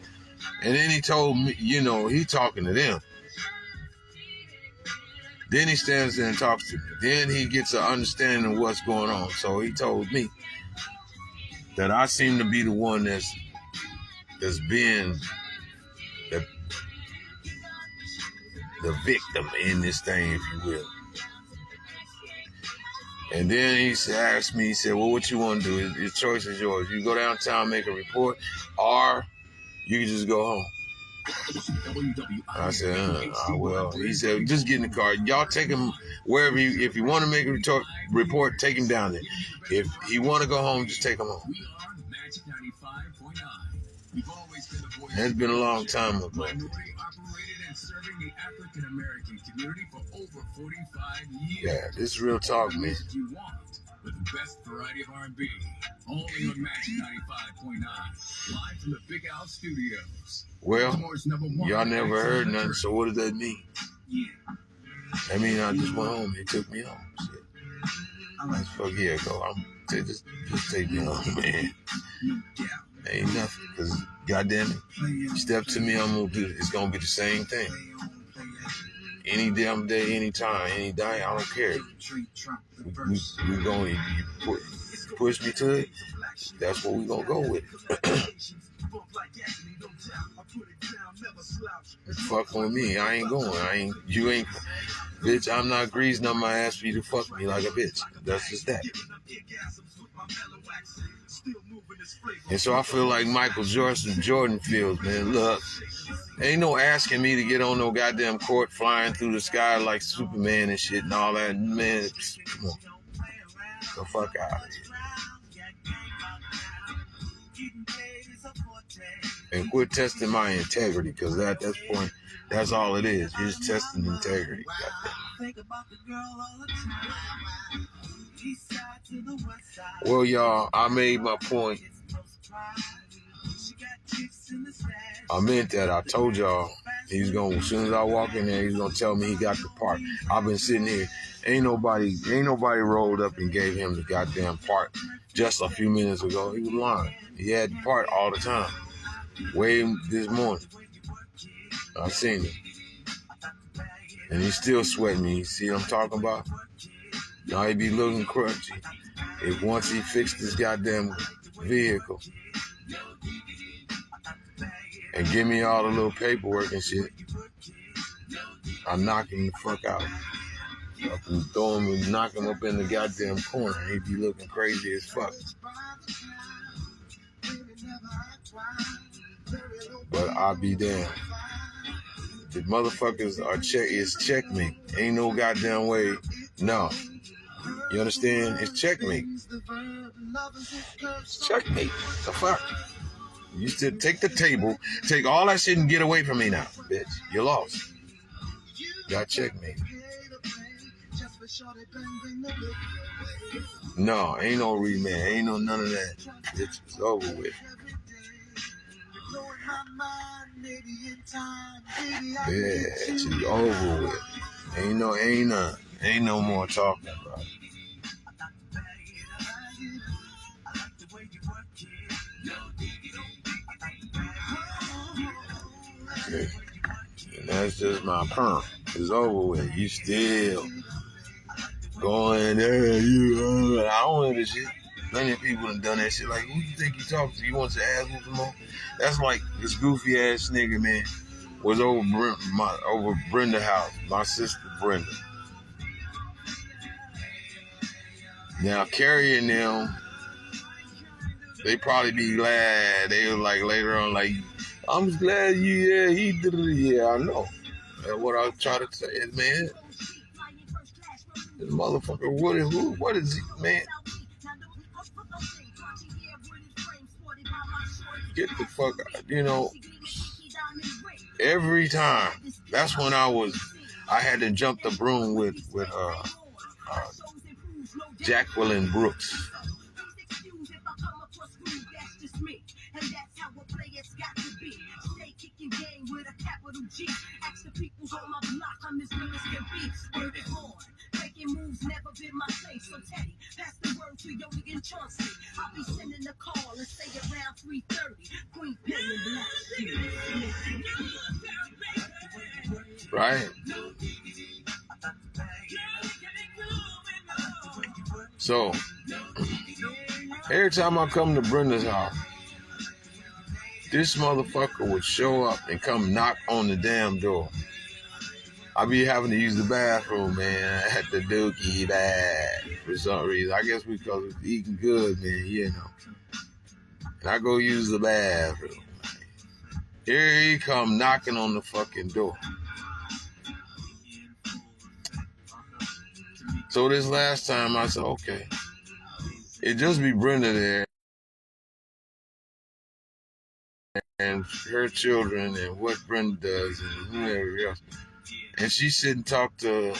And then he told me, he talking to them. Then he stands there and talks to me. Then he gets an understanding of what's going on. So he told me that I seem to be the one that's being the victim in this thing, if you will. And then he asked me, he said, well, what you want to do? Your choice is yours. You go downtown, make a report, or you can just go home. I said, well, he said, just get in the car. Y'all take him wherever if you want to make a report, take him down there. If he want to go home, just take him home. It's been a long time ago. Yeah, this is real talk, man. With the best variety of R&B, only on Magic 95.9, live from the Big Al Studios. Well, y'all never heard nothing, so what does that mean? I mean, I just went home. They took me home. Shit. That's fuck yeah, go. Just take me home, man. Ain't nothing, because goddamn it, step to me, I'm gonna do it. It's gonna be the same thing. Any damn day, any time, any day, I don't care. We going to push me to it. That's what we gonna go with. Fucking with me, I ain't going. You ain't, bitch. I'm not greasing up my ass for you to fuck me like a bitch. That's just that. And so I feel like Michael Jordan feels, man. Look. Ain't no asking me to get on no goddamn court flying through the sky like Superman and shit and all that. Man, come on. The fuck out of here. And quit testing my integrity, because at that point, that's all it is. You're just testing integrity. Well, y'all, I made my point. I meant that. I told y'all he's gonna, as soon as I walk in there, he's gonna tell me he got the part. I've been sitting here. Ain't nobody rolled up and gave him the goddamn part just a few minutes ago. He was lying. He had the part all the time. Way this morning. I seen him. And he's still sweating me. You see what I'm talking about? Now he be looking crunchy. If once he fixed this goddamn vehicle and give me all the little paperwork and shit, I knock him the fuck out. I can throw him and knock him up in the goddamn corner. He'd be looking crazy as fuck. But I'll be damned. The motherfuckers is checkmate. Ain't no goddamn way. No. You understand? It's checkmate. It's checkmate. The fuck? You still take the table, take all that shit and get away from me now, bitch. You lost. Got checkmate. No, ain't no rematch. Ain't no none of that. It's over with. Yeah, it's over with. Ain't no more talking about it. Yeah. And that's just my perm. It's over with. You still going there. I don't know this shit. Plenty of people done that shit. Like, who you think you talking to? You want your ass whooped more? That's like this goofy ass nigga, man, was over Brenda's house. My sister Brenda. Now Carrie and them, they probably be glad. They was like later on, like, I'm just glad he did it. Yeah, I know. That's what I was trying to say is, man, this motherfucker, what is he, man? Get the fuck out, every time. That's when I had to jump the broom with Jacqueline Brooks. Right? So, every time I come to Brenda's house, this motherfucker would show up and come knock on the damn door. I be having to use the bathroom, man, at the Dookie bag for some reason. I guess because it's eating good, man, And I go use the bathroom. Here he come knocking on the fucking door. So this last time I said, okay, it just be Brenda there and her children and what Brenda does and whoever else. And she sit and talk to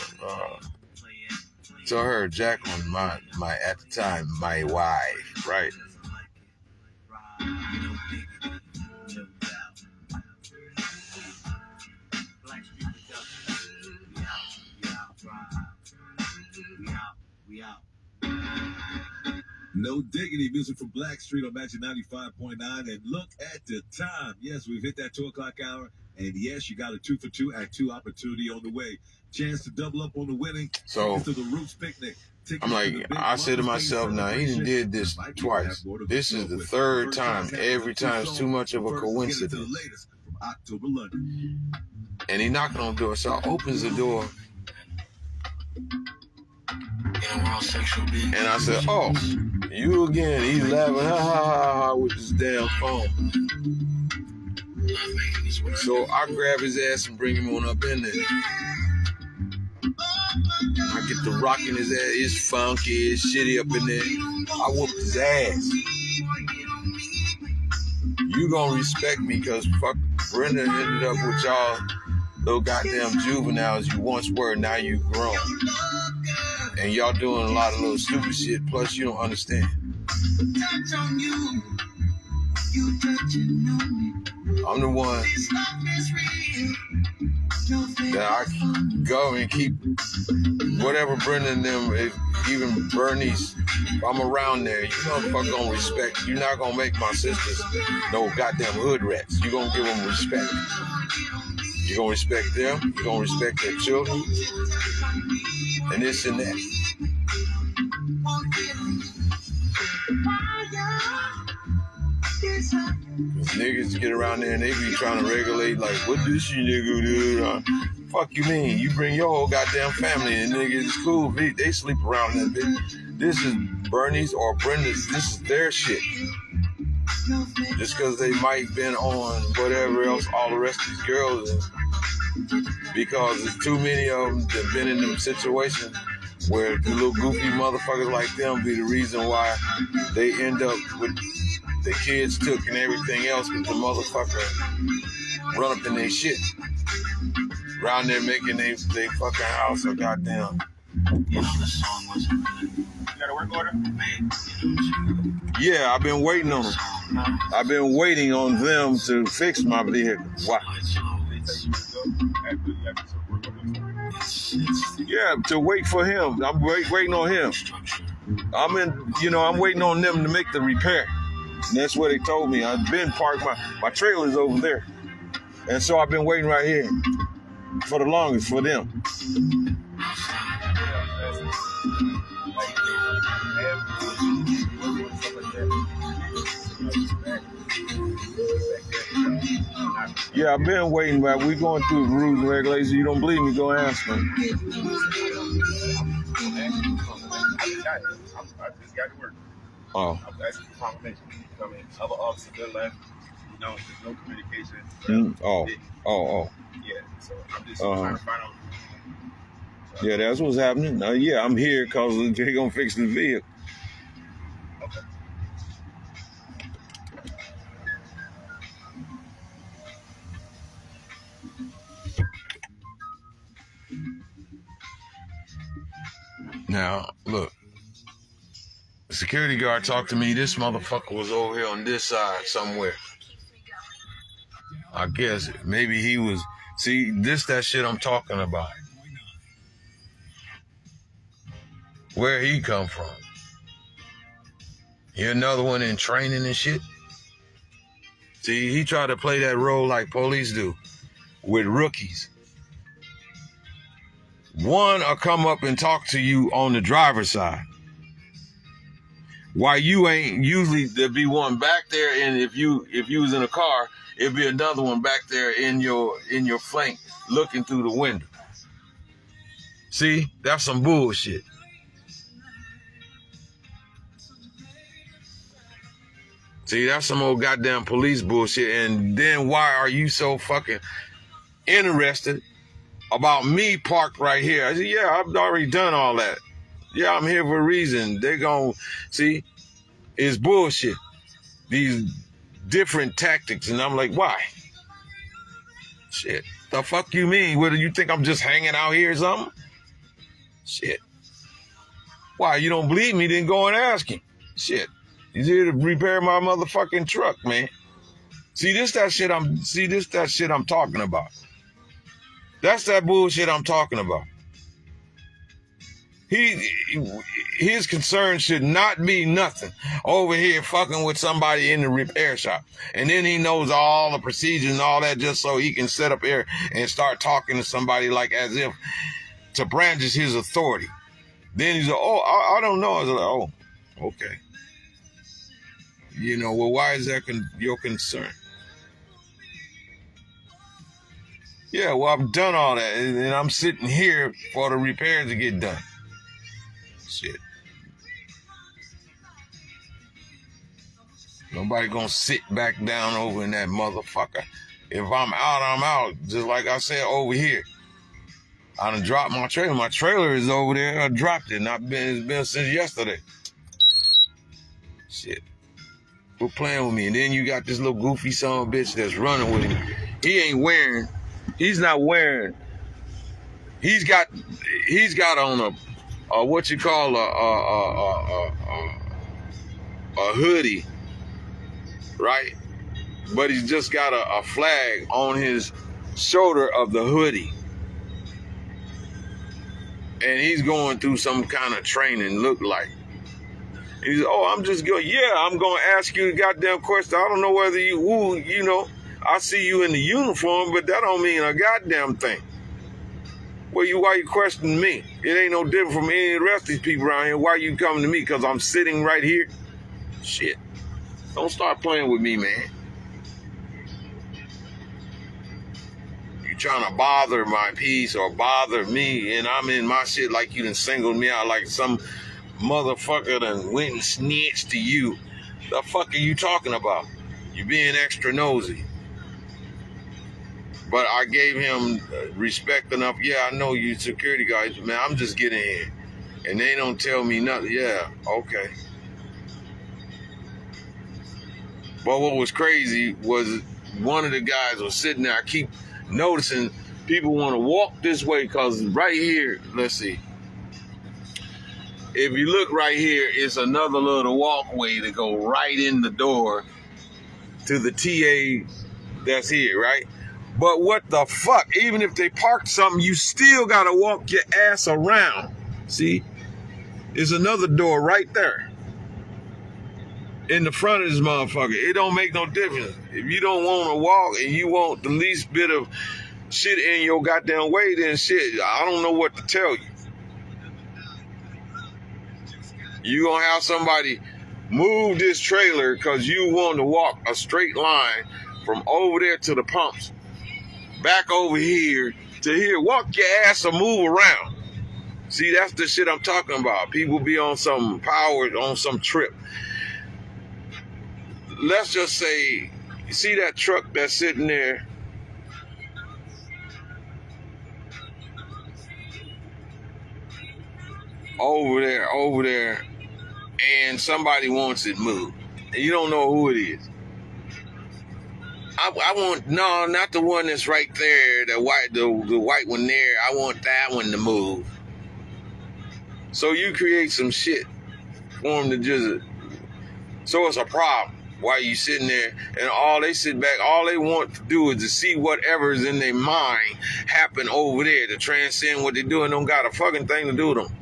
her, Jacqueline, my at the time, my wife, right? No diggity, music from Blackstreet on Magic 95.9. And look at the time. Yes, we've hit that 2 o'clock hour. And yes, you got a 2 for 2 at 2 opportunity on the way. Chance to double up on the winning. So to the Roots picnic. I'm like, I said to myself, now he done did this twice. This is the third time. Every time it's too much of a coincidence. And he knocking on the door. So I opens the door. And I said, oh, you again. He's laughing, ha ha ha ha, with his damn phone. So I grab his ass and bring him on up in there. I get to rocking his ass. It's funky, it's shitty up in there. I whoop his ass. You gonna respect me because fuck Brenda ended up with y'all little goddamn juveniles you once were, now you grown. And y'all doing a lot of little stupid shit, plus you don't understand. I'm the one that I go and keep whatever Brenda and them, even Bernice, if I'm around there, you motherfucker gonna respect. You're not gonna make my sisters no goddamn hood rats. You're gonna give them respect. You're gonna respect them. You're gonna respect their children. And this and that. Niggas get around there and they be trying to regulate, like, what this you nigga do? Fuck you mean? You bring your whole goddamn family and niggas, it's cool. They sleep around that bitch. This is Bernie's or Brenda's. This is their shit. Just because they might been on whatever else all the rest of these girls is. Because there's too many of them that been in them situations where the little goofy motherfuckers like them be the reason why they end up with the kids took and everything else, because the motherfucker run up in their shit. Around there making they fucking house a goddamn. You got a work order? Yeah, I've been waiting on them. I've been waiting on them to fix my vehicle. Why? Yeah, to wait for him. I'm waiting on him. I'm waiting on them to make the repair. And that's what they told me. I've been parked, my trailer's over there. And so I've been waiting right here for the longest for them. Yeah, I've been waiting, but we're going through the rules and regulations. You don't believe me, go ask them. I just got to work. Oh. I'm asking for confirmation. Come in. Other officers that left, there's no communication. Oh. Yeah, so I'm just trying to find out. Yeah, that's what's happening. Yeah, I'm here because they're going to fix the vehicle. Okay. Now, look. The security guard talked to me. This motherfucker was over here on this side somewhere. I guess maybe he was. See, that shit I'm talking about. Where he come from? He another one in training and shit? See, he tried to play that role like police do with rookies. One will come up and talk to you on the driver's side. Why you ain't usually there'd be one back there, and if you was in a car, it'd be another one back there in your flank looking through the window. See, that's some bullshit. See, that's some old goddamn police bullshit. And then why are you so fucking interested about me parked right here? I said, yeah, I've already done all that. Yeah, I'm here for a reason. They're going to, see, it's bullshit. These different tactics. And I'm like, why? Shit. The fuck you mean? What do you think I'm just hanging out here or something? Shit. Why, you don't believe me? Then go and ask him. Shit. He's here to repair my motherfucking truck, man. See, that shit I'm talking about. That's that bullshit I'm talking about. His concern should not be nothing over here fucking with somebody in the repair shop. And then he knows all the procedures and all that just so he can sit up here and start talking to somebody like as if to brandish his authority. Then he's like, oh, I don't know. I was like, oh, okay. Well, why is that your concern? Yeah, well, I've done all that, and I'm sitting here for the repairs to get done. Shit. Nobody gonna sit back down over in that motherfucker. If I'm out, I'm out. Just like I said over here. I done dropped my trailer. My trailer is over there. I dropped it, and it's been since yesterday. Shit. Quit playing with me. And then you got this little goofy son of a bitch that's running with him. He's not wearing. He's got on a what you call a hoodie, right? But he's just got a flag on his shoulder of the hoodie. And he's going through some kind of training, look like. And he's, I'm just going, I'm going to ask you a goddamn question. I don't know whether I see you in the uniform, but that don't mean a goddamn thing. Why you questioning me? It ain't no different from any of the rest of these people around here. Why you coming to me? Because I'm sitting right here? Shit. Don't start playing with me, man. You trying to bother my peace or bother me, and I'm in my shit like you done singled me out like some motherfucker done went and snitched to you. The fuck are you talking about? You being extra nosy. But I gave him respect enough. Yeah, I know you security guys, man. I'm just getting here. And they don't tell me nothing. Yeah, okay. But what was crazy was one of the guys was sitting there. I keep noticing people want to walk this way because right here, let's see. If you look right here, it's another little walkway to go right in the door to the TA that's here, right? But what the fuck? Even if they parked something, you still gotta walk your ass around. See? There's another door right there. In the front of this motherfucker. It don't make no difference. If you don't want to walk and you want the least bit of shit in your goddamn way, then shit, I don't know what to tell you. You gonna have somebody move this trailer because you want to walk a straight line from over there to the pumps, back over here to here. Walk your ass or move around. See, that's the shit I'm talking about. People be on some power, on some trip. Let's just say, you see that truck that's sitting there? Over there, and somebody wants it moved. And you don't know who it is. I want, no, not the one that's right there, the white one there. I want that one to move. So you create some shit for them to just, so it's a problem. While you sitting there, and all they sit back, all they want to do is to see whatever's in their mind happen over there, to transcend what they're doing. Don't got a fucking thing to do with them.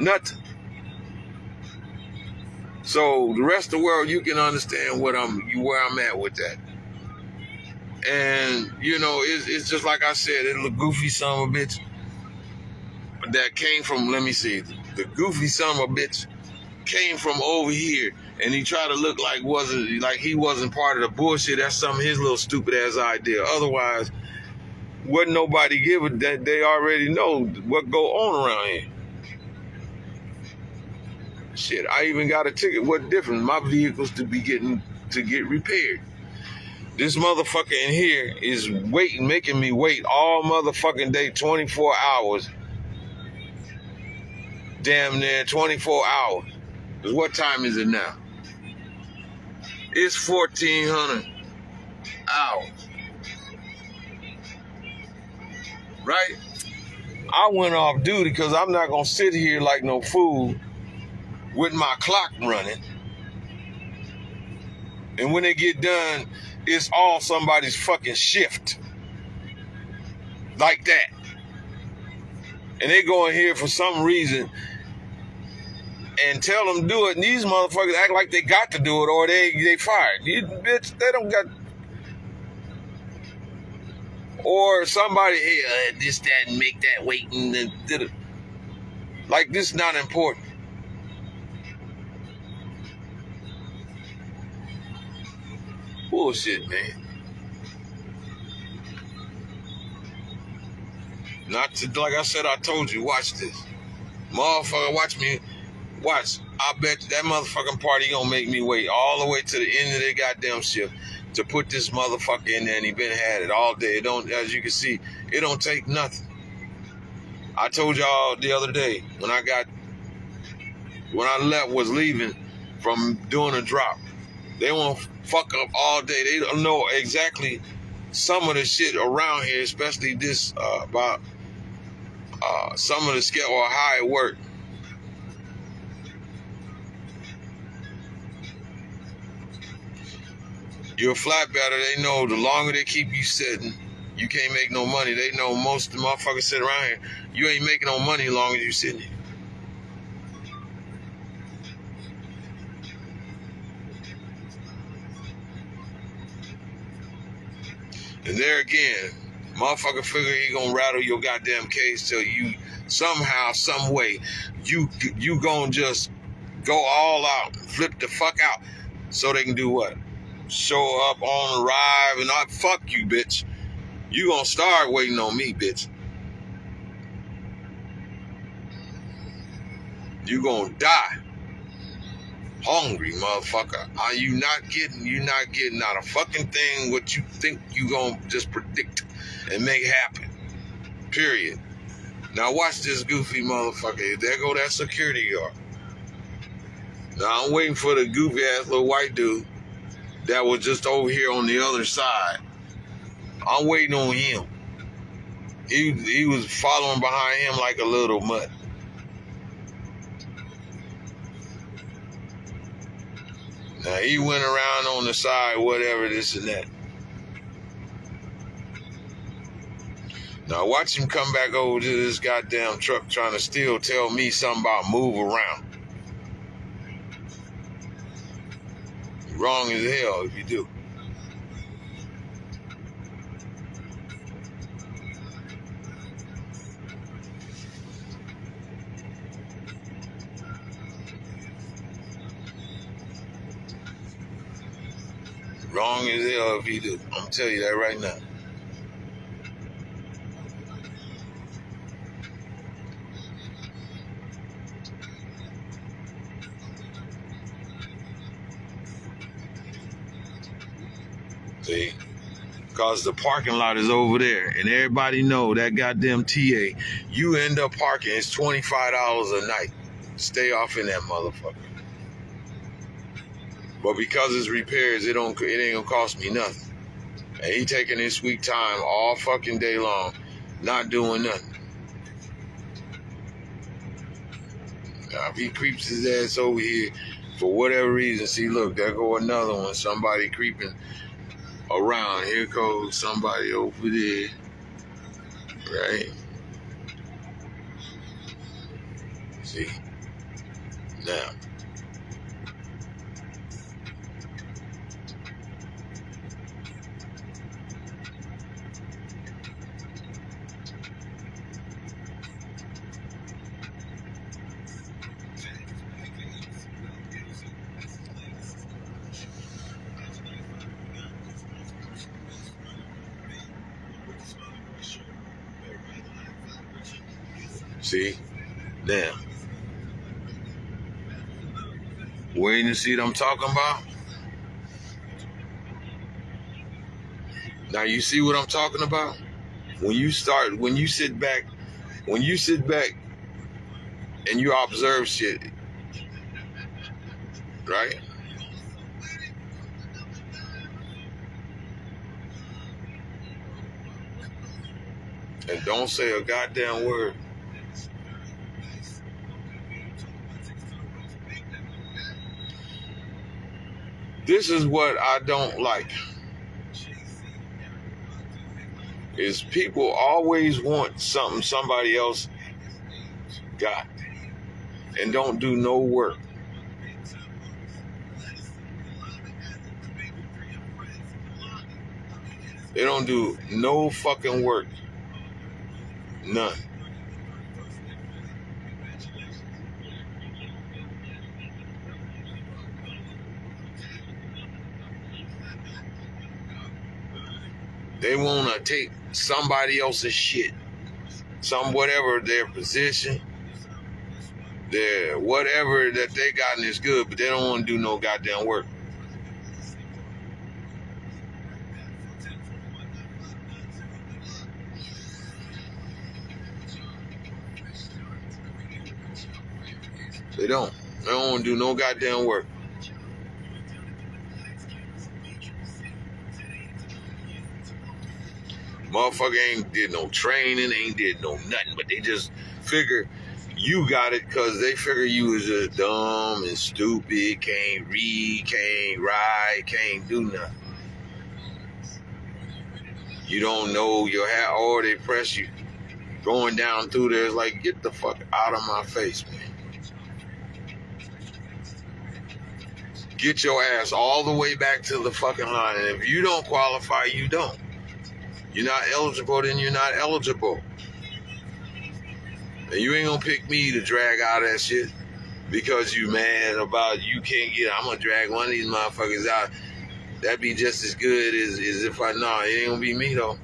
Nothing. So the rest of the world, you can understand where I'm at with that. And you know, it's just like I said, it look goofy son of a bitch that came from, let me see, the goofy son of a bitch came from over here, and he tried to look like he wasn't part of the bullshit. That's some of his little stupid ass idea. Otherwise, wouldn't nobody give it that they already know what go on around here. Shit, I even got a ticket. What difference? My vehicle's to get repaired. This motherfucker in here is waiting, making me wait all motherfucking day, 24 hours. Damn near 24 hours. Because what time is it now? It's 1400 hours. Right? I went off duty because I'm not going to sit here like no fool with my clock running. And when they get done, it's all somebody's fucking shift. Like that. And they go in here for some reason and tell them do it, and these motherfuckers act like they got to do it or they fired. You bitch, they don't got. Or somebody, hey, this, that, and make that wait, and then did it. Like, this is not important. Bullshit, man. Not to, like I said, I told you, watch this. Motherfucker, watch me. Watch. I bet that motherfucking party gonna make me wait all the way to the end of their goddamn shift to put this motherfucker in there, and he been had it all day. It don't, as you can see, it don't take nothing. I told y'all the other day when I was leaving from doing a drop, they want to fuck up all day. They don't know exactly some of the shit around here, especially this about some of the scale or how it worked. You're a flatbedder, they know the longer they keep you sitting, you can't make no money. They know most of the motherfuckers sitting around here, you ain't making no money as long as you sitting here. And there again, motherfucker figure he gonna rattle your goddamn case till you somehow, some way, you gonna just go all out, flip the fuck out, so they can do what? Show up on the ride and I fuck you, bitch. You gonna start waiting on me, bitch. You gonna die. Hungry, motherfucker. You not getting not a fucking thing what you think you gonna just predict and make happen. Period. Now watch this goofy motherfucker. There go that security guard. Now I'm waiting for the goofy ass little white dude that was just over here on the other side. I'm waiting on him. He was following behind him like a little mutt. Now he went around on the side, whatever, this and that. Now watch him come back over to this goddamn truck trying to still tell me something about move around. Wrong as hell if you do. Wrong as hell if you do. I'm gonna tell you that right now. See? Because the parking lot is over there, and everybody know that goddamn TA, you end up parking, it's $25 a night. Stay off in that motherfucker. But because it's repairs, it ain't gonna cost me nothing. And he taking his sweet time all fucking day long, not doing nothing. Now, if he creeps his ass over here for whatever reason, see, look, there go another one. Somebody creeping around. Here goes somebody over there, right? See, now. See, now, waiting to see what I'm talking about. Now you see what I'm talking about? When you sit back and you observe shit, right? And don't say a goddamn word. This is what I don't like. Is people always want something somebody else got and don't do no work. They don't do no fucking work. None. They want to take somebody else's shit, whatever their position, their whatever that they got is good, but they don't want to do no goddamn work. They don't want to do no goddamn work. Motherfucker ain't did no training, ain't did no nothing, but they just figure you got it because they figure you was just dumb and stupid, can't read, can't write, can't do nothing. You don't know your hat, or they press you going down through there. It's like, get the fuck out of my face, man. Get your ass all the way back to the fucking line, and if you don't qualify, you don't. You're not eligible, then you're not eligible. And you ain't gonna pick me to drag out that shit because you mad about you can't get it. I'm gonna drag one of these motherfuckers out. That'd be just as good as if it ain't gonna be me though.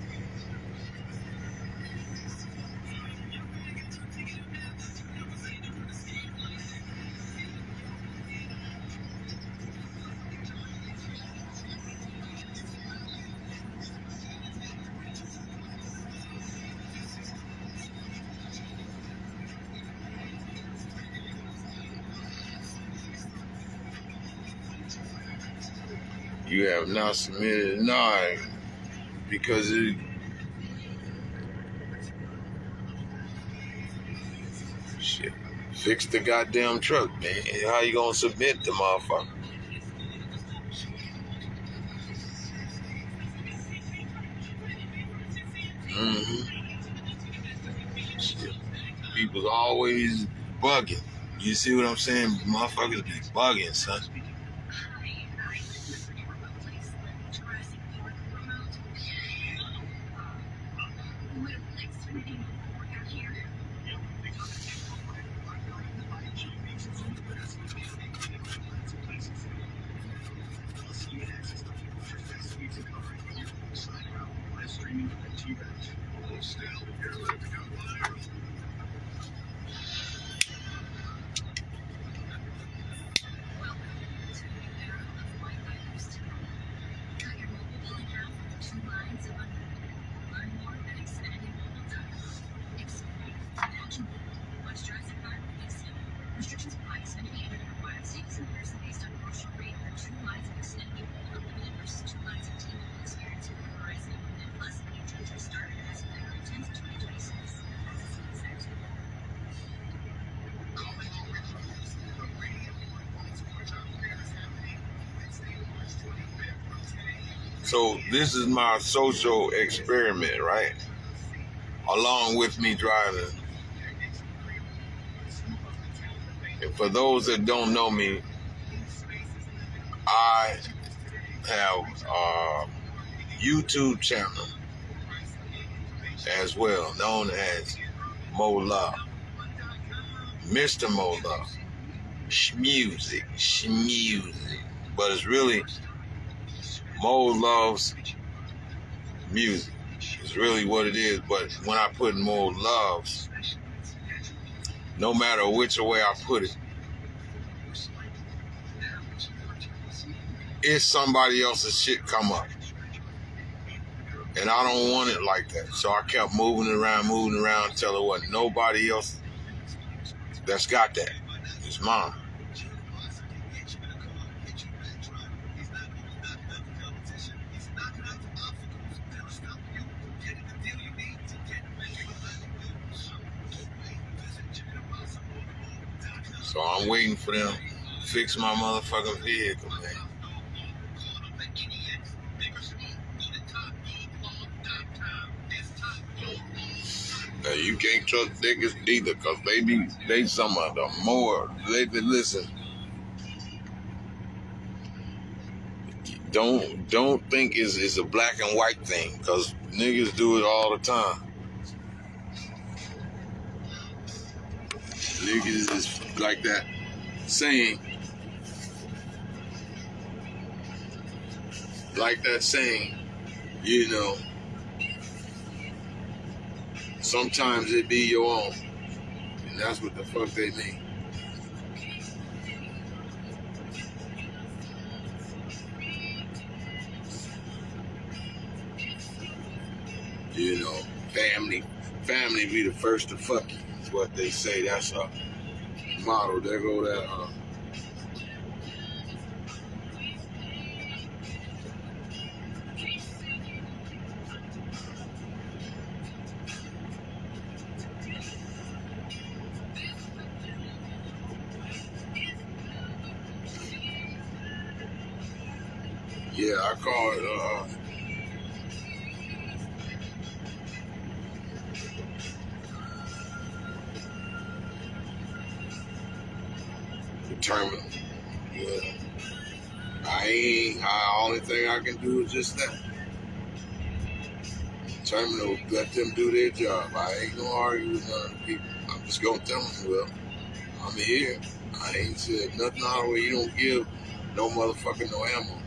You have not submitted a 9 because it. Shit. Fix the goddamn truck, man. How you gonna submit the motherfucker? Shit. People's always bugging. You see what I'm saying? Motherfuckers be bugging, son. So this is my social experiment, right? Along with me driving. And for those that don't know me, I have a YouTube channel as well, known as Mo Love. Mr. Mo Love. Schmusic. But it's really Mo Loves Music. It's really what it is. But when I put Mo Loves, no matter which way I put it, it's somebody else's shit come up. And I don't want it like that. So I kept moving around until it wasn't nobody else that's got that. It's mine. So I'm waiting for them to fix my motherfucking vehicle, man. Now you can't trust niggas neither, cause they some of the more, they listen. Don't think it's a black and white thing, cause niggas do it all the time. Niggas is like that saying, you know, sometimes it be your own. And that's what the fuck they mean. You know, family be the first to fuck you. Is what they say. That's a motto. There go that. Yeah, I call it. Terminal. Yeah. Only thing I can do is just that. Terminal, let them do their job. I ain't gonna argue with none of the people. I'm just gonna tell them, well, I'm here. I ain't said nothing out of the way. You don't give no motherfucking no ammo.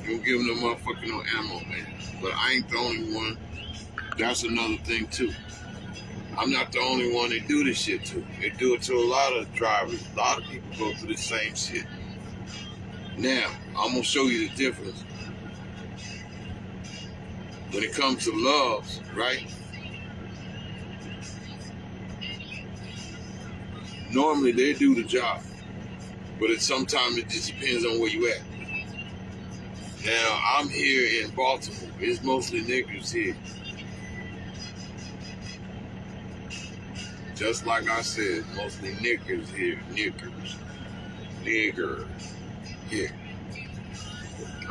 Don't give them no motherfucking no ammo, man. But I ain't the only one. That's another thing, too. I'm not the only one they do this shit to. They do it to a lot of drivers. A lot of people go through the same shit. Now, I'm going to show you the difference. When it comes to loves, right? Normally, they do the job. But sometimes it just depends on where you at. Now, I'm here in Baltimore. It's mostly niggers here. Just like I said, mostly niggers here. Niggers here.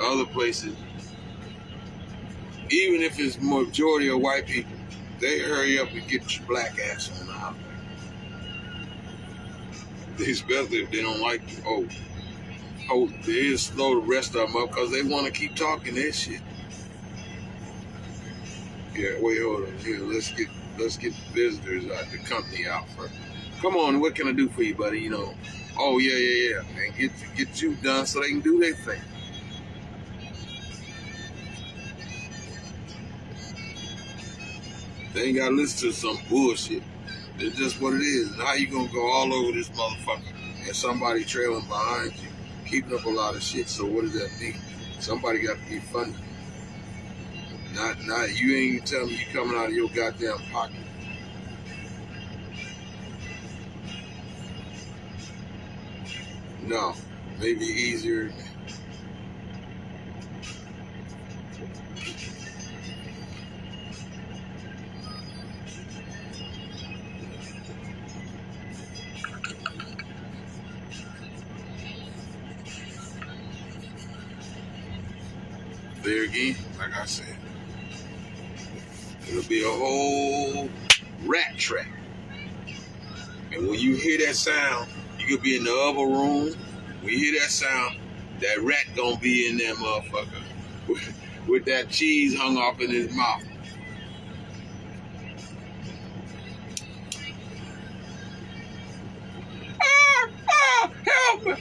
Other places, even if it's majority of white people, they hurry up and get your black ass on the highway. Especially if they don't like you. Oh, they just slow the rest of them up because they want to keep talking that shit. Yeah, wait, hold on. Here, let's get visitors out the company out first. Come on, what can I do for you, buddy? You know. Oh yeah. And get you done so they can do their thing. They ain't gotta listen to some bullshit. It's just what it is. And how you gonna go all over this motherfucker and somebody trailing behind you, keeping up a lot of shit? So what does that mean? Somebody got to be funny. Not you ain't even telling me you coming out of your goddamn pocket. No, maybe easier. There again, like I said, it'll be a whole rat trap. And when you hear that sound, you could be in the other room. When you hear that sound, that rat gonna be in that motherfucker with that cheese hung off in his mouth. Help me!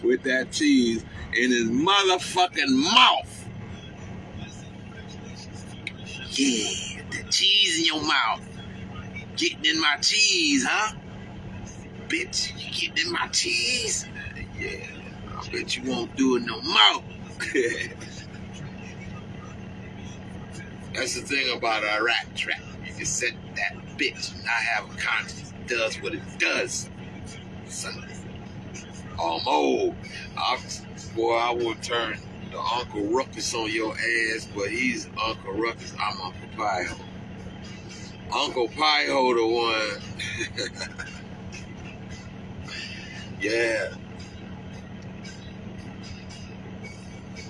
With that cheese in his motherfucking mouth. Yeah, the cheese in your mouth. Getting in my cheese, huh? Bitch, you getting in my cheese? Yeah, I bet you won't do it no more. That's the thing about a rat trap. You can set that bitch and not have a conscience. It does what it does. Son. Boy, I would turn the Uncle Ruckus on your ass, but he's Uncle Ruckus. I'm Uncle Pie-Ho. Uncle Pie-Ho the one. Yeah.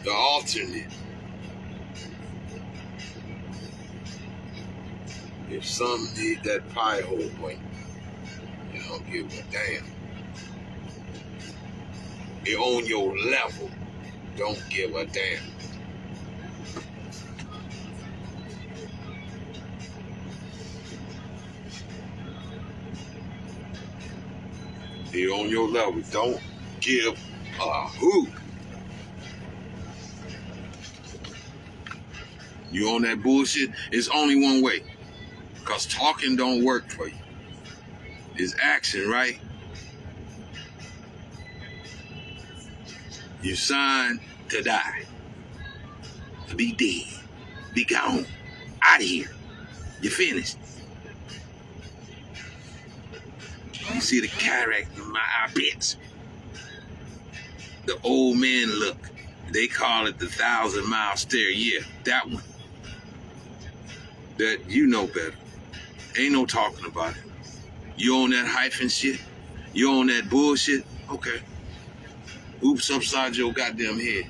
The alternate. If some need that Pie-Ho point, you don't give a damn. They're on your level. Don't give a damn. They're on your level. Don't give a hoot. You on that bullshit? It's only one way. Because talking don't work for you. It's action, right? You signed to die. To be dead. Be gone. Out of here. You're finished. You see the cataract in my eye, bitch. The old man look. They call it the 1,000-mile stare. Yeah, that one. That you know better. Ain't no talking about it. You on that hyphen shit? You on that bullshit? Okay. Oops upside your goddamn head.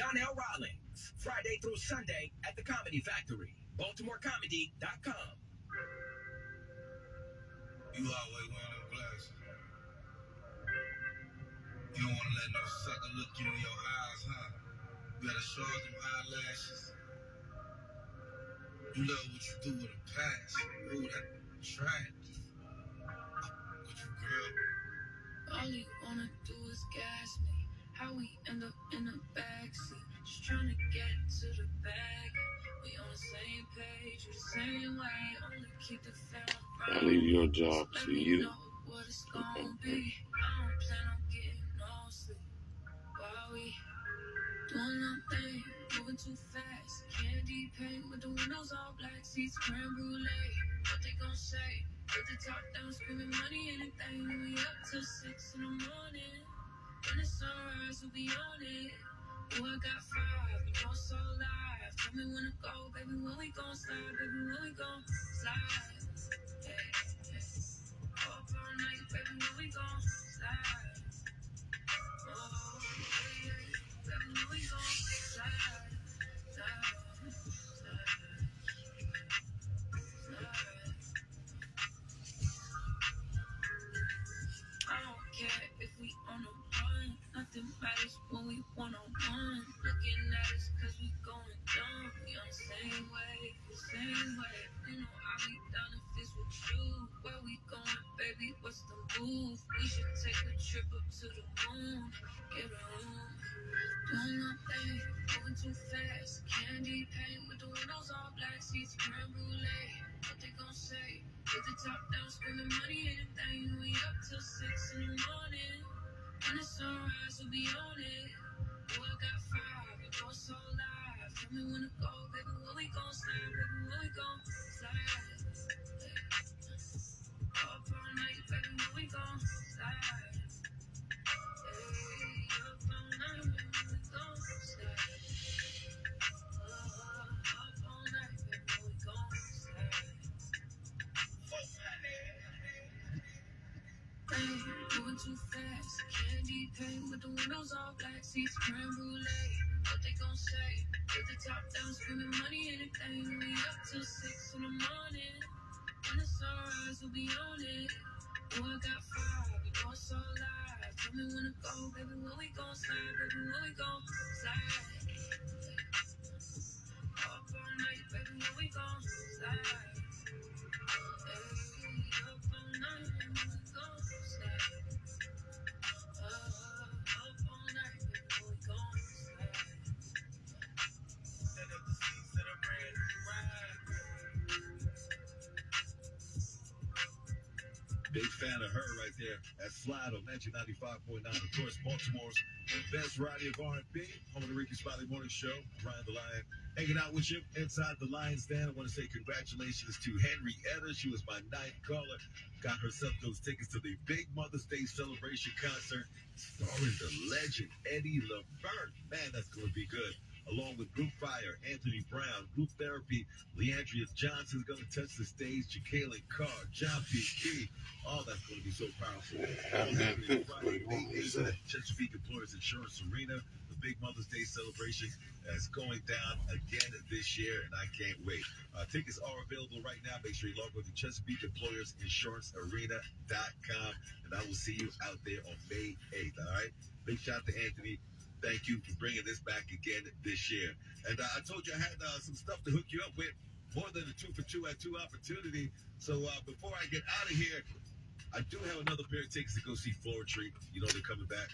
Donnell Rawlings, Friday through Sunday at the Comedy Factory, BaltimoreComedy.com. You always wearing them glasses. You don't want to let no sucker look you in your eyes, huh? You gotta show them eyelashes. You love what you do with a pass. Ooh, that trash. What you, girl? All you wanna do is gas me. How we end up in the backseat, just trying to get to the bag. We on the same page, we the same way. Only keep the fam around. I leave your job So to let me you. know what it's gonna be. I don't plan on getting no sleep while we doing nothing, moving too fast. Candy paint with the windows all black, seats creme brulee. What they gon' say? Put the top down, screaming money, anything. We up till 6 in the morning. When the sunrise, we'll be on it. Oh, I got 5, you know it's so live. Tell me when to go, baby, when we gon' slide, baby, when we gon' slide. Hey, hey. Up all night, baby, when we gon' slide. Oh, yeah, yeah. Baby, when we gon' slide, slide, slide, slide. I don't care if we on a run. Nothing matters when we one-on-one. Looking at us cause we going dumb. We on the same way, the same way. You know I'll be down if it's with you. Where we going, baby? What's the move? We should take a trip up to the moon. Get a room. Doing nothing, moving too fast. Candy paint with the windows all black, seats creme brulee. What they gon' say? Put the top down, screaming money, anything. We up till 6 in the morning. When the sunrise, we'll be on it. Oh, I got 5, you know it's so live. Tell me when to go, baby, when we gon' slide, baby, when we gon' slide. Up all night, baby, when we gon' slide. Hey, up all night, baby, when we gon' slide. Up all night, baby, when we gon' slide. Hey, moving too fast. Candy paint with the windows all black, seats creme brulee. What they gon' say? Put the top down, screaming money, anything. We up till 6 in the morning. When the sunrise, we'll be on it. Oh, I got 5, you know it's so live. Tell me when to go, baby, when we gon' slide, baby, when we gon' slide. Up all night, baby, when we gon' slide. Hey, up all night, baby, when we gon' slide. Up all night, baby, when we gon' slide. Set up the seats, set up brand new ride. Big fan of her right there. That slide on 1995.9. Of course, Baltimore's best variety of R&B. Home of the Ricky Smiley Morning Show. Ryan the Lion hanging out with you inside the Lion's Den. I want to say congratulations to Henrietta. She was my 9th caller. Got herself those tickets to the big Mother's Day celebration concert starring the legend Eddie Laverne. Man, that's going to be good. Along with Group Fire, Anthony Brown, Group Therapy, Leandria Johnson's going to touch the stage, Jacqueline Carr, John P. Key. Oh, that's going to be so powerful. All happening Friday, May 8th at Chesapeake Employers Insurance Arena. The big Mother's Day celebration is going down again this year, and I can't wait. Tickets are available right now. Make sure you log on to ChesapeakeEmployersInsuranceArena.com, and I will see you out there on May 8th, all right? Big shout out to Anthony. Thank you for bringing this back again this year. And I told you I had some stuff to hook you up with. More than a 2 for 2 at 2 opportunity. So before I get out of here, I do have another pair of tickets to go see Floetry. You know they're coming back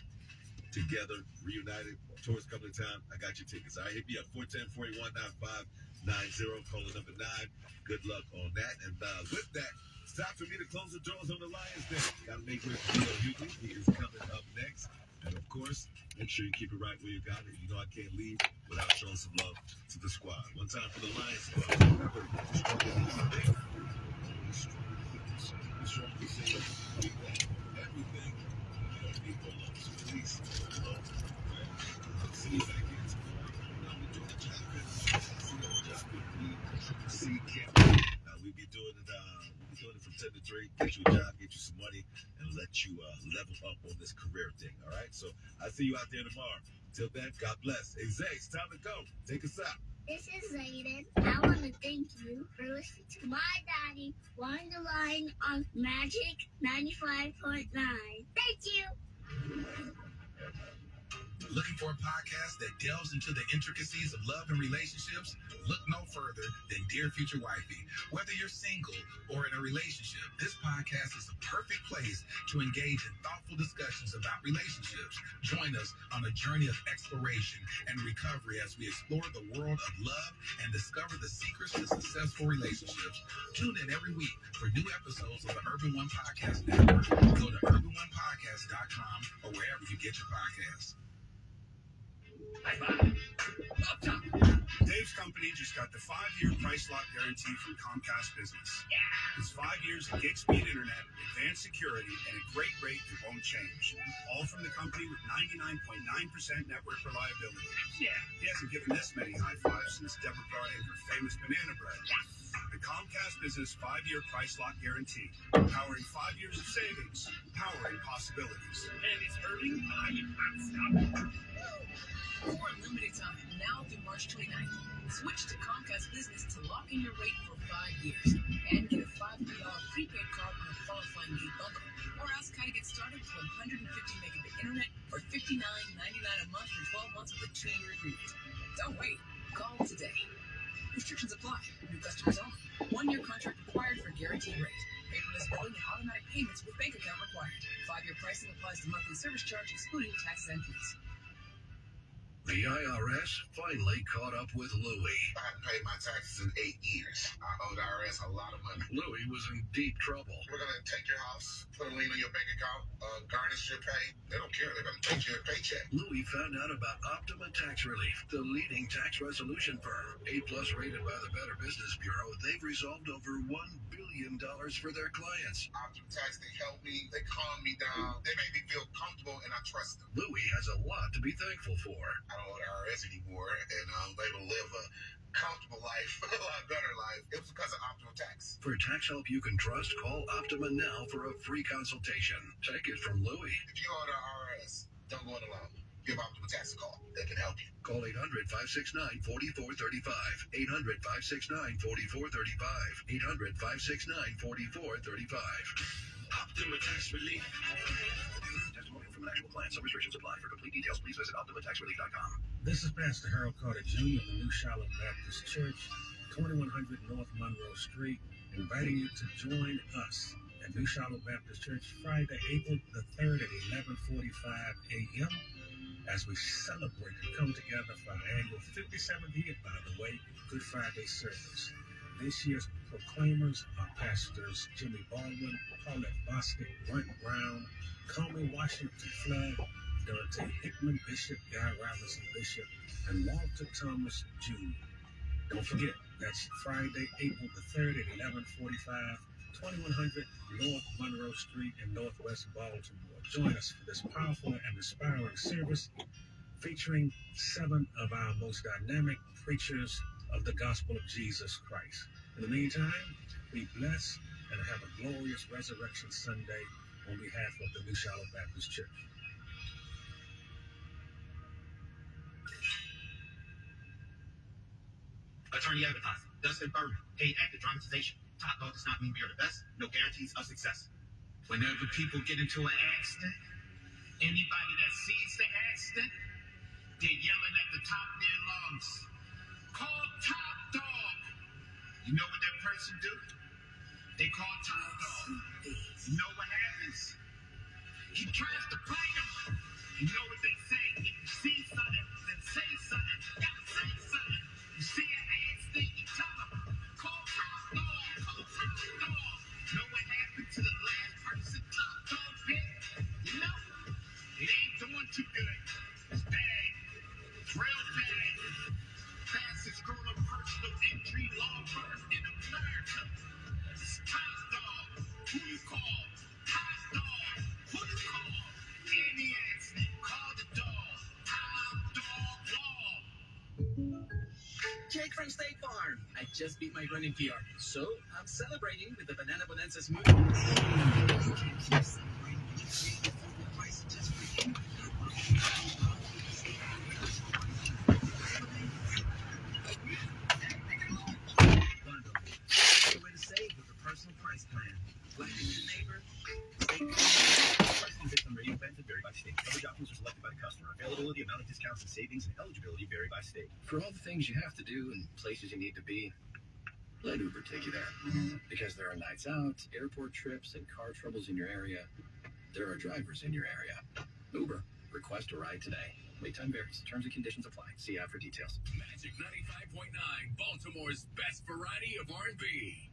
together, reunited. Tours coming to town. I got your tickets. All right, hit me up 410-4195-90. Caller number 9. Good luck on that. And with that, it's time for me to close the doors on the Lions Den. Got to make way for Leo Hughley. He is coming up next. And of course, make sure you keep it right where you got it. You know I can't leave without showing some love to the squad. One time for the Lions squad. Remember, everything. You don't need more love. So please, love. See you back here tomorrow. Now we're doing the chocolate. See Kim. Now we be doing it. We be doing it from 10 to 3. Get you a job, get you some money, and let you level up on this career thing. All right. So I see you out there tomorrow. Till then, God bless. Hey, Zay, it's time to go. Take us out. This is Zayden. I want to thank you for listening to my daddy, Wind the Line on Magic 95.9. Thank you. Looking for a podcast that delves into the intricacies of love and relationships? Look no further than Dear Future Wifey. Whether you're single or in a relationship, this podcast is the perfect place to engage in thoughtful discussions about relationships. Join us on a journey of exploration and recovery as we explore the world of love and discover the secrets to successful relationships. Tune in every week for new episodes of the Urban One Podcast Network. Go to urbanonepodcast.com or wherever you get your podcasts. Dave's company just got the 5-year price lock guarantee from Comcast Business. It's 5 years of gig speed internet, advanced security, and a great rate that won't change. All from the company with 99.9% network reliability. He hasn't given this many high fives since Deborah brought in her famous banana bread. The Comcast Business 5-year price lock guarantee. Powering 5 years of savings. Powering possibilities. And it's early. For a limited time, now through March 29th, switch to Comcast Business to lock in your rate for 5 years and get a $500 prepaid card on a qualifying gig bundle. Or ask how to get started with 150 megabit internet for $59.99 a month for 12 months with a 2-year agreement. Don't wait. Call today. Restrictions apply. New customers only. 1-year contract required for guaranteed rate. Paperless billing and automatic payments with bank account required. 5-year pricing applies to monthly service charge excluding taxes and fees. The IRS finally caught up with Louie. I haven't paid my taxes in 8 years. I owe the IRS a lot of money. Louie was in deep trouble. We're going to take your house, put a lien on your bank account, garnish your pay. They don't care. They're going to take your paycheck. Louie found out about Optima Tax Relief, the leading tax resolution firm. A+ rated by the Better Business Bureau, they've resolved over $1 billion for their clients. Optima Tax, they help me. They calm me down. They make me feel comfortable, and I trust them. Louie has a lot to be thankful for. I don't owe the IRS anymore, and I'm able to live a comfortable life, a lot better life. It was because of Optima Tax. For tax help you can trust, call Optima now for a free consultation. Take it from Louie. If you owe the IRS, don't go it alone. Give Optima Tax a call. They can help you. Call 800-569-4435. 800-569-4435. 800-569-4435. Optima Tax Relief. Testimony from an actual client. Some restrictions apply. For complete details, please visit OptimaTaxRelief.com. This is Pastor Harold Carter Jr. of the New Charlotte Baptist Church, 2100 North Monroe Street, inviting you to join us at New Charlotte Baptist Church Friday, April the 3rd at 11:45 a.m. as we celebrate and come together for our annual 57th year, by the way, Good Friday service. This year's proclaimers are Pastors Jimmy Baldwin, Paulette Bostic, Brent Brown, Comey Washington Flood, Dante Hickman Bishop, Guy Robinson Bishop, and Walter Thomas Jr. Don't forget, that's Friday, April the 3rd at 11:45, 2100 North Monroe Street in Northwest Baltimore. Join us for this powerful and inspiring service featuring 7 of our most dynamic preachers of the gospel of Jesus Christ. In the meantime, be blessed and have a glorious Resurrection Sunday on behalf of the New Charlotte Baptist Church. Attorney advertising. Dustin Berman. Paid active dramatization. Top dog does not mean we are the best. No guarantees of success. Whenever people get into an accident, anybody that sees the accident, they're yelling at the top of their lungs. Call Top Dog. You know what that person do? They call Top Dog. You know what happens? He tries to bite them. You know what they say? If you see something, then say something. You gotta say something. You see an accident, you tell them. Call Top Dog. Call Top Dog. Know what happened to the last person Top Dog bit? You know? It ain't doing too good. It's bad. It's real bad. Fastest growing personal injury law firm in America. It's Top Dog. Who you call? Top Dog. Who you call? Any accident, call the dog. Top Dog Law. Jake from State Farm. I just beat my running PR, so I'm celebrating with the Banana Bonanza smoothie. You can't keep celebrating when you create the food with price just for you. discounts and savings and eligibility vary by state. For all the things you have to do and places you need to be, let Uber take you there. Because there are nights out, airport trips, and car troubles in your area. There are drivers in your area. Uber. Request a ride today. Wait time varies. Terms and conditions apply. See app for details. Magic 95.9, Baltimore's best variety of R&B.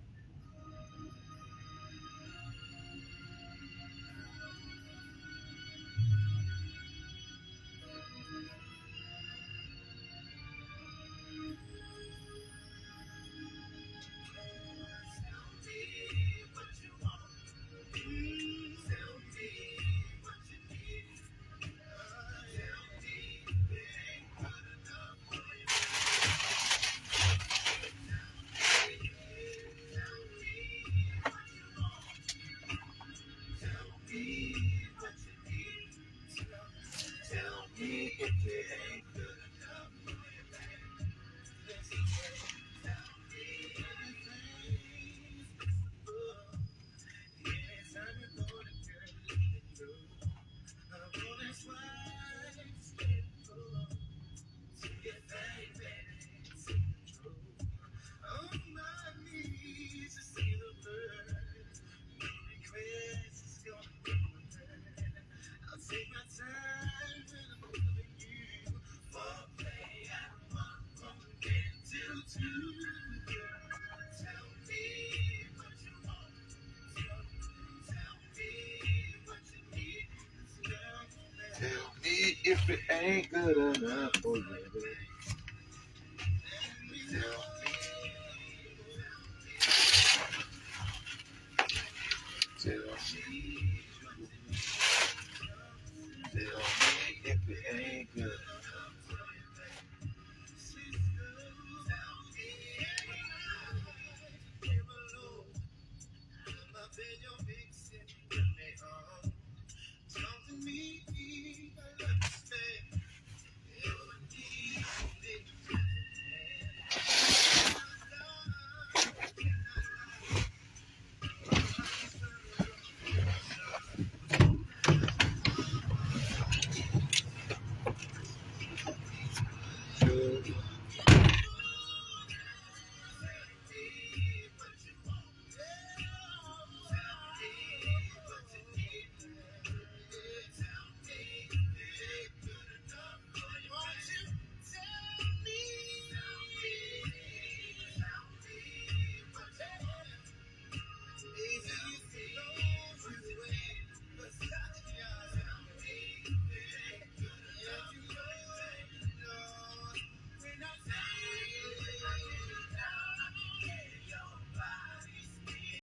Tell me if it ain't good enough for you.